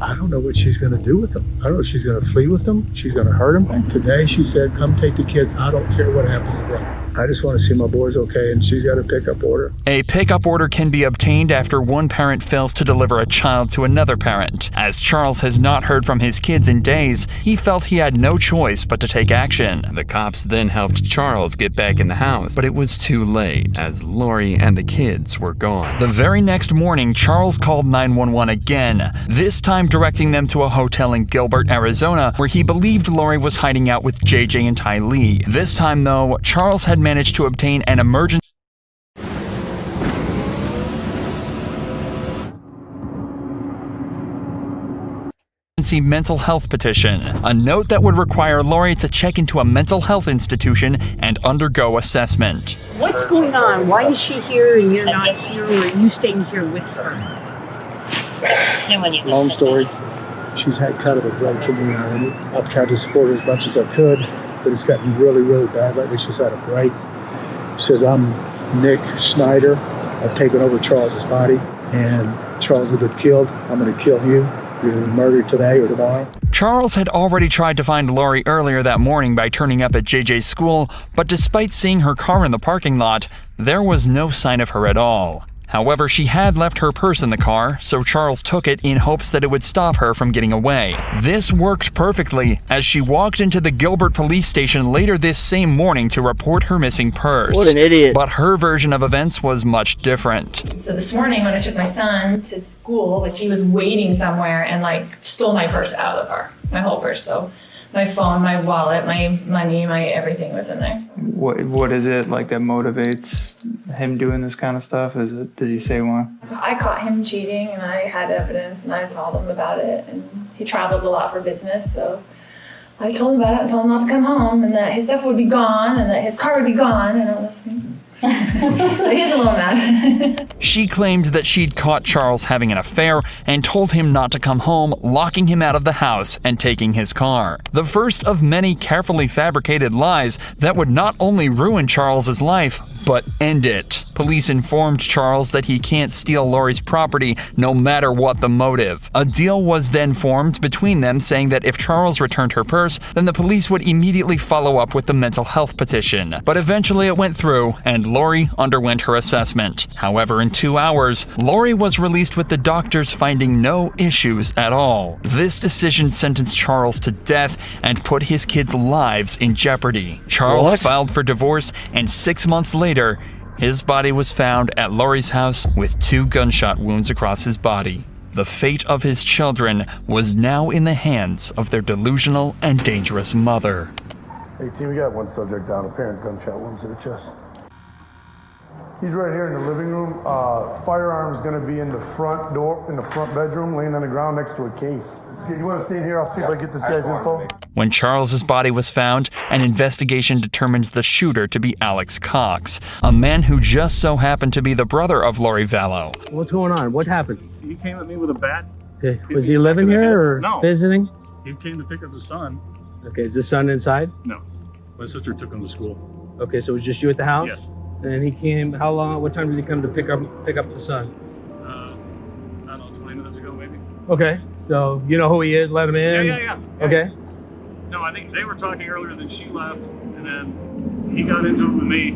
Speaker 14: I don't know what she's going to do with them. I don't know if she's going to flee with them. She's going to hurt them. And today she said, come take the kids. I don't care what happens to them. I just want to see my boys okay, and she's got a pickup order.
Speaker 17: A pickup order can be obtained after one parent fails to deliver a child to another parent. As Charles has not heard from his kids in days, he felt he had no choice but to take action. The cops then helped Charles get back in the house, but it was too late, as Lori and the kids were gone. The very next morning, Charles called 911 again, this time directing them to a hotel in Gilbert, Arizona, where he believed Lori was hiding out with JJ and Ty Lee. This time, though, Charles had managed to obtain an emergency mental health petition, a note that would require Lori to check into a mental health institution and undergo assessment.
Speaker 3: What's going on? Why is she here and you're not here, or are you staying here with her?
Speaker 14: Long story. She's had kind of a break from me, and I've tried to support her as much as I could, but it's gotten really, really bad lately. She's had a break. She says, I'm Nick Schneider. I've taken over Charles's body, and Charles has been killed. I'm going to kill you. You're going to be murdered today or tomorrow.
Speaker 17: Charles had already tried to find Lori earlier that morning by turning up at JJ's school, but despite seeing her car in the parking lot, there was no sign of her at all. However, she had left her purse in the car, so Charles took it in hopes that it would stop her from getting away. This worked perfectly, as she walked into the Gilbert police station later this same morning to report her missing purse.
Speaker 1: What an idiot.
Speaker 17: But her version of events was much different.
Speaker 4: So this morning when I took my son to school, like he was waiting somewhere and like stole my purse out of the car, my whole purse. So my phone, my wallet, my money, my everything was in there.
Speaker 5: What is it like that motivates him doing this kind of stuff? Is it, did he say why?
Speaker 4: I caught him cheating and I had evidence and I told him about it, and he travels a lot for business, so I told him about it and told him not to come home and that his stuff would be gone and that his car would be gone and all this thing. So he's a little mad.
Speaker 17: She claimed that she'd caught Charles having an affair and told him not to come home, locking him out of the house and taking his car. The first of many carefully fabricated lies that would not only ruin Charles's life, but end it. Police informed Charles that he can't steal Lori's property no matter what the motive. A deal was then formed between them saying that if Charles returned her purse, then the police would immediately follow up with the mental health petition. But eventually it went through, and Lori underwent her assessment. However, in 2 hours, Lori was released with the doctors finding no issues at all. This decision sentenced Charles to death and put his kids' lives in jeopardy. Charles filed for divorce, and 6 months later, his body was found at Lori's house with 2 gunshot wounds across his body. The fate of his children was now in the hands of their delusional and dangerous mother.
Speaker 14: Hey, team, we got one subject down, apparent gunshot wounds to the chest. He's right here in the living room. Firearm's gonna be in the front door, in the front bedroom, laying on the ground next to a case. You wanna stay here? I'll see if I get this guy's info.
Speaker 17: When Charles's body was found, an investigation determined the shooter to be Alex Cox, a man who just so happened to be the brother of Lori Vallow.
Speaker 3: What's going on? What happened?
Speaker 6: He came at me with a bat.
Speaker 3: Okay. Was he living here or
Speaker 6: No.
Speaker 3: visiting?
Speaker 6: He came to pick up his son.
Speaker 3: Okay, is the son inside?
Speaker 6: No. My sister took him to school.
Speaker 3: Okay, so it was just you at the house?
Speaker 6: Yes.
Speaker 3: And he came, how long, what time did he come to pick up the son?
Speaker 6: I don't know, 20 minutes ago maybe.
Speaker 3: Okay, so you know who he is, let him in?
Speaker 6: Yeah.
Speaker 3: Okay.
Speaker 6: No, I think they were talking earlier, then she left, and then he got into it with me.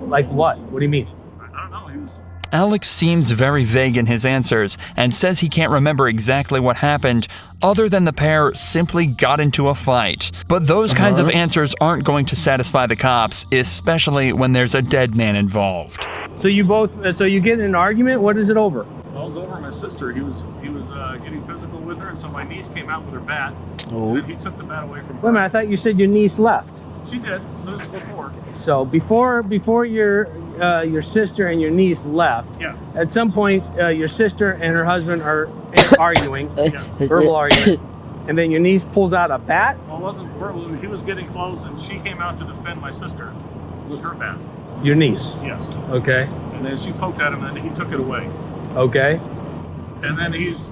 Speaker 3: Like what? What do you mean?
Speaker 6: I don't know, he was...
Speaker 17: Alex seems very vague in his answers and says he can't remember exactly what happened, other than the pair simply got into a fight. But those kinds of answers aren't going to satisfy the cops, especially when there's a dead man involved.
Speaker 3: So you get in an argument? What is it over?
Speaker 6: I was over at my sister. He was getting physical with her, and so my niece came out with her bat.
Speaker 1: Oh.
Speaker 6: And he took the bat away from her.
Speaker 2: Wait a minute, I thought you said your niece left.
Speaker 6: She did. This was before.
Speaker 2: So before your sister and your niece left,
Speaker 6: Yeah.
Speaker 2: at some point your sister and her husband are arguing, verbal argument, and then your niece pulls out a bat.
Speaker 6: Well, it wasn't verbal. He was getting close, and she came out to defend my sister with her bat.
Speaker 2: Your niece.
Speaker 6: Yes.
Speaker 2: Okay.
Speaker 6: And then she poked at him, and he took it away.
Speaker 2: Okay.
Speaker 6: And then he's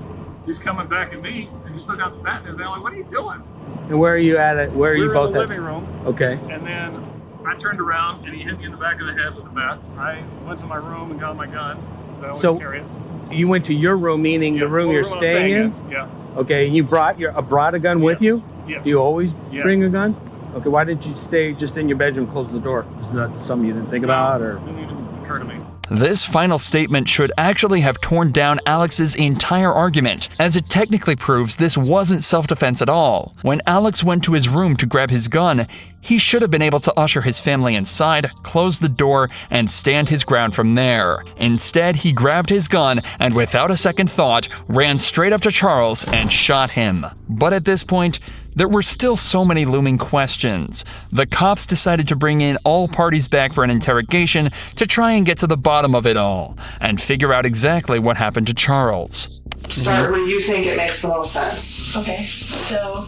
Speaker 6: coming back at me, and he still got the bat in his hand. I'm like, what are you doing?
Speaker 2: And where are you at it? Where are you both
Speaker 6: in the
Speaker 2: at?
Speaker 6: living room.
Speaker 2: Okay.
Speaker 6: And then I turned around, and he hit me in the back of the head with the bat. I went to my room and got my gun. I always carry it.
Speaker 2: You went to your room, meaning the room you're staying in?
Speaker 6: Yeah.
Speaker 2: Okay, and you brought a gun with you?
Speaker 6: Yes.
Speaker 2: Do you always
Speaker 6: Yes.
Speaker 2: bring a gun? Okay, why didn't you stay just in your bedroom, close the door? Is that something you didn't think about, or?
Speaker 6: It didn't even occur to me.
Speaker 17: This final statement should actually have torn down Alex's entire argument, as it technically proves this wasn't self-defense at all. When Alex went to his room to grab his gun, he should have been able to usher his family inside, close the door, and stand his ground from there. Instead, he grabbed his gun and without a second thought, ran straight up to Charles and shot him. But at this point, there were still so many looming questions. The cops decided to bring in all parties back for an interrogation to try and get to the bottom of it all and figure out exactly what happened to Charles.
Speaker 8: Start where you think it makes the most sense.
Speaker 4: Okay, so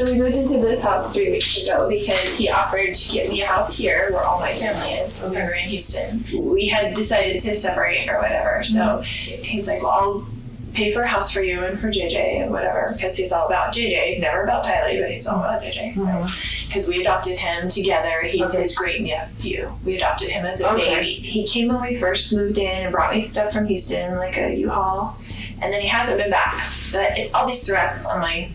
Speaker 4: we moved into this house 3 weeks ago because he offered to get me a house here where all my family is. We were in Houston. We had decided to separate or whatever, so he's like, well, I'll pay for a house for you and for JJ and whatever, because he's all about JJ. He's never about Tylee, but he's all about JJ. Because we adopted him together. He's his great nephew. We adopted him as a baby. He came when we first moved in and brought me stuff from Houston, like a U-Haul, and then he hasn't been back. But it's all these threats on my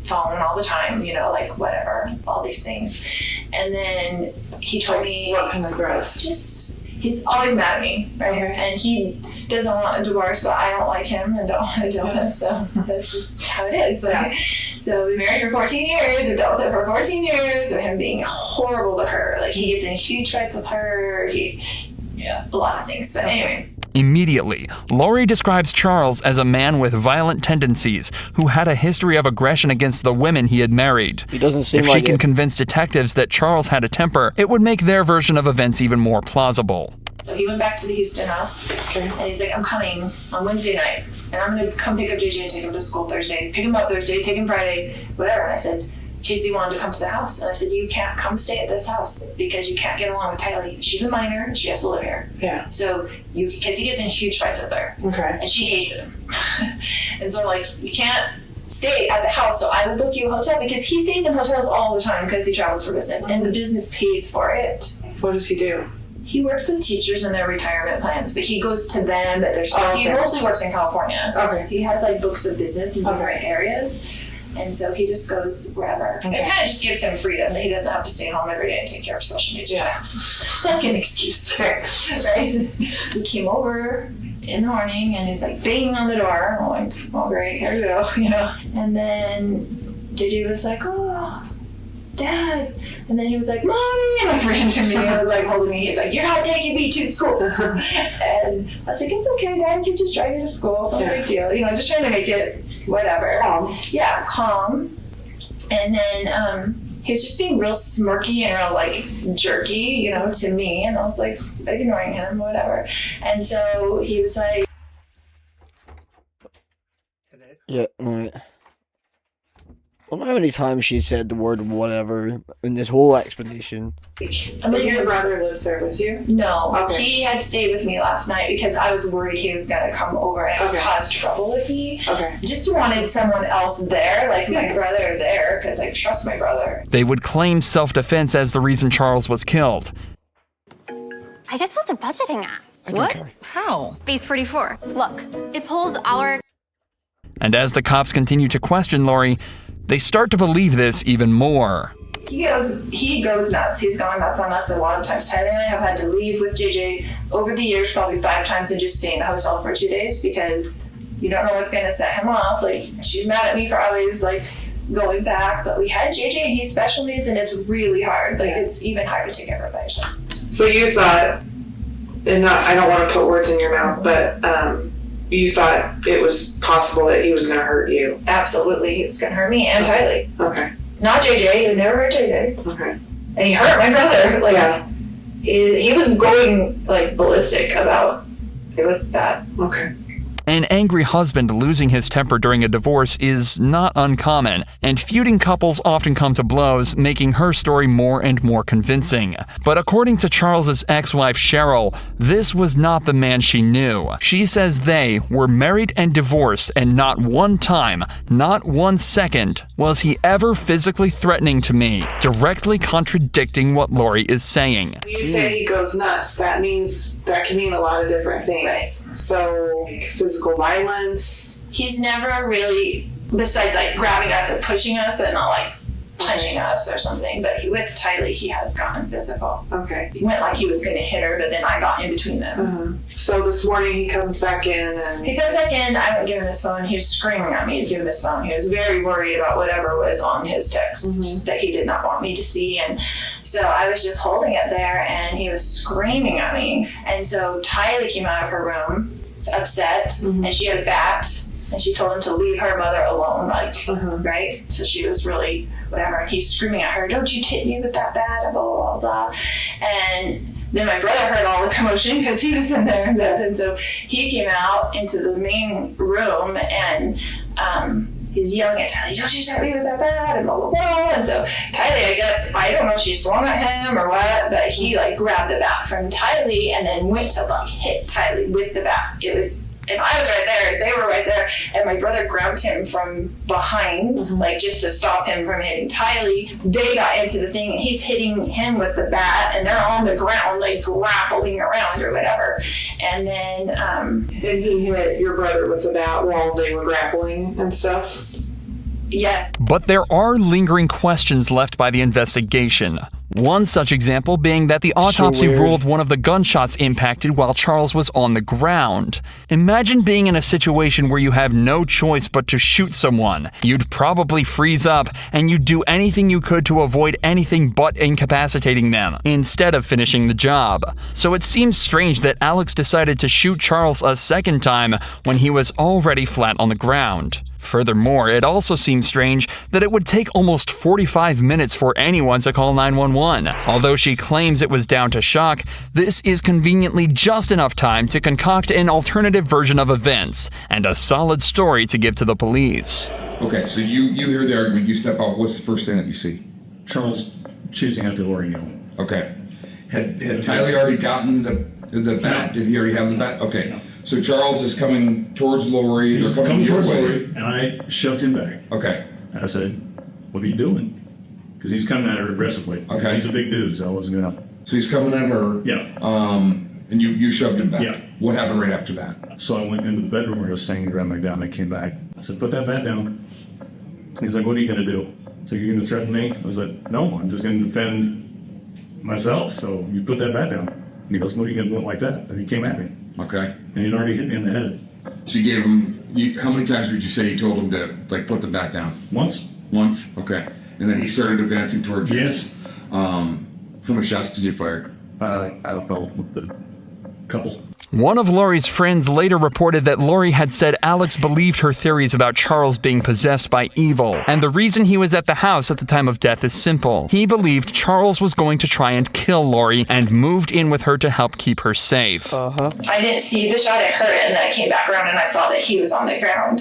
Speaker 4: phone all the time, you know, like whatever, all these things. And then he told me,
Speaker 8: what kind of threats?
Speaker 4: Just, he's always mad at me, right? And he doesn't want a divorce, but I don't like him and don't want to deal with him, so that's just how it is. Like, so we married for 14 years, we dealt with it for 14 years, of him being horrible to her. Like, he gets in huge fights with her, a lot of things, but anyway.
Speaker 17: Immediately, Lori describes Charles as a man with violent tendencies who had a history of aggression against the women he had married.
Speaker 1: He doesn't seem
Speaker 17: If
Speaker 1: like
Speaker 17: she can
Speaker 1: it.
Speaker 17: convince detectives that Charles had a temper, it would make their version of events even more plausible.
Speaker 4: So he went back to the Houston house, and he's like, I'm coming on Wednesday night, and I'm going to come pick up JJ and take him to school Thursday, pick him up Thursday, take him Friday, whatever. And I said, Casey wanted to come to the house, and I said, you can't come stay at this house because you can't get along with Tylee. She's a minor, and she has to live here.
Speaker 8: Yeah.
Speaker 4: So because he gets in huge fights with her.
Speaker 8: Okay.
Speaker 4: And she hates him. And so like, you can't stay at the house, so I will book you a hotel, because he stays in hotels all the time because he travels for business, and the business pays for it.
Speaker 8: What does he do?
Speaker 4: He works with teachers and their retirement plans, but he goes to them at their school.
Speaker 8: Oh, okay.
Speaker 4: He mostly works in California.
Speaker 8: Okay.
Speaker 4: He has like books of business in different areas. And so he just goes wherever.
Speaker 8: Okay.
Speaker 4: It kind of just gives him freedom that he doesn't have to stay home every day and take care of special needs.
Speaker 8: Yeah.
Speaker 4: It's like an excuse, right? He came over in the morning and he's like banging on the door. I'm like, oh great, here we go, you know. And then JJ was like, oh, Dad. And then he was like, Mommy, and like ran to me and like holding me. He's like, you're not taking me to school. And I was like, it's okay, Dad, I can just drive you to school. It's no big deal. You know, just trying to make it whatever. Yeah, calm. And then he was just being real smirky and real like jerky, you know, to me. And I was like ignoring him, whatever. And so he was like,
Speaker 1: Yeah, right. I don't know how many times she said the word whatever in this whole explanation.
Speaker 4: I mean,
Speaker 8: your brother lives there with you?
Speaker 4: No,
Speaker 8: Okay.
Speaker 4: he had stayed with me last night because I was worried he was going to come over and cause trouble with me.
Speaker 8: Okay.
Speaker 4: Just wanted someone else there, like my brother there, because I trust my brother.
Speaker 17: They would claim self-defense as the reason Charles was killed.
Speaker 10: I just built a budgeting app. What? How? Base 44. Look, it pulls our...
Speaker 17: And as the cops continue to question Lori, they start to believe this even more.
Speaker 4: He goes nuts. He's gone nuts on us a lot of times. Tyler and I have had to leave with JJ over the years probably 5 times and just stay in the hotel for 2 days because you don't know what's going to set him off. Like, she's mad at me for always like going back, but we had JJ and he's special needs and it's really hard. Like, it's even hard to take care of by yourself.
Speaker 8: So you thought And I don't want to put words in your mouth, but you thought it was possible that he was going to hurt you.
Speaker 4: Absolutely, he was going to hurt me and Tylee.
Speaker 8: Okay.
Speaker 4: Not JJ. He never hurt JJ.
Speaker 8: Okay.
Speaker 4: And he hurt my brother. Like, he was going like ballistic about. It was bad.
Speaker 8: Okay.
Speaker 17: An angry husband losing his temper during a divorce is not uncommon, and feuding couples often come to blows, making her story more and more convincing. But according to Charles's ex-wife Cheryl, this was not the man she knew. She says they were married and divorced, and not one time, not 1 second, was he ever physically threatening to me, directly contradicting what Lori is saying.
Speaker 8: When you say he goes nuts, that can mean a lot of different things.
Speaker 4: Right.
Speaker 8: So, physical violence.
Speaker 4: He's never really, besides like grabbing us and pushing us, but not like punching us or something. But with Tylee, he has gotten physical.
Speaker 8: Okay.
Speaker 4: He went like he was going to hit her, but then I got in between them.
Speaker 8: So this morning he comes back in and...
Speaker 4: He comes back in, I wouldn't give him his phone. He was screaming at me to give him his phone. He was very worried about whatever was on his text that he did not want me to see. And so I was just holding it there and he was screaming at me. And so Tylee came out of her room upset and she had a bat and she told him to leave her mother alone, like, right? So she was really whatever, and he's screaming at her, don't you hit me with that bat, blah, blah, blah. And then my brother heard all the commotion because he was in there in bed, and so he came out into the main room and he's yelling at Tylee, don't you hit me with that bat, and blah, blah, blah. And so Tylee, I guess, I don't know if she swung at him or what, but he like grabbed the bat from Tylee and then went to like hit Tylee with the bat. And I was right there, they were right there, and my brother grabbed him from behind, like just to stop him from hitting Tylee. They got into the thing, and he's hitting him with the bat, and they're on the ground, like grappling around or whatever. And then,
Speaker 8: and he hit your brother with the bat while they were grappling and stuff?
Speaker 4: Yes.
Speaker 17: But there are lingering questions left by the investigation. One such example being that the autopsy ruled one of the gunshots impacted while Charles was on the ground. Imagine being in a situation where you have no choice but to shoot someone. You'd probably freeze up, and you'd do anything you could to avoid anything but incapacitating them, instead of finishing the job. So it seems strange that Alex decided to shoot Charles a second time when he was already flat on the ground. Furthermore, it also seems strange that it would take almost 45 minutes for anyone to call 911. Although she claims it was down to shock, this is conveniently just enough time to concoct an alternative version of events, and a solid story to give to the police.
Speaker 7: Okay, so you hear the argument, you step out, what's the first thing that you see?
Speaker 14: Charles chasing after Lori.
Speaker 7: Okay. Had Tylee already gotten the bat? Did he already have the bat? Okay. So Charles is coming towards Lori.
Speaker 14: He's coming towards Lori, and I shoved him back.
Speaker 7: Okay.
Speaker 14: I said, what are you doing? Because he's coming at her aggressively.
Speaker 7: Okay.
Speaker 14: He's a big dude, so I wasn't gonna.
Speaker 7: So he's coming at her.
Speaker 14: Yeah.
Speaker 7: And you shoved him back.
Speaker 14: Yeah.
Speaker 7: What happened right after that?
Speaker 14: So I went into the bedroom where he was staying and grabbed my gun. I came back. I said, put that bat down. He's like, what are you gonna do? So you're gonna threaten me? I was like, no, I'm just gonna defend myself. So you put that bat down. And he goes, what are you gonna do it like that? And he came at me.
Speaker 7: Okay.
Speaker 14: And he'd already hit me in the head.
Speaker 7: So you gave him, how many times would you say you told him to, like, put the bat down?
Speaker 14: Once.
Speaker 7: Once? Okay. And then he started advancing towards you?
Speaker 14: Yes.
Speaker 7: How many shots did you fire?
Speaker 14: I don't know, with the couple.
Speaker 17: One of Lori's friends later reported that Lori had said Alex believed her theories about Charles being possessed by evil, and the reason he was at the house at the time of death is simple. He believed Charles was going to try and kill Lori and moved in with her to help keep her safe.
Speaker 4: I didn't see the shot, it hurt, and then I came back around and I saw that he was on the ground.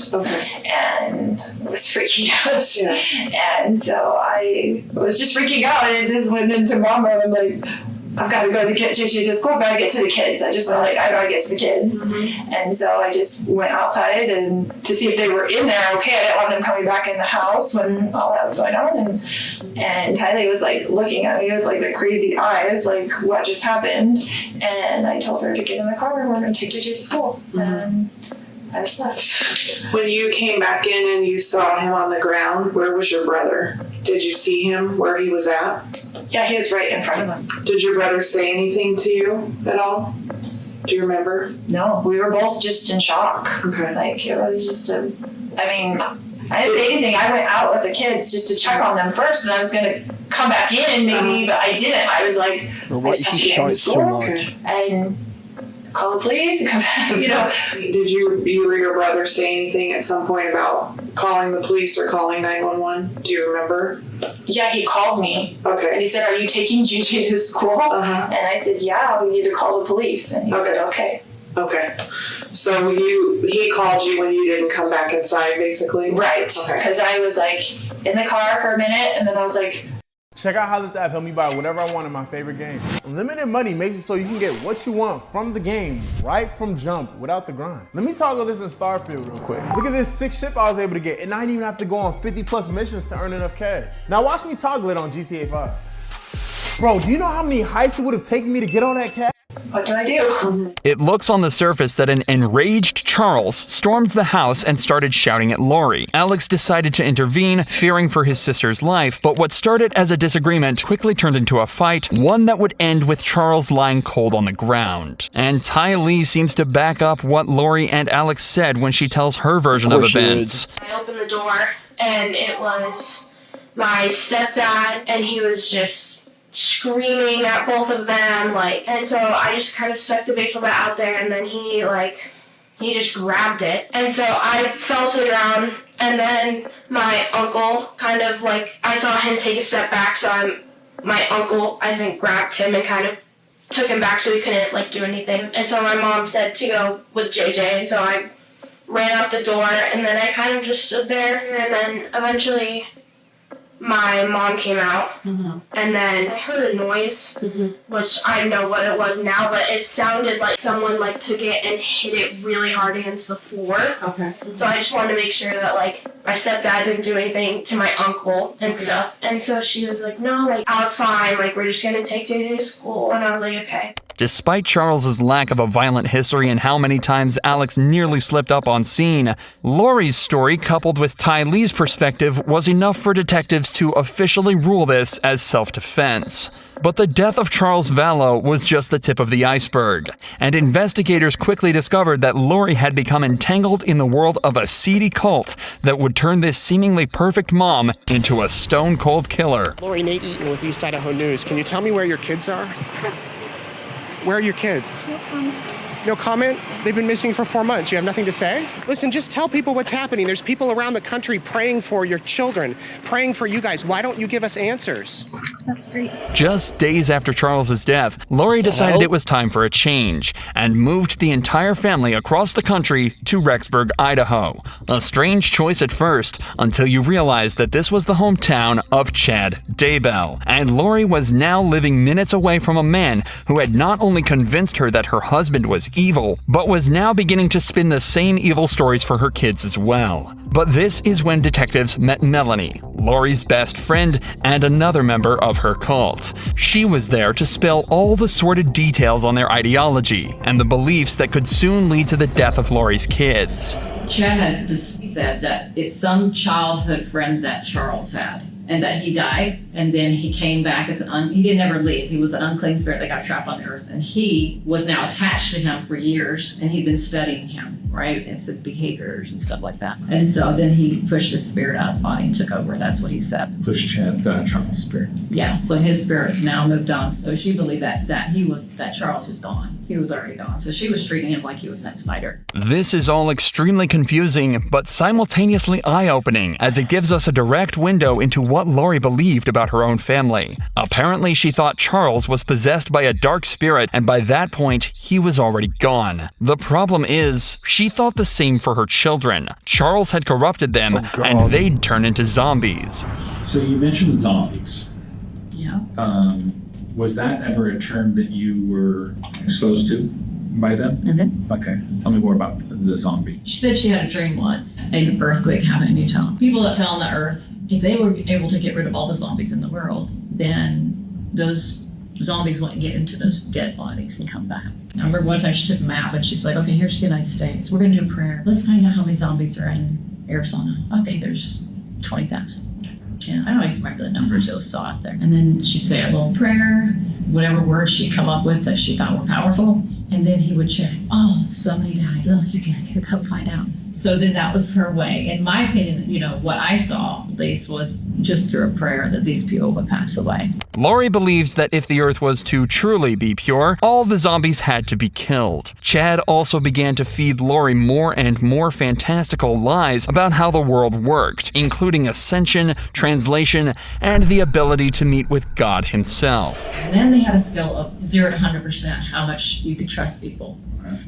Speaker 4: And was freaking out. Yeah. And so I was just freaking out, and it just went into mom mode. I'm like, I've got to go to get JJ to school, but I get to the kids. I just felt like I gotta get to the kids. And so I just went outside and to see if they were in there okay. I didn't want them coming back in the house when all that was going on. And Tylee was like looking at me with like the crazy eyes, like what just happened. And I told her to get in the car and we're gonna take JJ to school. And I just left.
Speaker 8: When you came back in and you saw him on the ground, where was your brother? Did you see him where he was at?
Speaker 4: Yeah, he was right in front of him.
Speaker 8: Did your brother say anything to you at all? Do you remember?
Speaker 4: No, we were both just in shock.
Speaker 8: Okay.
Speaker 4: Like, it was just I didn't say anything. I went out with the kids just to check on them first, and I was going to come back in maybe, but I didn't. I was like,
Speaker 1: Well, why did she shout so much?
Speaker 4: And call the police, come back, you know.
Speaker 8: Did you or your brother say anything at some point about calling the police or calling 911? Do you remember?
Speaker 4: Yeah, he called me.
Speaker 8: Okay.
Speaker 4: And he said, "Are you taking JJ to school?"
Speaker 8: Uh-huh.
Speaker 4: And I said, "Yeah, we need to call the police." And he said, "Okay."
Speaker 8: Okay. So he called you when you didn't come back inside, basically?
Speaker 4: Right.
Speaker 8: Okay.
Speaker 4: Because I was like in the car for a minute, and then I was like,
Speaker 9: check out how this app helped me buy whatever I want in my favorite game. Unlimited money makes it so you can get what you want from the game right from jump without the grind. Let me toggle this in Starfield real quick. Look at this 6 ship I was able to get, and I didn't even have to go on 50+ missions to earn enough cash. Now watch me toggle it on GTA 5. Bro, do you know how many heists it would have taken me to get all that cash?
Speaker 4: what do I do?
Speaker 17: It looks on the surface that an enraged Charles stormed the house and started shouting at Lori. Alex decided to intervene, fearing for his sister's life, but what started as a disagreement quickly turned into a fight, one that would end with Charles lying cold on the ground. And Ty Lee seems to back up what Lori and Alex said when she tells her version of events.
Speaker 11: I opened the door, and it was my stepdad, and he was just screaming at both of them, and so I just kind of stuck the baseball bat out there, and then he just grabbed it, and so I fell to the ground, and then my uncle I saw him take a step back, so my uncle, I think, grabbed him and kind of took him back so he couldn't do anything, and so my mom said to go with JJ, and so I ran out the door, and then I kind of just stood there, and then eventually my mom came out, and then I heard a noise, which I know what it was now, but it sounded like someone took it and hit it really hard against the floor. Okay. So I just wanted to make sure that my stepdad didn't do anything to my uncle and stuff. And so she was like, "No, I was fine. We're just gonna take JJ to school." And I was like, "Okay."
Speaker 17: Despite Charles's lack of a violent history and how many times Alex nearly slipped up on scene, Lori's story coupled with Ty Lee's perspective was enough for detectives to officially rule this as self-defense. But the death of Charles Vallow was just the tip of the iceberg, and investigators quickly discovered that Lori had become entangled in the world of a seedy cult that would turn this seemingly perfect mom into a stone-cold killer.
Speaker 30: Lori, Nate Eaton with East Idaho News. Can you tell me where your kids are? Where are your kids?
Speaker 16: No comment.
Speaker 30: No comment? They've been missing for 4 months. You have nothing to say? Listen, just tell people what's happening. There's people around the country praying for your children, praying for you guys. Why don't you give us answers?
Speaker 16: That's great.
Speaker 17: Just days after Charles's death, Lori decided it was time for a change and moved the entire family across the country to Rexburg, Idaho. A strange choice at first, until you realize that this was the hometown of Chad Daybell, and Lori was now living minutes away from a man who had not only convinced her that her husband was evil, but was now beginning to spin the same evil stories for her kids as well. But this is when detectives met Melanie, Lori's best friend and another member of her cult. She was there to spill all the sordid details on their ideology and the beliefs that could soon lead to the death of Lori's kids.
Speaker 18: Chad had just said that it's some childhood friend that Charles had, and that he died, and then he came back as he didn't ever leave. He was an unclean spirit that got trapped on the earth, and he was now attached to him for years, and he'd been studying him, right? And his behaviors and stuff like that. And so then he pushed his spirit out of the body and took over. That's what he said.
Speaker 19: Pushed Charles' spirit.
Speaker 18: Yeah, so his spirit now moved on. So she believed that Charles was gone. He was already gone. So she was treating him like he was Zack Snyder.
Speaker 17: This is all extremely confusing, but simultaneously eye-opening, as it gives us a direct window into what Lori believed about her own family. Apparently, she thought Charles was possessed by a dark spirit, and by that point, he was already gone. The problem is, she thought the same for her children. Charles had corrupted them, and they'd turn into zombies.
Speaker 19: So you mentioned zombies.
Speaker 18: Yeah.
Speaker 19: Was that ever a term that you were exposed to by them?
Speaker 18: Mm-hmm.
Speaker 19: Okay. Tell me more about the zombie.
Speaker 18: She said she had a dream once, an earthquake happened in Utah. People that fell on the earth, if they were able to get rid of all the zombies in the world, then those zombies wouldn't get into those dead bodies and come back. I remember one time she took a map and she's like, "Okay, here's the United States. We're gonna do a prayer. Let's find out how many zombies are in Arizona." Okay, there's 20,000. Yeah, I don't even remember the numbers, it was so out there. And then she'd say a little prayer, whatever words she'd come up with that she thought were powerful, and then he would check, "Oh, somebody died. Look, you can come find out." So then that was her way. In my opinion, you know, what I saw, at least, was just through a prayer that these people would pass away.
Speaker 17: Lori believed that if the Earth was to truly be pure, all the zombies had to be killed. Chad also began to feed Lori more and more fantastical lies about how the world worked, including ascension, translation, and the ability to meet with God himself.
Speaker 18: And then they had a scale of 0 to 100% how much you could trust people.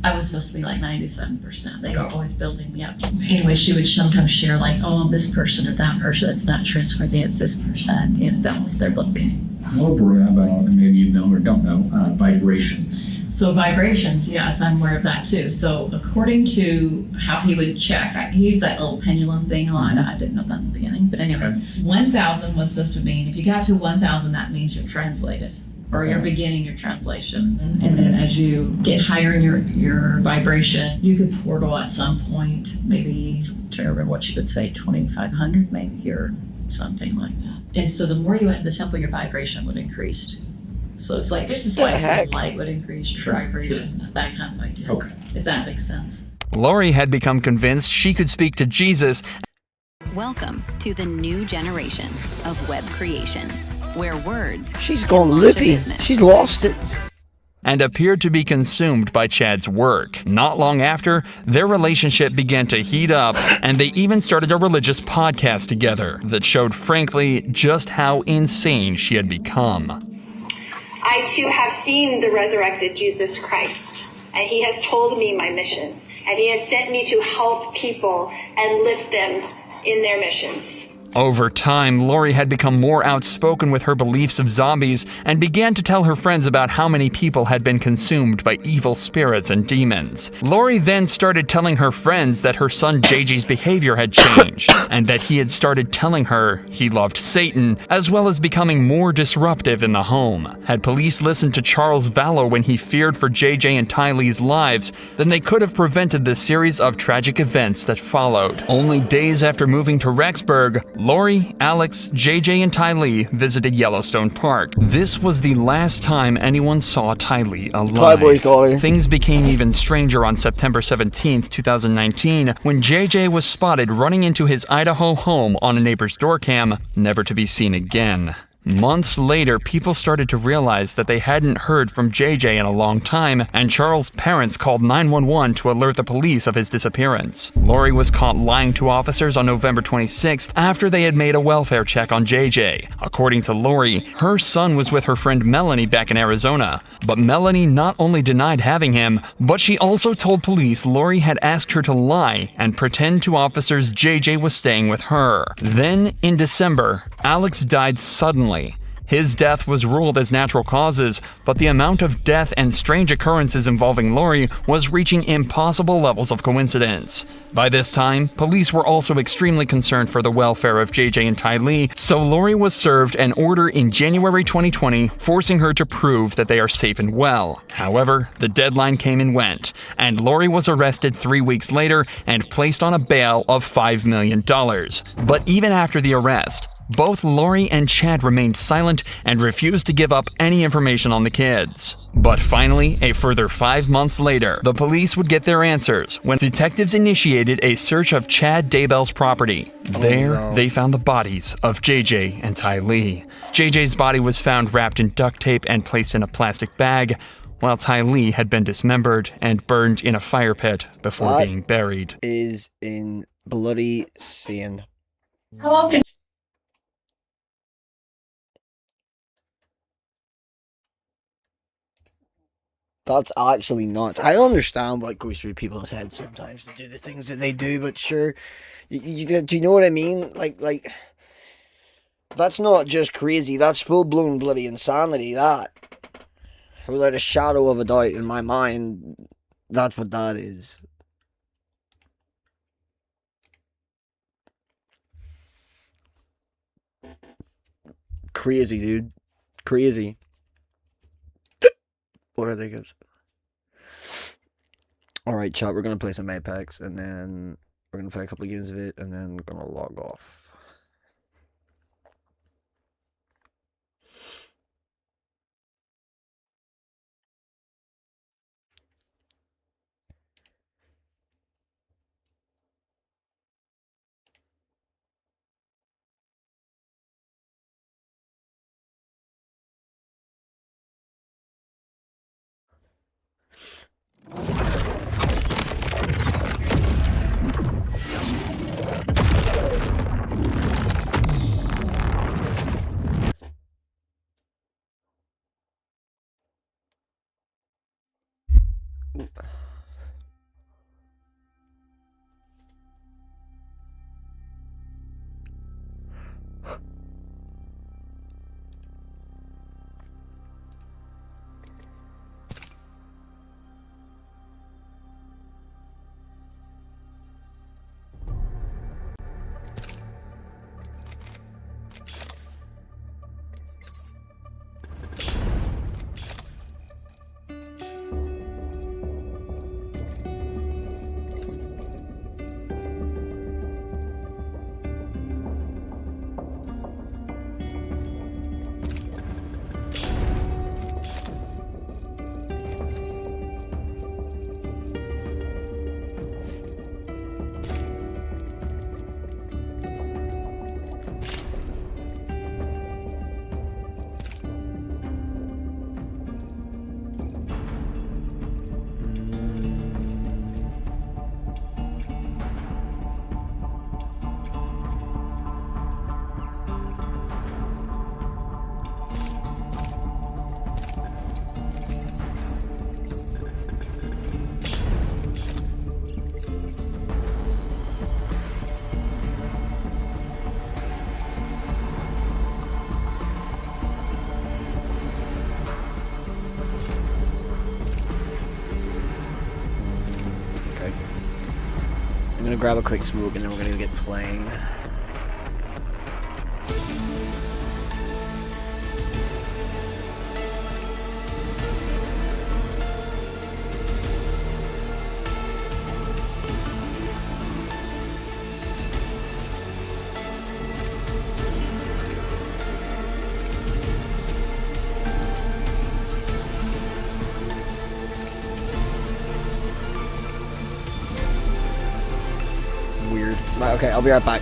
Speaker 18: I was supposed to be like 97%. They were always building me up. Anyway, she would sometimes share like, oh, this person or that person, that's not trustworthy, it's this person, and that was their booking.
Speaker 19: What about, maybe you know or don't know, vibrations?
Speaker 18: So vibrations, yes, I'm aware of that too. So according to how he would check, he used that little pendulum thing on. I didn't know that in the beginning, but anyway, 1,000 was supposed to mean, if you got to 1,000, that means you're translated, or you're beginning your translation. And then as you get higher in your vibration, you could portal at some point, maybe, to remember what you would say, 2,500 maybe, or something like that. And so the more you went to the temple, your vibration would increase. So it's like, it's just like light would increase, vibration, that kind of idea. Okay. If that makes sense.
Speaker 17: Lori had become convinced she could speak to Jesus.
Speaker 10: Welcome to the new generation of web creation, where words.
Speaker 1: She's gone loopy. She's lost it.
Speaker 17: And appeared to be consumed by Chad's work. Not long after, their relationship began to heat up, and they even started a religious podcast together that showed, frankly, just how insane she had become.
Speaker 12: I too have seen the resurrected Jesus Christ, and he has told me my mission, and he has sent me to help people and lift them in their missions.
Speaker 17: Over time, Lori had become more outspoken with her beliefs of zombies and began to tell her friends about how many people had been consumed by evil spirits and demons. Lori then started telling her friends that her son JJ's behavior had changed and that he had started telling her he loved Satan, as well as becoming more disruptive in the home. Had police listened to Charles Vallow when he feared for JJ and Tylee's lives, then they could have prevented the series of tragic events that followed. Only days after moving to Rexburg, Lori, Alex, JJ, and Tylee visited Yellowstone Park. This was the last time anyone saw Tylee alive. Things became even stranger on September 17th, 2019, when JJ was spotted running into his Idaho home on a neighbor's door cam, never to be seen again. Months later, people started to realize that they hadn't heard from JJ in a long time, and Charles' parents called 911 to alert the police of his disappearance. Lori was caught lying to officers on November 26th after they had made a welfare check on JJ. According to Lori, her son was with her friend Melanie back in Arizona, but Melanie not only denied having him, but she also told police Lori had asked her to lie and pretend to officers JJ was staying with her. Then, in December, Alex died suddenly. His death was ruled as natural causes, but the amount of death and strange occurrences involving Lori was reaching impossible levels of coincidence. By this time, police were also extremely concerned for the welfare of JJ and Tylee, so Lori was served an order in January 2020 forcing her to prove that they are safe and well. However, the deadline came and went, and Lori was arrested 3 weeks later and placed on a bail of $5 million. But even after the arrest, both Lori and Chad remained silent and refused to give up any information on the kids. But finally, a further 5 months later, the police would get their answers when detectives initiated a search of Chad Daybell's property. There, they found the bodies of JJ and Tylee. JJ's body was found wrapped in duct tape and placed in a plastic bag, while Tylee had been dismembered and burned in a fire pit before being buried.
Speaker 1: Is in bloody sin.
Speaker 11: How often?
Speaker 1: That's actually nuts. I understand what goes through people's heads sometimes to do the things that they do, but sure, do you know what I mean? Like, that's not just crazy. That's full-blown bloody insanity, that. Without a shadow of a doubt in my mind, that's what that is. Crazy, dude. Crazy. What are they guys? Alright, chat, we're gonna play some Apex, and then we're gonna play a couple of games of it, and then we're gonna log off. grab a quick smoke and then we're gonna get playing. Weird. Right, okay, I'll be right back.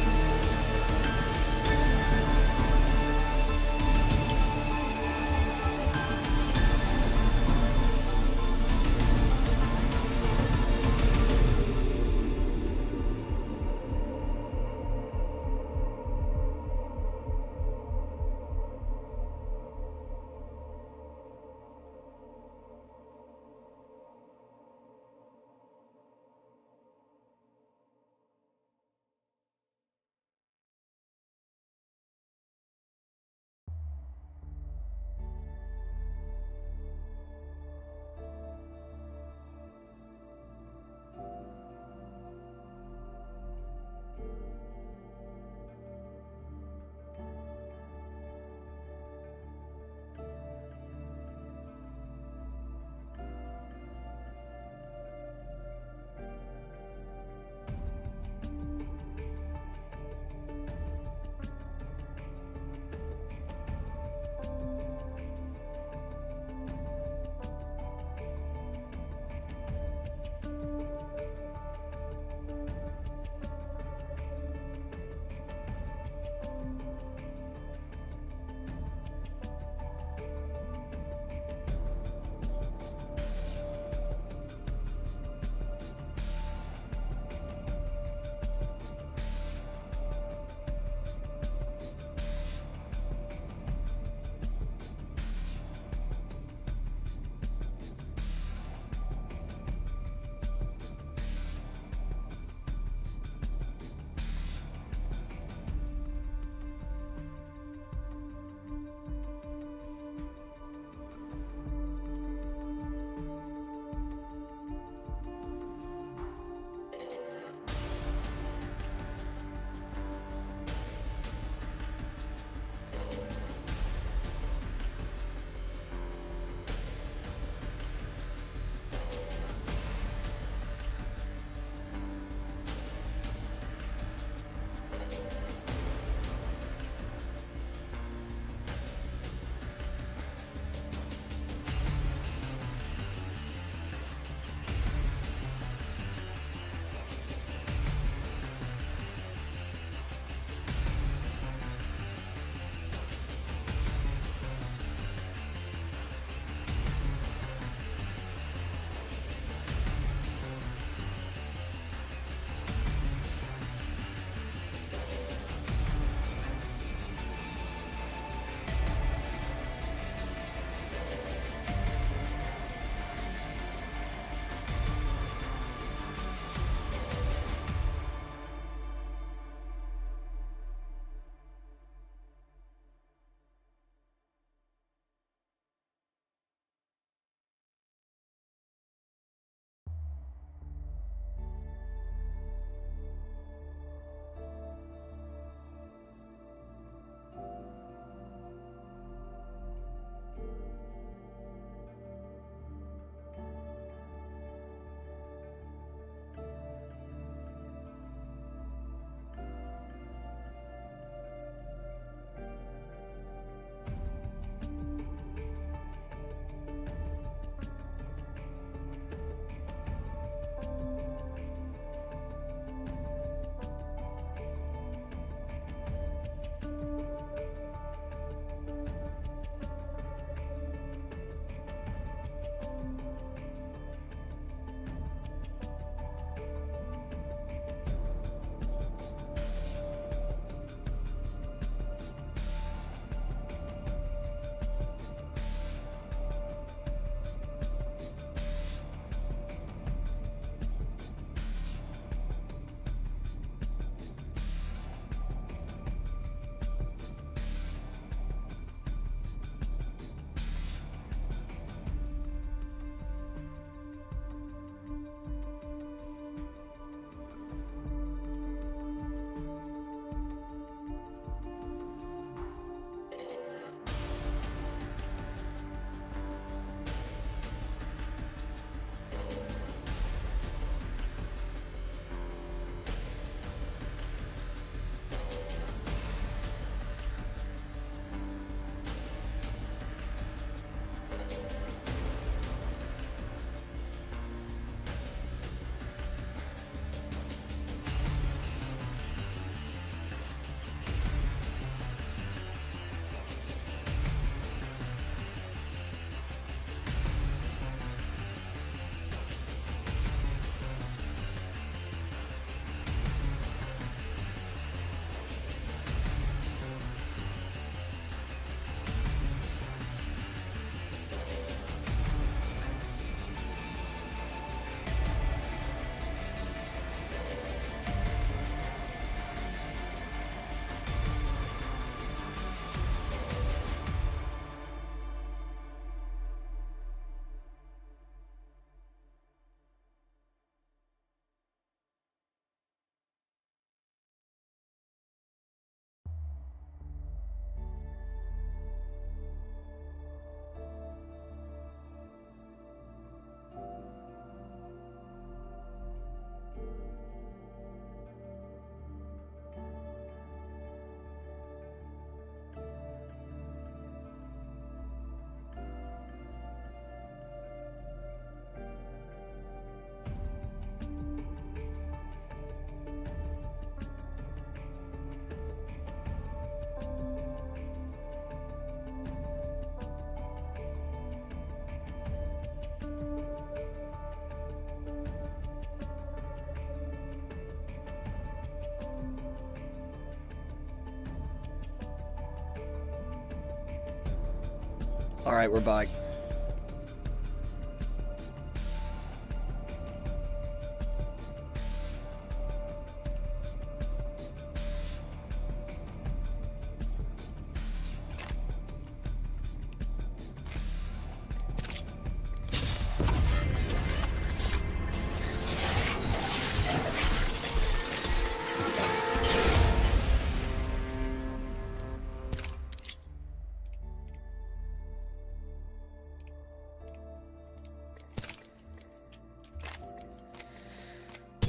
Speaker 1: Alright, we're back.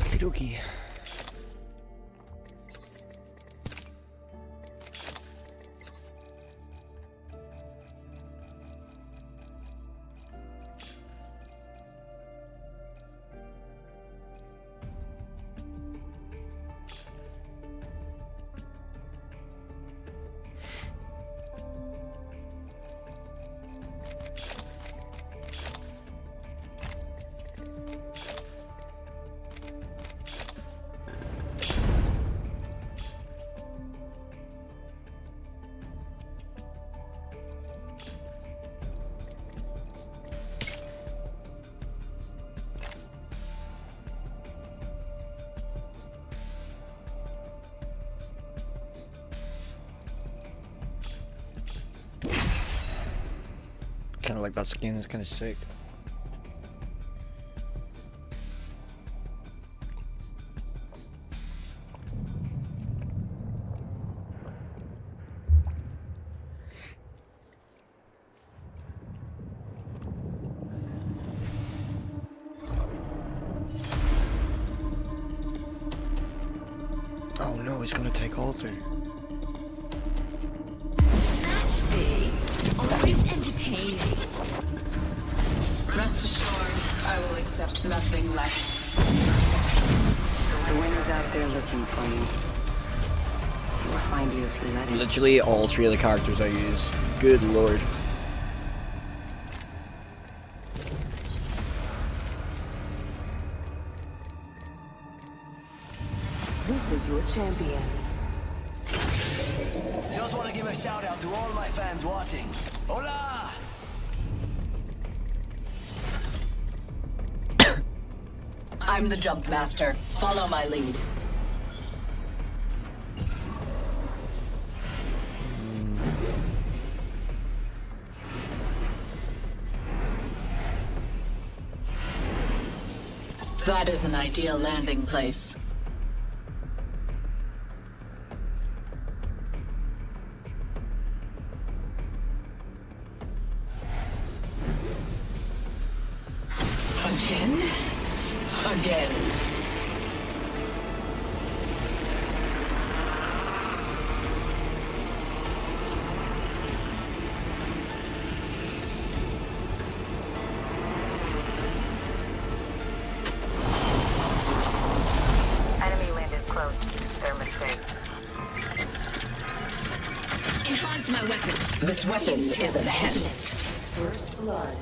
Speaker 1: Okey-dokey. Kind of like that skin is kind of sick. Oh no, he's gonna take Alter.
Speaker 15: Always entertaining. Rest assured, I will accept nothing less.
Speaker 16: The winner's out there looking for you. He will find you if you let him.
Speaker 1: Literally all three of the characters I use. Good lord.
Speaker 16: This is your champion.
Speaker 20: Just want to give a shout out to all my fans watching. Hola!
Speaker 15: I'm the jump master. Follow my lead. That is an ideal landing place. Again? Again.
Speaker 16: Enemy landed close. Their mistake.
Speaker 15: Enhanced my weapon. This weapon is enhanced.
Speaker 16: First blood.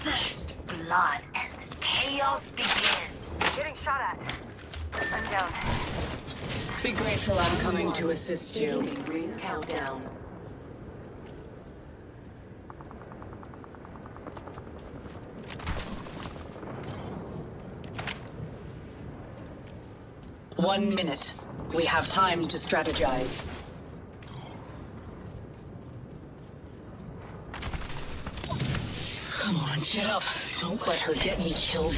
Speaker 15: First blood and the chaos begins.
Speaker 16: Getting shot at. I'm down.
Speaker 15: Be grateful I'm coming to assist you.
Speaker 16: Green countdown.
Speaker 15: One minute. We have time to strategize. Come on, get up. Don't let her get me killed.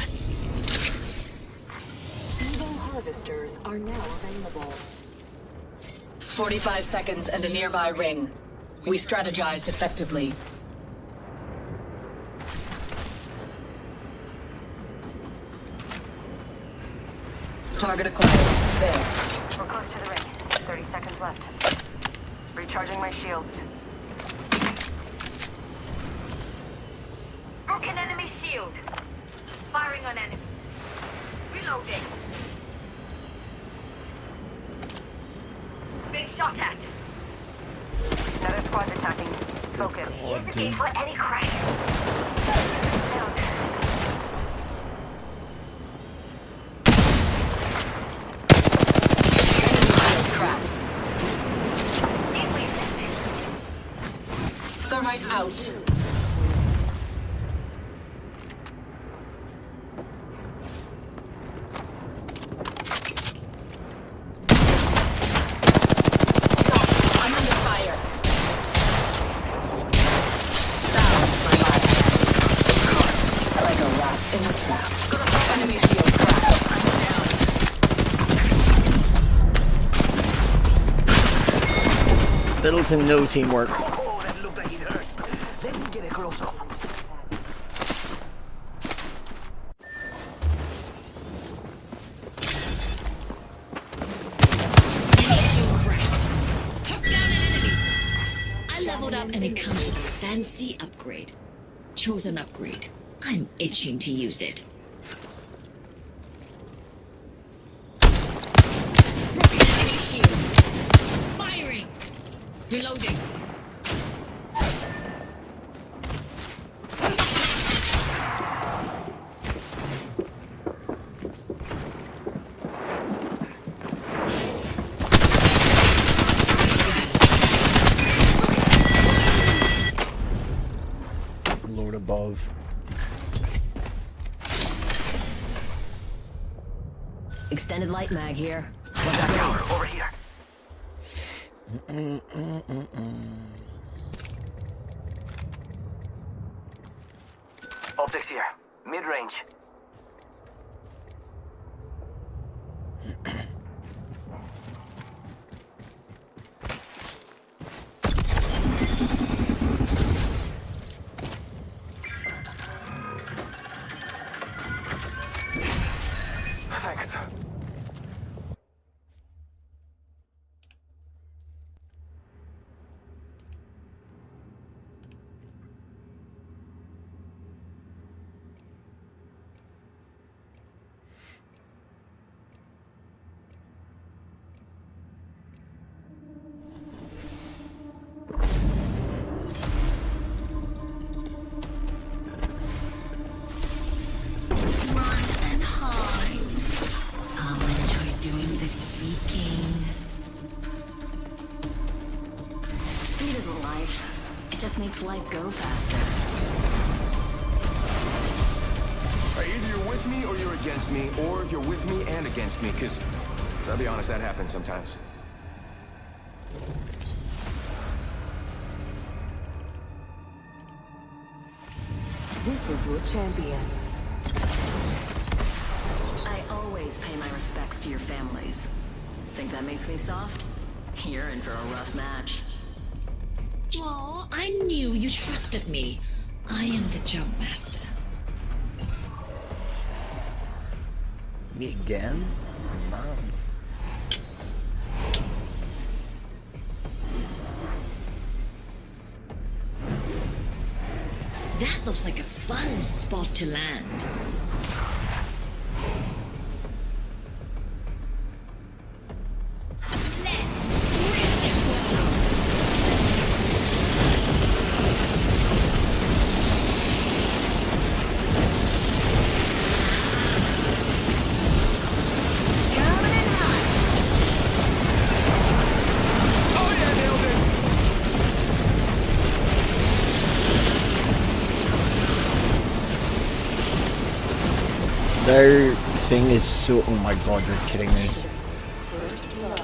Speaker 16: Evo harvesters are now available.
Speaker 15: 45 seconds and a nearby ring. We strategized effectively. Target acquired. There.
Speaker 16: We're close to the ring. 30 seconds left. Recharging my shields.
Speaker 15: Broken enemy shield. Firing on enemy. Reloading. Being shot at.
Speaker 16: Another squad's attacking. Focus.
Speaker 15: Hesitate for any crash. right out. I'm under fire. Like a rat in a trap. Enemy shield cracked. I'm down.
Speaker 1: Little to no teamwork.
Speaker 20: Oh, that looked like it hurts. Let me get a close up.
Speaker 13: Took down an enemy. I leveled up and it comes with a fancy upgrade. Chosen upgrade. I'm itching to use it. Broken enemy shield. Firing. Reloading.
Speaker 1: Lord above.
Speaker 15: Extended light mag here.
Speaker 20: Tower over here. Optics here. Mid-range. Thanks.
Speaker 13: Run and hide. I'll enjoy doing the seeking.
Speaker 15: Speed isn't life. It just makes life go faster.
Speaker 20: Either you're with me or you're against me, or you're with me and against me, because, I'll be honest, that happens sometimes.
Speaker 15: This is your champion. I always pay my respects to your families. Think that makes me soft? You're in for a rough match.
Speaker 13: Aw, I knew you trusted me. I am the jump master.
Speaker 1: Me again? Man.
Speaker 13: That looks like a fun spot to land. Let's rip this one.
Speaker 1: Their thing is so. Oh my god, you're kidding me.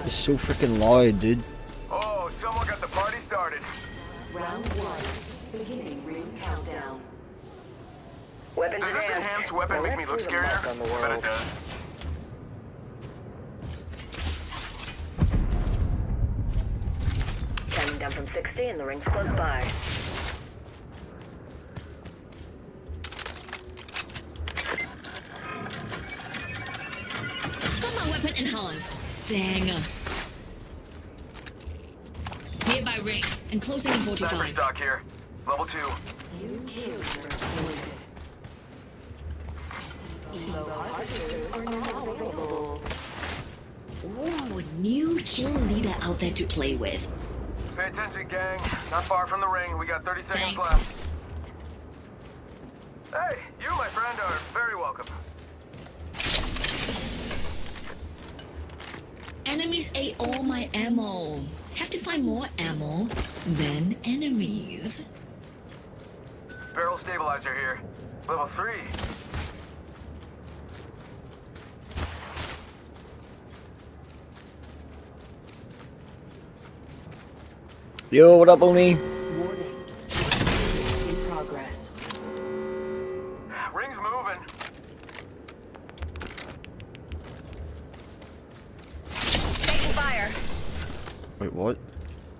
Speaker 1: It's so freaking loud, dude.
Speaker 20: Oh, someone got the party started.
Speaker 15: Round one. Beginning ring countdown.
Speaker 20: Weapons does this enhanced weapon make me look scarier? I bet it does.
Speaker 15: Counting down from 60 and the ring's close by.
Speaker 13: Got my weapon enhanced. Dang. Nearby ring and closing in 45.
Speaker 20: Sniper stock here. Level 2.
Speaker 15: You killed your opponent. Evo hunters are now available.
Speaker 13: Ooh, new kill leader out there to play with.
Speaker 20: Pay attention, gang. Not far from the ring. We got 30 seconds
Speaker 13: Thanks.
Speaker 20: left. Hey, you, my friend, are very welcome.
Speaker 13: Enemies ate all my ammo. Have to find more ammo, then enemies.
Speaker 20: barrel stabilizer here. Level 3.
Speaker 1: Yo, what up, Oni?
Speaker 16: Warning. In progress.
Speaker 20: Ring's moving.
Speaker 15: Taking fire.
Speaker 1: Wait, what?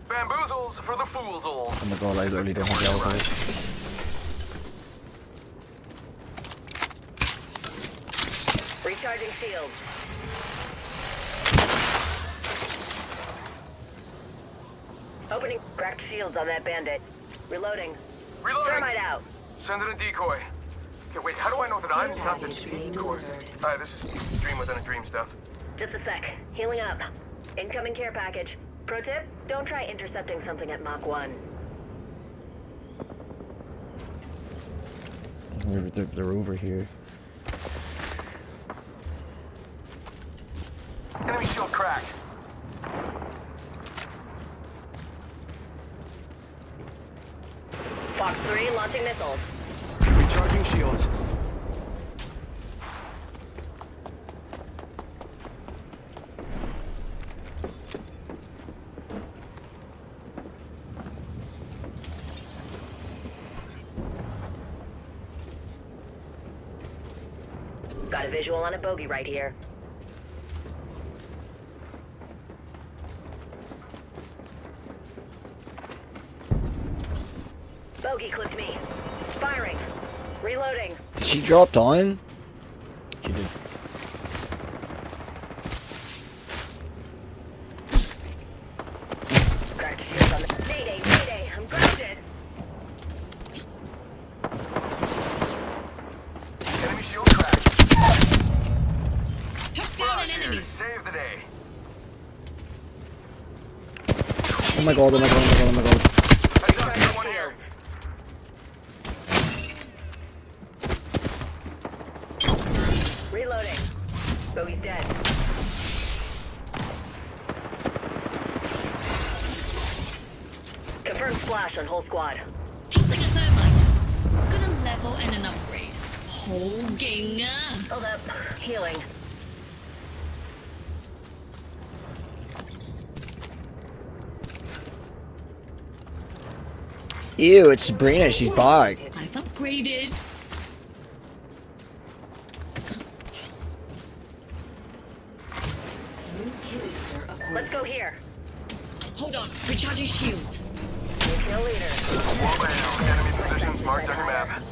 Speaker 20: Bamboozles for the foolsel.
Speaker 1: Oh my god, I literally don't have the alcohol.
Speaker 15: Recharging shields. Opening cracked shields on that bandit. Reloading.
Speaker 20: Reloading.
Speaker 15: Thermite out.
Speaker 20: Sending a decoy. Okay, wait, how do I know that I'm not the decoy? Alright, this is dream within a dream stuff.
Speaker 15: Just a sec. Healing up. Incoming care package. Pro tip, don't try intercepting something at Mach 1.
Speaker 1: They're over here.
Speaker 20: Enemy shield cracked.
Speaker 15: Fox 3 launching missiles.
Speaker 20: Recharging shields.
Speaker 15: Got a visual on a bogey right here. Bogey clipped me. Firing. Reloading.
Speaker 1: Did she drop down? She did.
Speaker 15: Cracked shields on the... Mayday, mayday, I'm grounded.
Speaker 20: Enemy shield cracked.
Speaker 13: Took down an enemy.
Speaker 20: Save the day.
Speaker 1: Oh my god, oh my god, oh my god, oh my god.
Speaker 15: Reloading. Bogey's dead. Confirmed splash on whole squad.
Speaker 13: Tossing a thermite. Got a level and an upgrade. Holding.
Speaker 15: Hold up. Healing.
Speaker 1: Ew, it's Sabrina, she's back.
Speaker 13: I've upgraded.
Speaker 15: Let's go here.
Speaker 13: Hold on, recharging shield.
Speaker 15: New kill leader.
Speaker 20: Whoa, enemy positions marked on your map.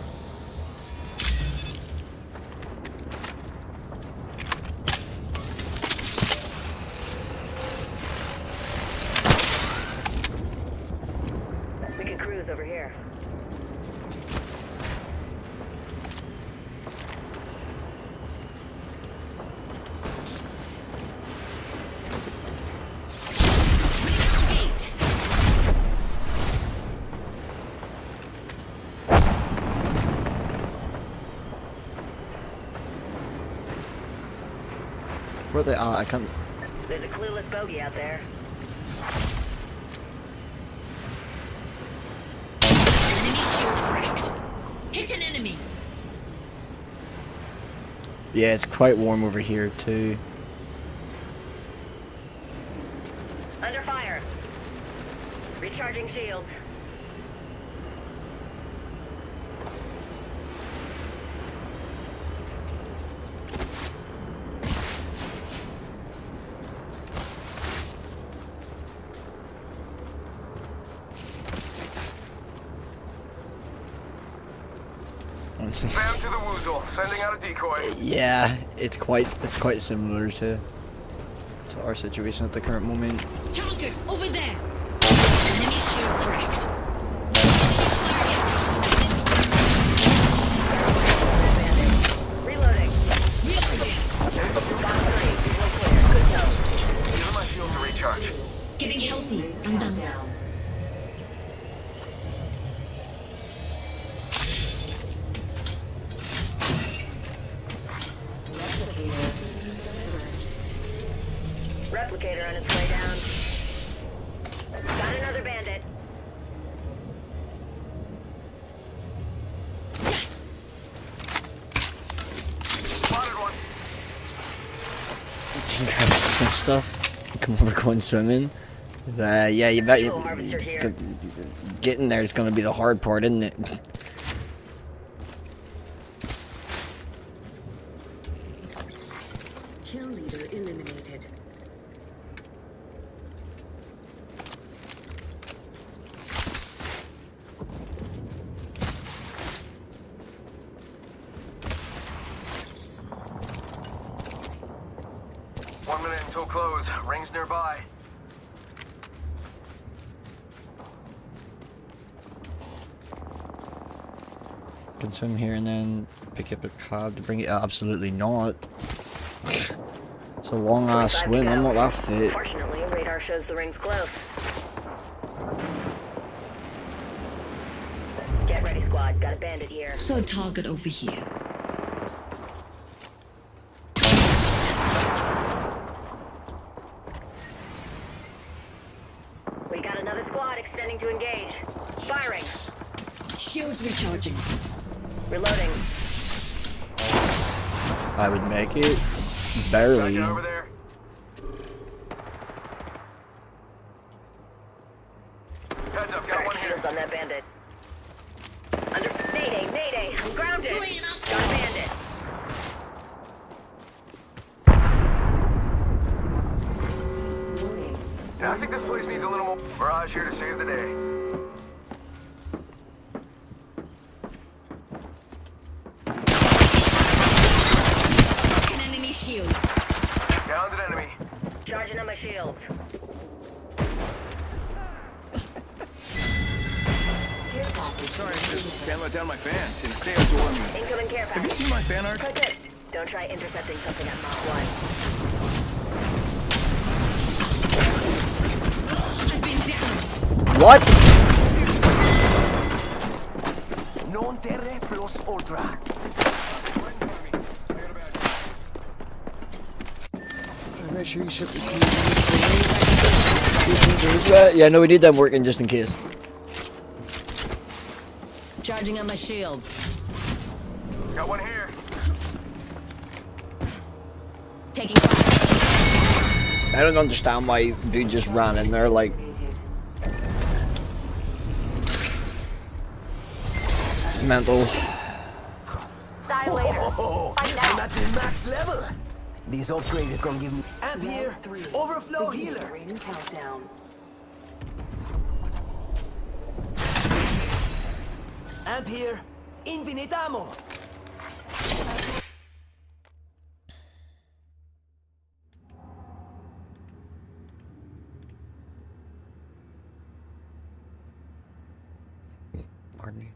Speaker 15: We can cruise over here.
Speaker 1: Where they are, I can't.
Speaker 15: There's a clueless bogey out there.
Speaker 13: Enemy shield cracked. Hit an enemy.
Speaker 1: Yeah, it's quite warm over here too.
Speaker 15: Under fire. Recharging shields.
Speaker 20: Bam to the woozle, sending out a decoy.
Speaker 1: Yeah, it's quite similar to our situation at the current moment.
Speaker 13: Target over there. Enemy shield cracked.
Speaker 15: Reloading.
Speaker 13: Reloading.
Speaker 20: Give my shield to recharge.
Speaker 13: Getting healthy. I'm done now.
Speaker 15: Replicator on its way down. Got another bandit.
Speaker 1: stuff. Come over going swimming. Yeah, you bet getting there is going to be the hard part, isn't it?
Speaker 16: Kill leader eliminated.
Speaker 20: One minute until close. Rings nearby.
Speaker 1: Can swim here and then pick up a cab to bring it. Absolutely not. It's a long ass swim. I'm not that fit.
Speaker 15: Fortunately, radar shows the ring's close. Get ready, squad. Got a bandit here.
Speaker 13: So target over here.
Speaker 15: We got another squad extending to engage. Firing.
Speaker 13: Shields recharging.
Speaker 15: Reloading.
Speaker 1: I would make it. Barely.
Speaker 20: Over there. Heads up, got one
Speaker 15: shields on that bandit. Under Mayday, Mayday! I'm grounded! Got a bandit.
Speaker 20: Yeah, I think this place needs a little more. Mirage here to save the day.
Speaker 13: An enemy shield.
Speaker 20: Downed an enemy.
Speaker 15: Charging on my shields.
Speaker 20: Sorry, just can't let down my fans and stay outdoors.
Speaker 15: Incoming care
Speaker 20: Have you
Speaker 15: package.
Speaker 20: seen my fan art?
Speaker 15: Click it. Don't try intercepting something at Mach 1.
Speaker 13: I've been down.
Speaker 1: What?
Speaker 20: Non terre plus ultra.
Speaker 1: Make sure you ship the keys. Yeah, no, we need them working just in case.
Speaker 15: Charging on my shields.
Speaker 20: Got one here.
Speaker 15: Taking fire.
Speaker 1: I don't understand why dude just ran in there like. Mental.
Speaker 15: Dilator.
Speaker 20: I'm at the max level. This upgrade is gonna give me amp here, overflow healer.
Speaker 15: Countdown.
Speaker 20: Amp here, infinite ammo.
Speaker 1: Pardon me.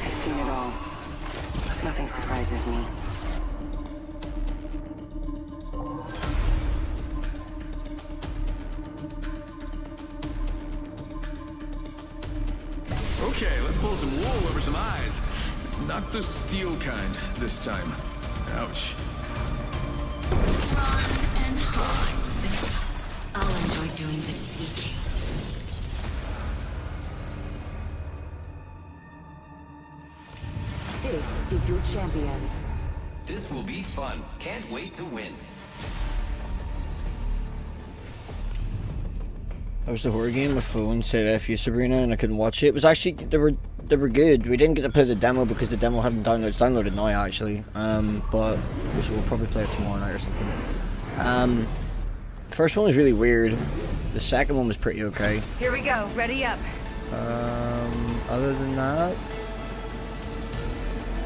Speaker 16: I've seen it all. Nothing surprises me.
Speaker 20: Okay, let's pull some wool over some eyes. Not the steel kind this time. Ouch.
Speaker 13: Run and hide. I'll enjoy doing the seeking.
Speaker 16: This is your champion.
Speaker 20: This will be fun. Can't wait to win.
Speaker 1: I was a horror game. My phone said F you Sabrina and I couldn't watch it. It was actually they were good. We didn't get to play the demo because the demo hadn't downloaded. It's downloaded now actually. But we'll probably play it tomorrow night or something. The first one was really weird. The second one was pretty okay.
Speaker 15: Here we go. Ready up.
Speaker 1: Other than that,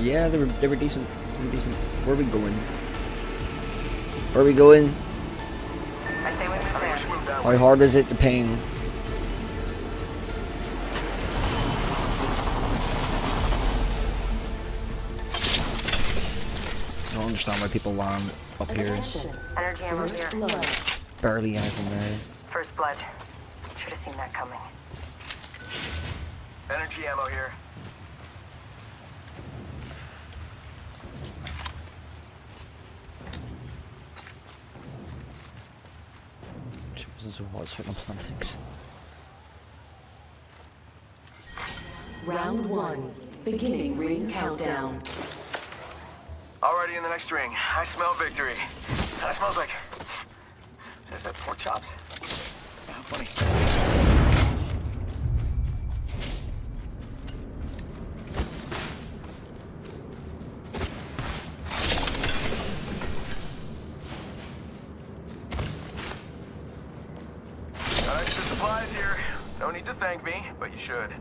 Speaker 1: yeah, they were decent. They were decent. Where are we going? Where are we going? How hard is it to ping? I don't understand why people land up here.
Speaker 16: Energy ammo here.
Speaker 1: Barely anything there.
Speaker 16: First blood. Should have seen that coming.
Speaker 20: Energy ammo here.
Speaker 1: It wasn't so hard starting to plan things.
Speaker 16: Round 1. Beginning ring countdown.
Speaker 20: Already in the next ring. I smell victory. That smells like... Is that pork chops? How funny. Got extra supplies here. No need to thank me, but you should.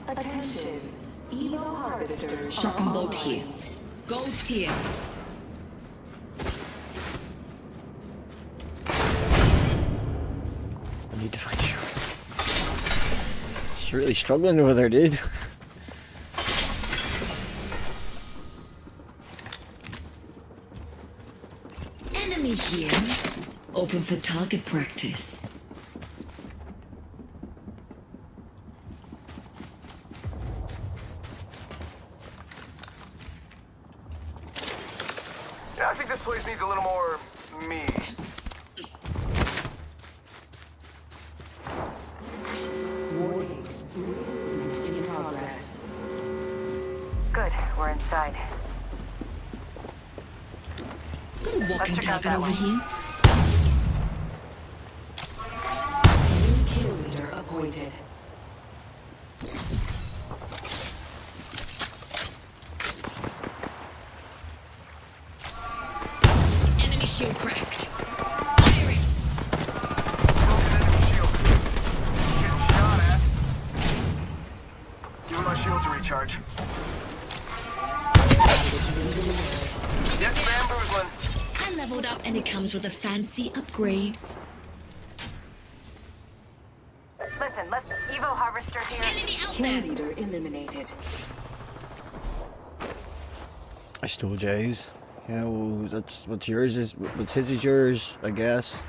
Speaker 16: Attention. Evo harvesters.
Speaker 13: Shotgun bolt here. Gold tier.
Speaker 1: I need to find shorts. It's really struggling over there, dude.
Speaker 13: Enemy here. Open for target practice.
Speaker 20: Yeah, I think this place needs a little more me.
Speaker 16: Warning. Movement in progress. Good. We're inside.
Speaker 13: Walking target over here.
Speaker 16: New kill leader appointed.
Speaker 13: Enemy shield cracked. Firing.
Speaker 20: Getting shot at. Giving my shield to recharge. Yes, ma'am, Bruceland.
Speaker 13: I leveled up and it comes with a fancy upgrade.
Speaker 16: Listen, let's Evo harvester here.
Speaker 13: Enemy out
Speaker 16: Kill
Speaker 13: there.
Speaker 16: leader eliminated.
Speaker 1: I stole Jay's. You know, that's what's yours is what's his is yours, I guess.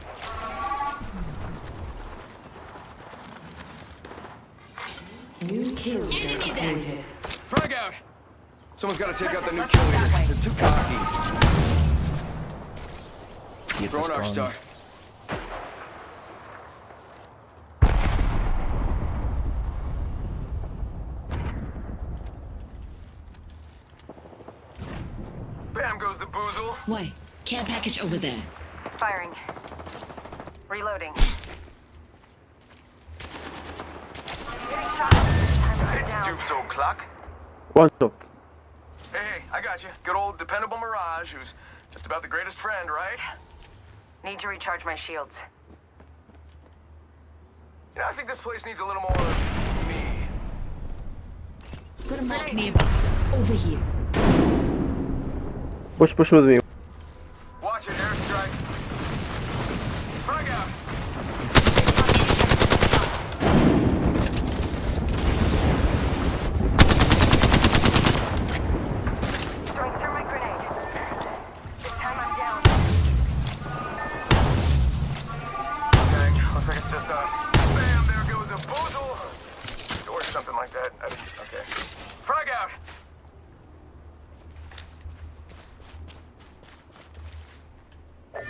Speaker 16: New kill leader appointed.
Speaker 20: Frag out! Someone's got to take out the new kill leader. They're too cocky.
Speaker 1: Get
Speaker 20: Throw
Speaker 1: this
Speaker 20: an arc
Speaker 1: gun.
Speaker 20: star. Bam goes the boozle.
Speaker 13: Why? Care package over there.
Speaker 16: Firing. Reloading. Getting shot. Time to sit
Speaker 20: It's
Speaker 16: down.
Speaker 20: Dupe's old clock.
Speaker 2: What's up?
Speaker 20: Hey, I got you. Good old dependable Mirage, who's just about the greatest friend, right?
Speaker 16: Need to recharge my shields.
Speaker 20: Yeah, I think this place needs a little more me.
Speaker 13: Got a mark nearby. Over here.
Speaker 2: Push with me.
Speaker 20: Watch it, airstrike. Frag out.
Speaker 16: Throwing thermite grenade. This time I'm down.
Speaker 20: Dang, looks like it's just us. Bam, there goes a boozle. Or something like that. Okay. Frag out.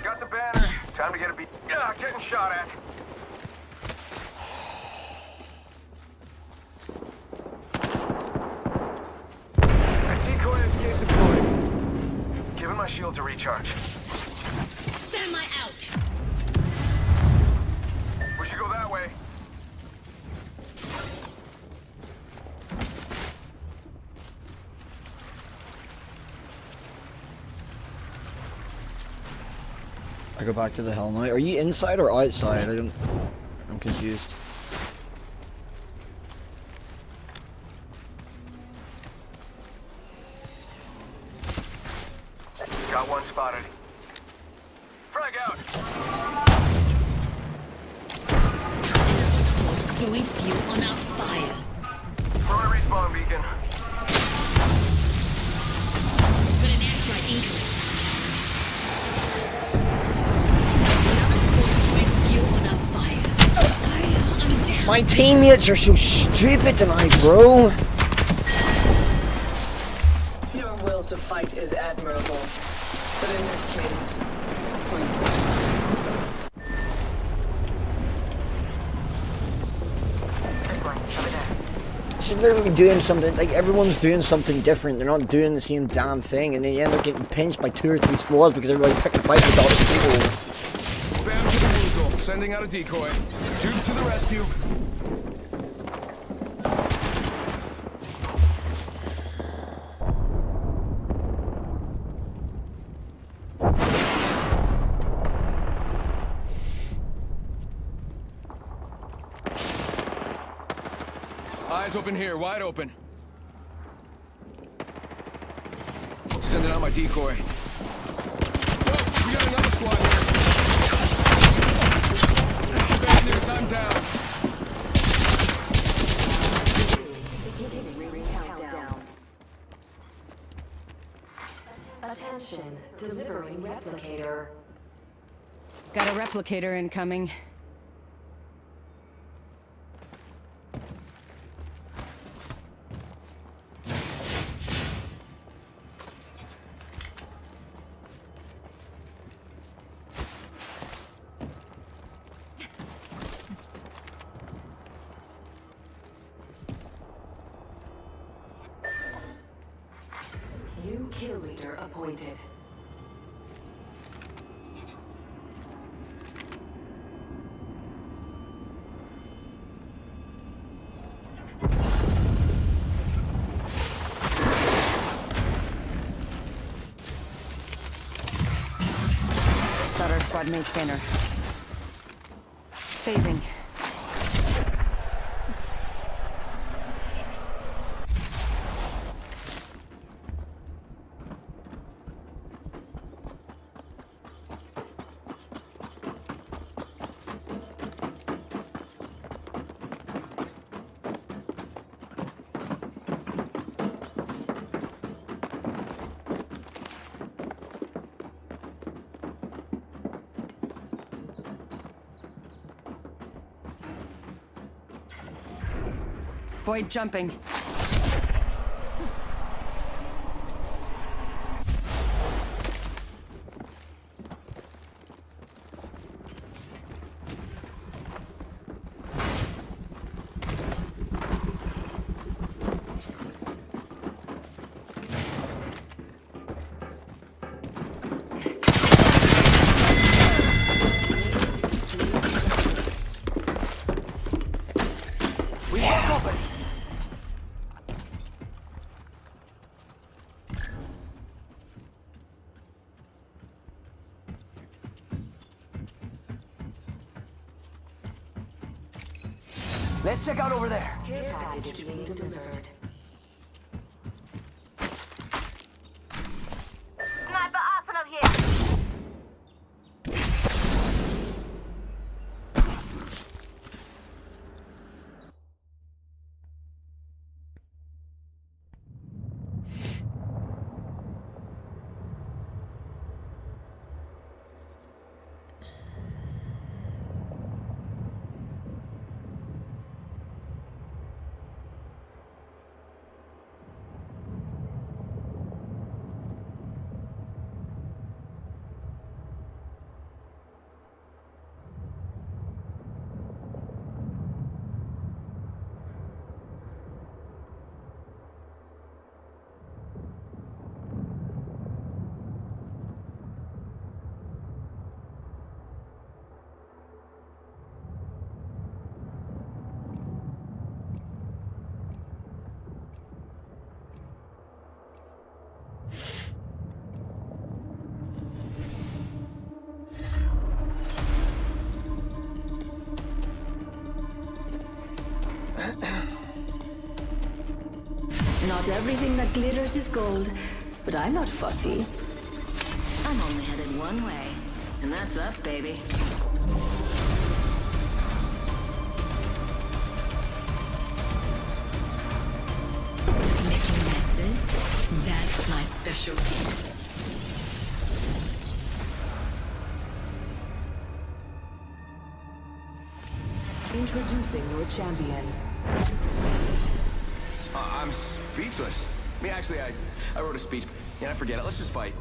Speaker 20: Got the banner. Time to get a beat. Yeah, getting shot at. Decoy escape deployed. Giving my shield to recharge.
Speaker 13: Thermite out.
Speaker 20: We should go that way.
Speaker 1: I go back to the Hell Knight. Are you inside or outside? I'm confused.
Speaker 20: Got one spotted. Frag frag out.
Speaker 13: Squad's throwing fuel on our fire.
Speaker 20: Throwing a respawn beacon.
Speaker 13: Got an airstrike incoming. Another squad's throwing fuel on our fire. I'm down.
Speaker 1: My teammates are so stupid tonight, bro.
Speaker 16: Your will to fight is admirable, but in this case, pointless.
Speaker 1: Should literally be doing something, like everyone's doing something different. They're not doing the same damn thing, and then you end up getting pinched by 2 or 3 squads because everybody picked a fight with all these people.
Speaker 20: Spam to the woozle. Sending out a decoy. Juke to the rescue. Eyes open here, wide open. Sending out my decoy. Whoa, we got another squad here. Bad news, I'm down.
Speaker 16: Attention, delivering replicator.
Speaker 5: Got a replicator incoming.
Speaker 16: New kill leader appointed.
Speaker 5: Got our squad mate scanner. Phasing. Void jumping.
Speaker 20: We have company. Let's check out over there.
Speaker 16: Care package being delivered.
Speaker 12: Sniper arsenal here.
Speaker 15: Not everything that glitters is gold, but I'm not fussy. I'm only headed one way. And that's up, baby.
Speaker 13: Making messes? That's my specialty.
Speaker 16: Introducing your champion.
Speaker 20: I'm speechless. I mean, actually, I wrote a speech. Yeah, forget it. Let's just fight.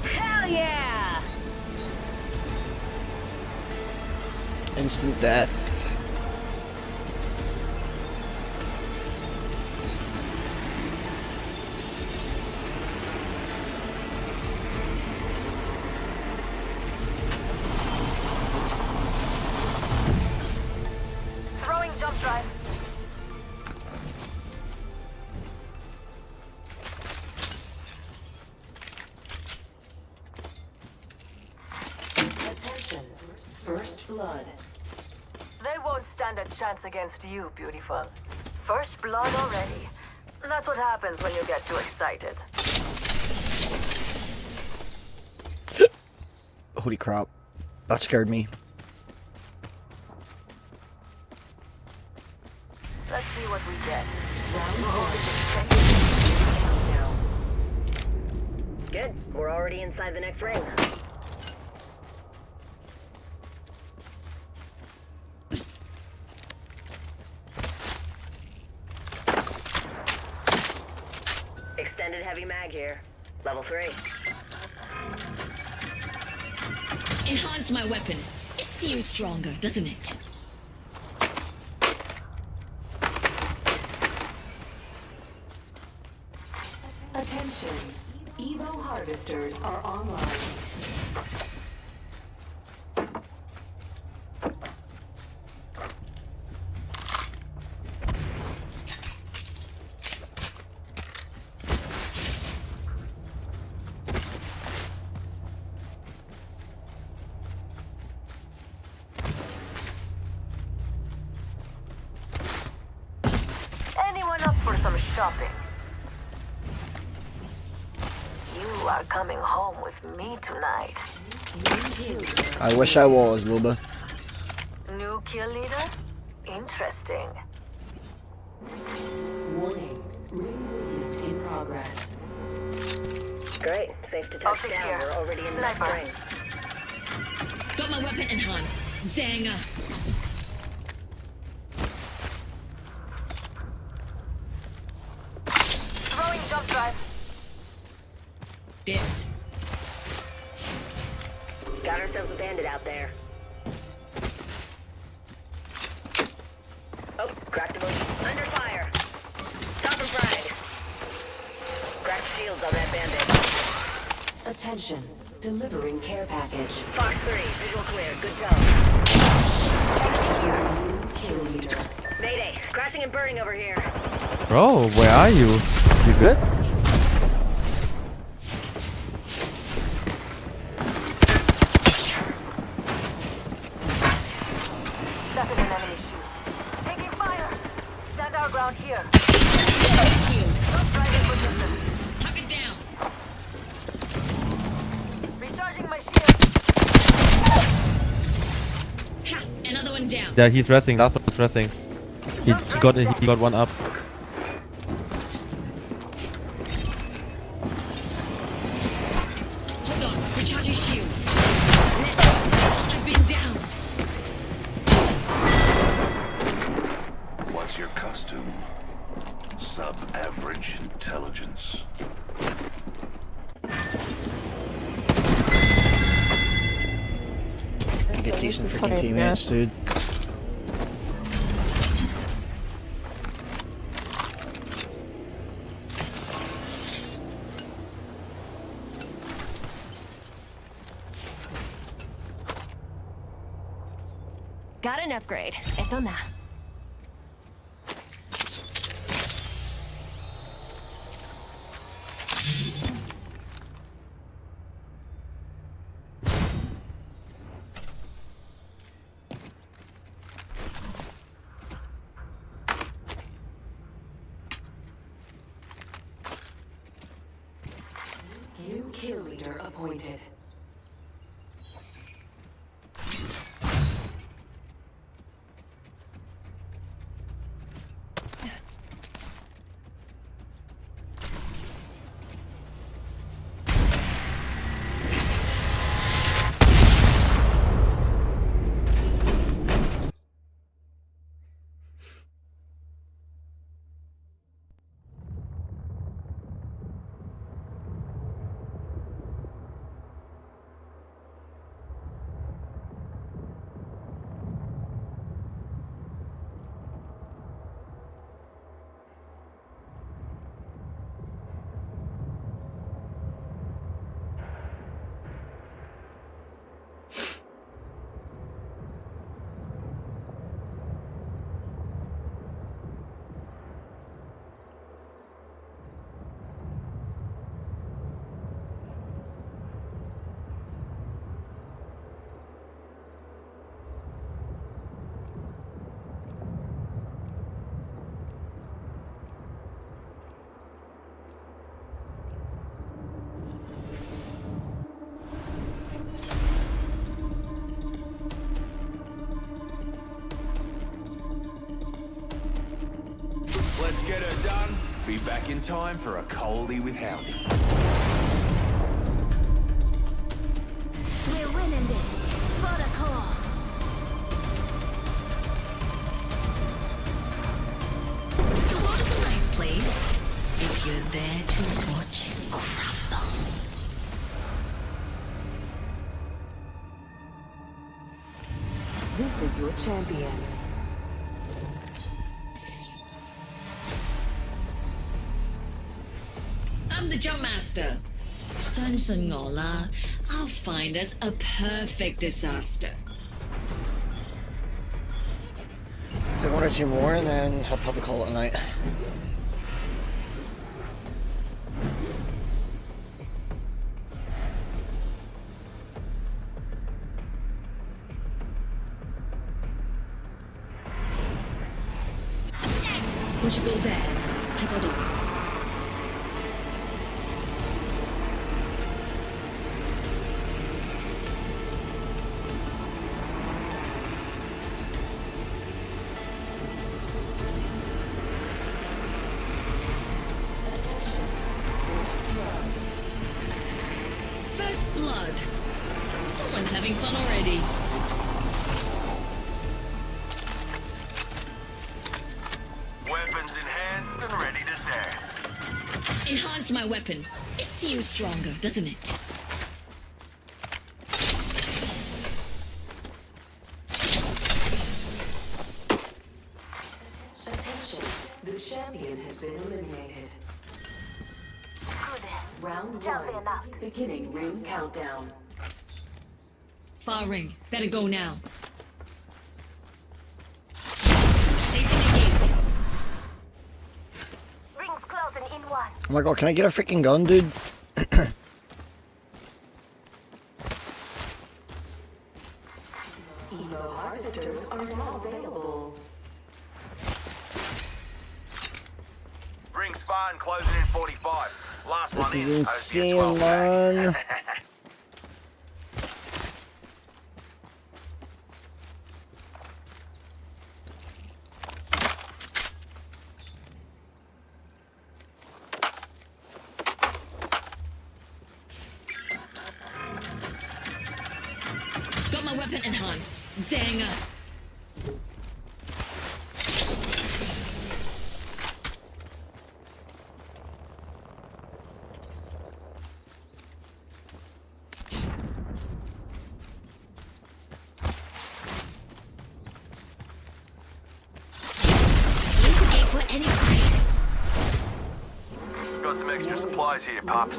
Speaker 15: Hell yeah!
Speaker 1: Instant death.
Speaker 15: Throwing jump drive.
Speaker 16: Attention. First blood.
Speaker 15: They won't stand a chance against you, beautiful. First blood already. That's what happens when you get too excited.
Speaker 1: Holy crap. That scared me.
Speaker 15: Let's see what we get. Good. We're already inside the next ring. Extended heavy mag here. Level 3.
Speaker 13: Enhanced my weapon. It seems stronger, doesn't it?
Speaker 16: Attention. Evo harvesters are online.
Speaker 15: Anyone up for some shopping? You are coming home with me tonight.
Speaker 1: I wish I was, Luba.
Speaker 15: New kill leader? Interesting.
Speaker 16: Warning. Ring movement in progress.
Speaker 15: Great. Safe to touch down. We're already in the next ring.
Speaker 13: Got my weapon enhanced. Danger.
Speaker 15: Throwing jump drive.
Speaker 13: Dibs.
Speaker 15: Got ourselves a bandit out there. Oh, cracked him. Under fire. Top and frag. Cracked shields on that bandit.
Speaker 16: Attention. Delivering care package.
Speaker 15: Fox 3, visual clear. Good go.
Speaker 16: New kill leader.
Speaker 15: Mayday. Crashing and burning over here.
Speaker 3: Bro, where are you? You good?
Speaker 15: Shot in an enemy shoot. Taking fire. Stand our ground here. Don't drive in position.
Speaker 13: Tuck it down.
Speaker 15: Recharging my shield.
Speaker 13: Ha! Another one down.
Speaker 3: Yeah, he's resting. Last one's resting. He got one up.
Speaker 13: Hold on. Recharge your shield. I've been down.
Speaker 21: What's your costume? Sub-average intelligence.
Speaker 1: Get decent freaking teammates, dude.
Speaker 10: Got an upgrade. Esto na.
Speaker 16: Kill leader appointed.
Speaker 20: Let's get her done. Be back in time for a coldie with Howdy.
Speaker 6: We're winning this. For the call.
Speaker 13: The world is a nice place if you're there to watch it crumble.
Speaker 16: This is your champion.
Speaker 13: I'm the jump master. 相信我啦, I'll find us a perfect disaster.
Speaker 1: One or two more, and then I'll probably call it a night.
Speaker 13: We should go there. 喺嗰度。First blood. Someone's having fun already.
Speaker 20: Weapons enhanced and ready to dance.
Speaker 13: Enhanced my weapon. It seems stronger, doesn't it?
Speaker 16: Attention, the champion has been eliminated. Round one, beginning ring countdown.
Speaker 13: Far ring. Better go now.
Speaker 6: Rings closing in one.
Speaker 1: Oh my god, can I get a freaking gun, dude?
Speaker 16: Emo harvesters are now available.
Speaker 20: Ring's fine, closing in 45. Last
Speaker 1: This
Speaker 20: one
Speaker 1: is
Speaker 20: in, owes you
Speaker 1: insane,
Speaker 20: 12
Speaker 1: man.
Speaker 13: Got my weapon enhanced. Danger. For any crashes.
Speaker 20: Got some extra supplies here, Pops.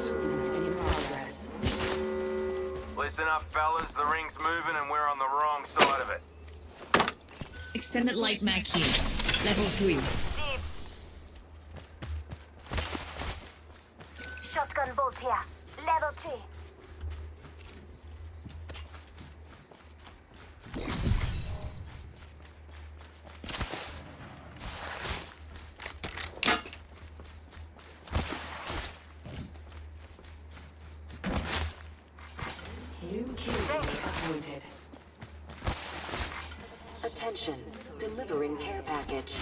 Speaker 20: Listen up, fellas. The ring's moving and we're on the wrong side of it.
Speaker 13: Extended light mag here. Level 3.
Speaker 6: Shotgun bolt here. Level 3.
Speaker 16: Appointed. Attention, delivering care package.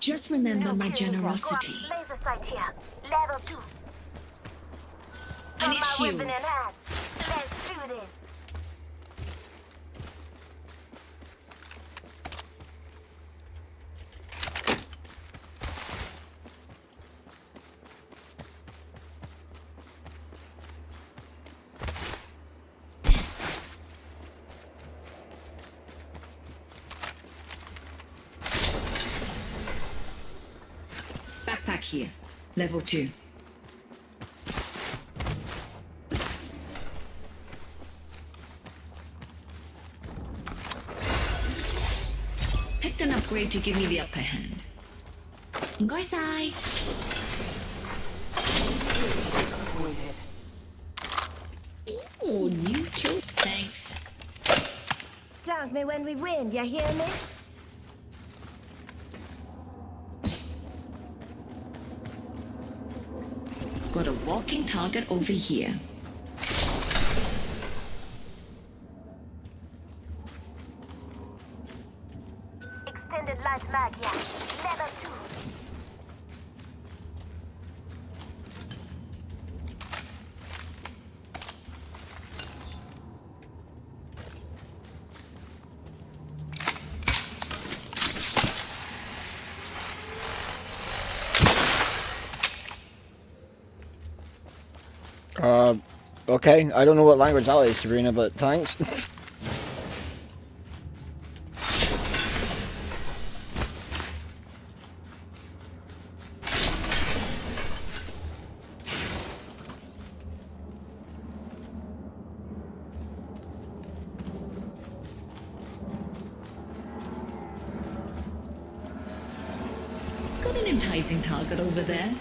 Speaker 13: Just remember my generosity.
Speaker 6: Laser sight here. Level 2.
Speaker 13: I need
Speaker 6: My weapon in
Speaker 13: shields.
Speaker 6: hand. Let's do this.
Speaker 13: Backpack here. Level 2. Picked an upgrade to give me the upper hand. Ngoi sai. Oh, new kill. Thanks.
Speaker 6: Thank me when we win, you hear me?
Speaker 13: Got a walking target over here.
Speaker 6: Extended light mag, yeah. Level 2.
Speaker 1: Okay. I don't know what language that is, Sabrina, but thanks.
Speaker 13: Got an enticing target over there.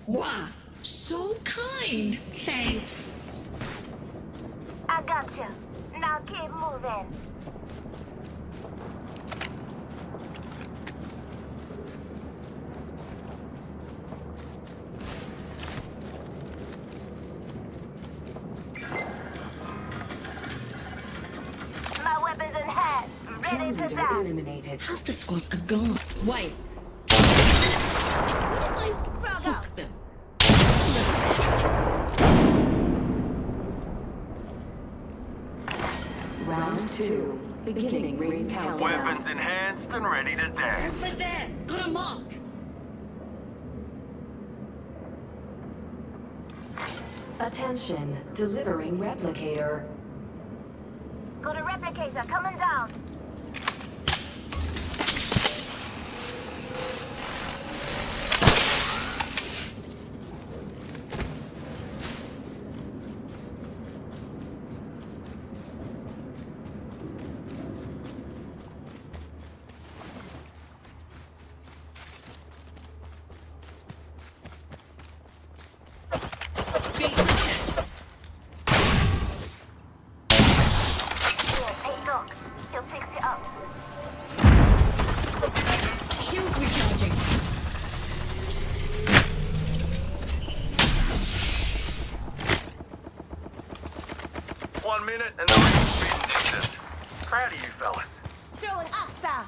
Speaker 13: Wow, so kind. Thanks.
Speaker 6: I got you. Now keep moving. My weapons in hand. Ready to die.
Speaker 16: Eliminated.
Speaker 13: Half the squads are gone. Wait. I hooked them.
Speaker 16: Round 2. Beginning ring countdown.
Speaker 20: Weapons enhanced and ready to dance.
Speaker 13: Over there. Got a mark.
Speaker 16: Attention, delivering replicator.
Speaker 6: Got a replicator coming down.
Speaker 13: Shields recharging.
Speaker 20: 1 minute and the ring's being distant. Proud of you fellas.
Speaker 6: Throwing Oxstar.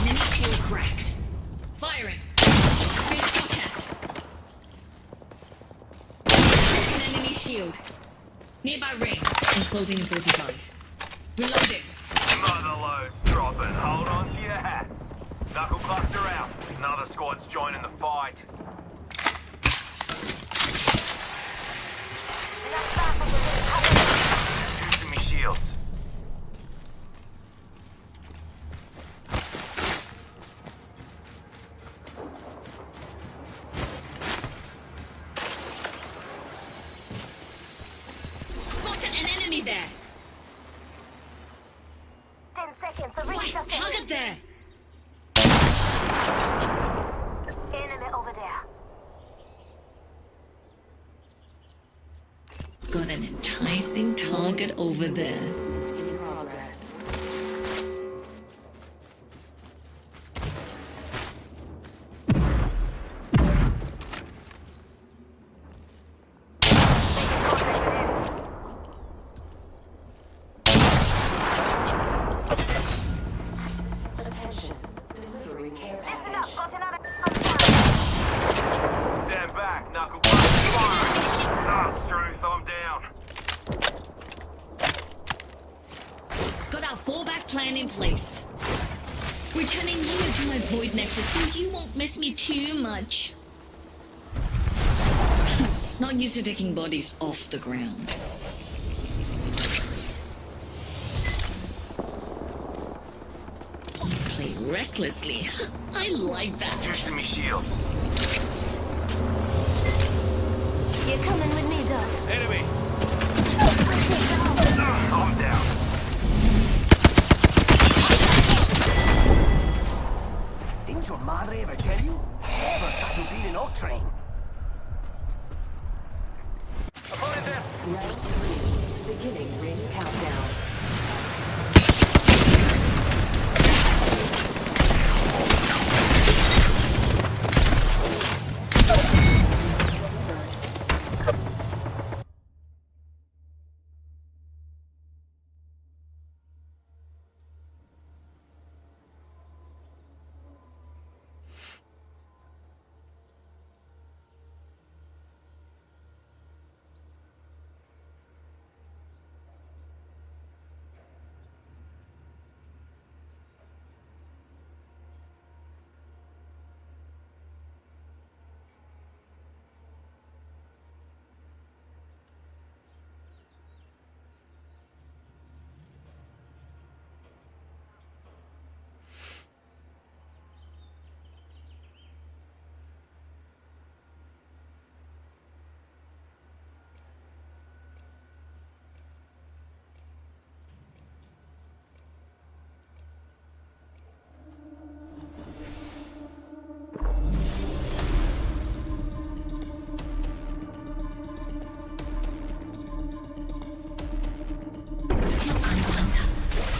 Speaker 13: Mini shield cracked. Firing. Space shield. Nearby ring. I'm closing in 45. Reloading.
Speaker 20: Mother loads dropping. Hold on to your hats. Knuckle cluster out. Another squad's joining the fight. Boosting me shields.
Speaker 13: Spotted an enemy there.
Speaker 6: 10 seconds. The ring's
Speaker 13: Wait,
Speaker 6: up
Speaker 13: target there.
Speaker 6: Enemy over there.
Speaker 13: Got an enticing target over there.
Speaker 16: In progress. Attention. Delivering care package.
Speaker 20: Stand back. Knuckle cluster fire. Ah, Struth, I'm down.
Speaker 13: Got our fallback plan in place. Returning you to my void nexus so you won't miss me too much. Not used to taking bodies off the ground. Play recklessly. I like that.
Speaker 20: Boosting me shields.
Speaker 6: You're coming with me, Doc.
Speaker 20: Enemy. I'm down.
Speaker 7: Didn't your madre ever tell you? Never try to beat an oak train.
Speaker 20: Opponent there.
Speaker 16: Round 3. Beginning ring countdown.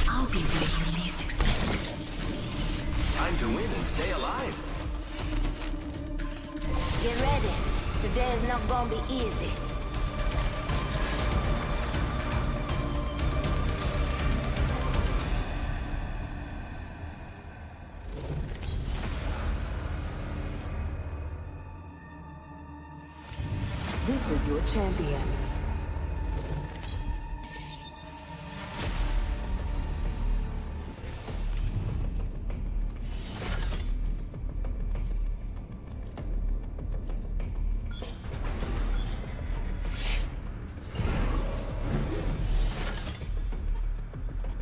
Speaker 13: I'll be where you least expect it.
Speaker 7: Time to win and stay alive.
Speaker 6: Get ready. Today is not gonna be easy.
Speaker 16: This is your champion.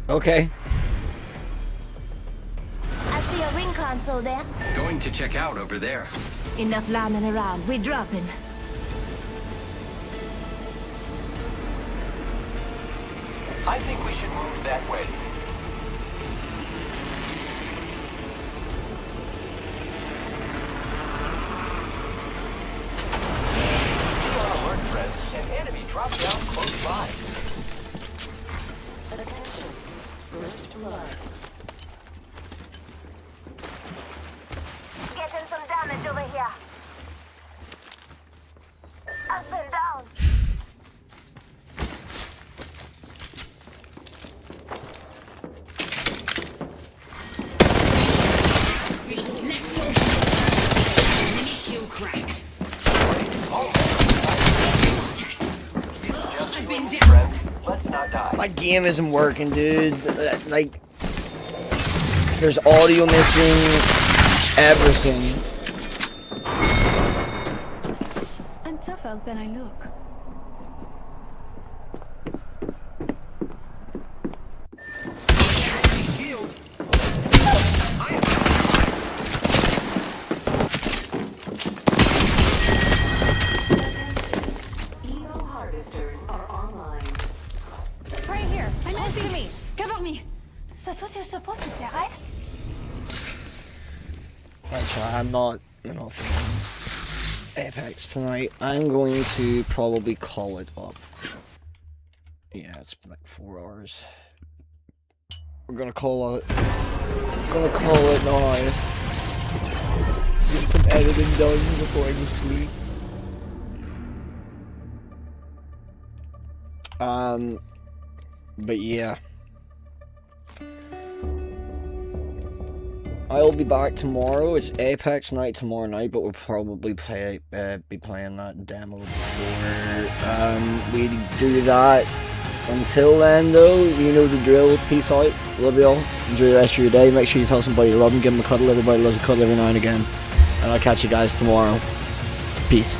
Speaker 1: Okay.
Speaker 6: I see a ring console there.
Speaker 7: Going to check out over there.
Speaker 6: Enough lying around. We're dropping.
Speaker 7: I think we should move that way. Be on alert, friends. An enemy dropped down close by.
Speaker 16: Attention. First blood.
Speaker 6: Getting some damage over here. Up and down.
Speaker 13: Let's go. Enemy shield cracked.
Speaker 1: game isn't working, dude. Like, there's audio missing, everything.
Speaker 8: I'm tougher than I look.
Speaker 10: Right here. I'm next to me. Cover me. That's what you're supposed to say, right?
Speaker 1: Actually, I'm not feeling Apex tonight. I'm going to probably call it up. Yeah, it's been like 4 hours. We're gonna call it. Gonna call it now. Get some editing done before I go sleep. But yeah. I'll be back tomorrow. It's Apex night tomorrow night, but we'll probably be playing that demo before we do that. Until then, though, you know the drill. Peace out. Love y'all. Enjoy the rest of your day. Make sure you tell somebody you love them. Give them a cuddle. Everybody loves a cuddle every now and again. And I'll catch you guys tomorrow. Peace.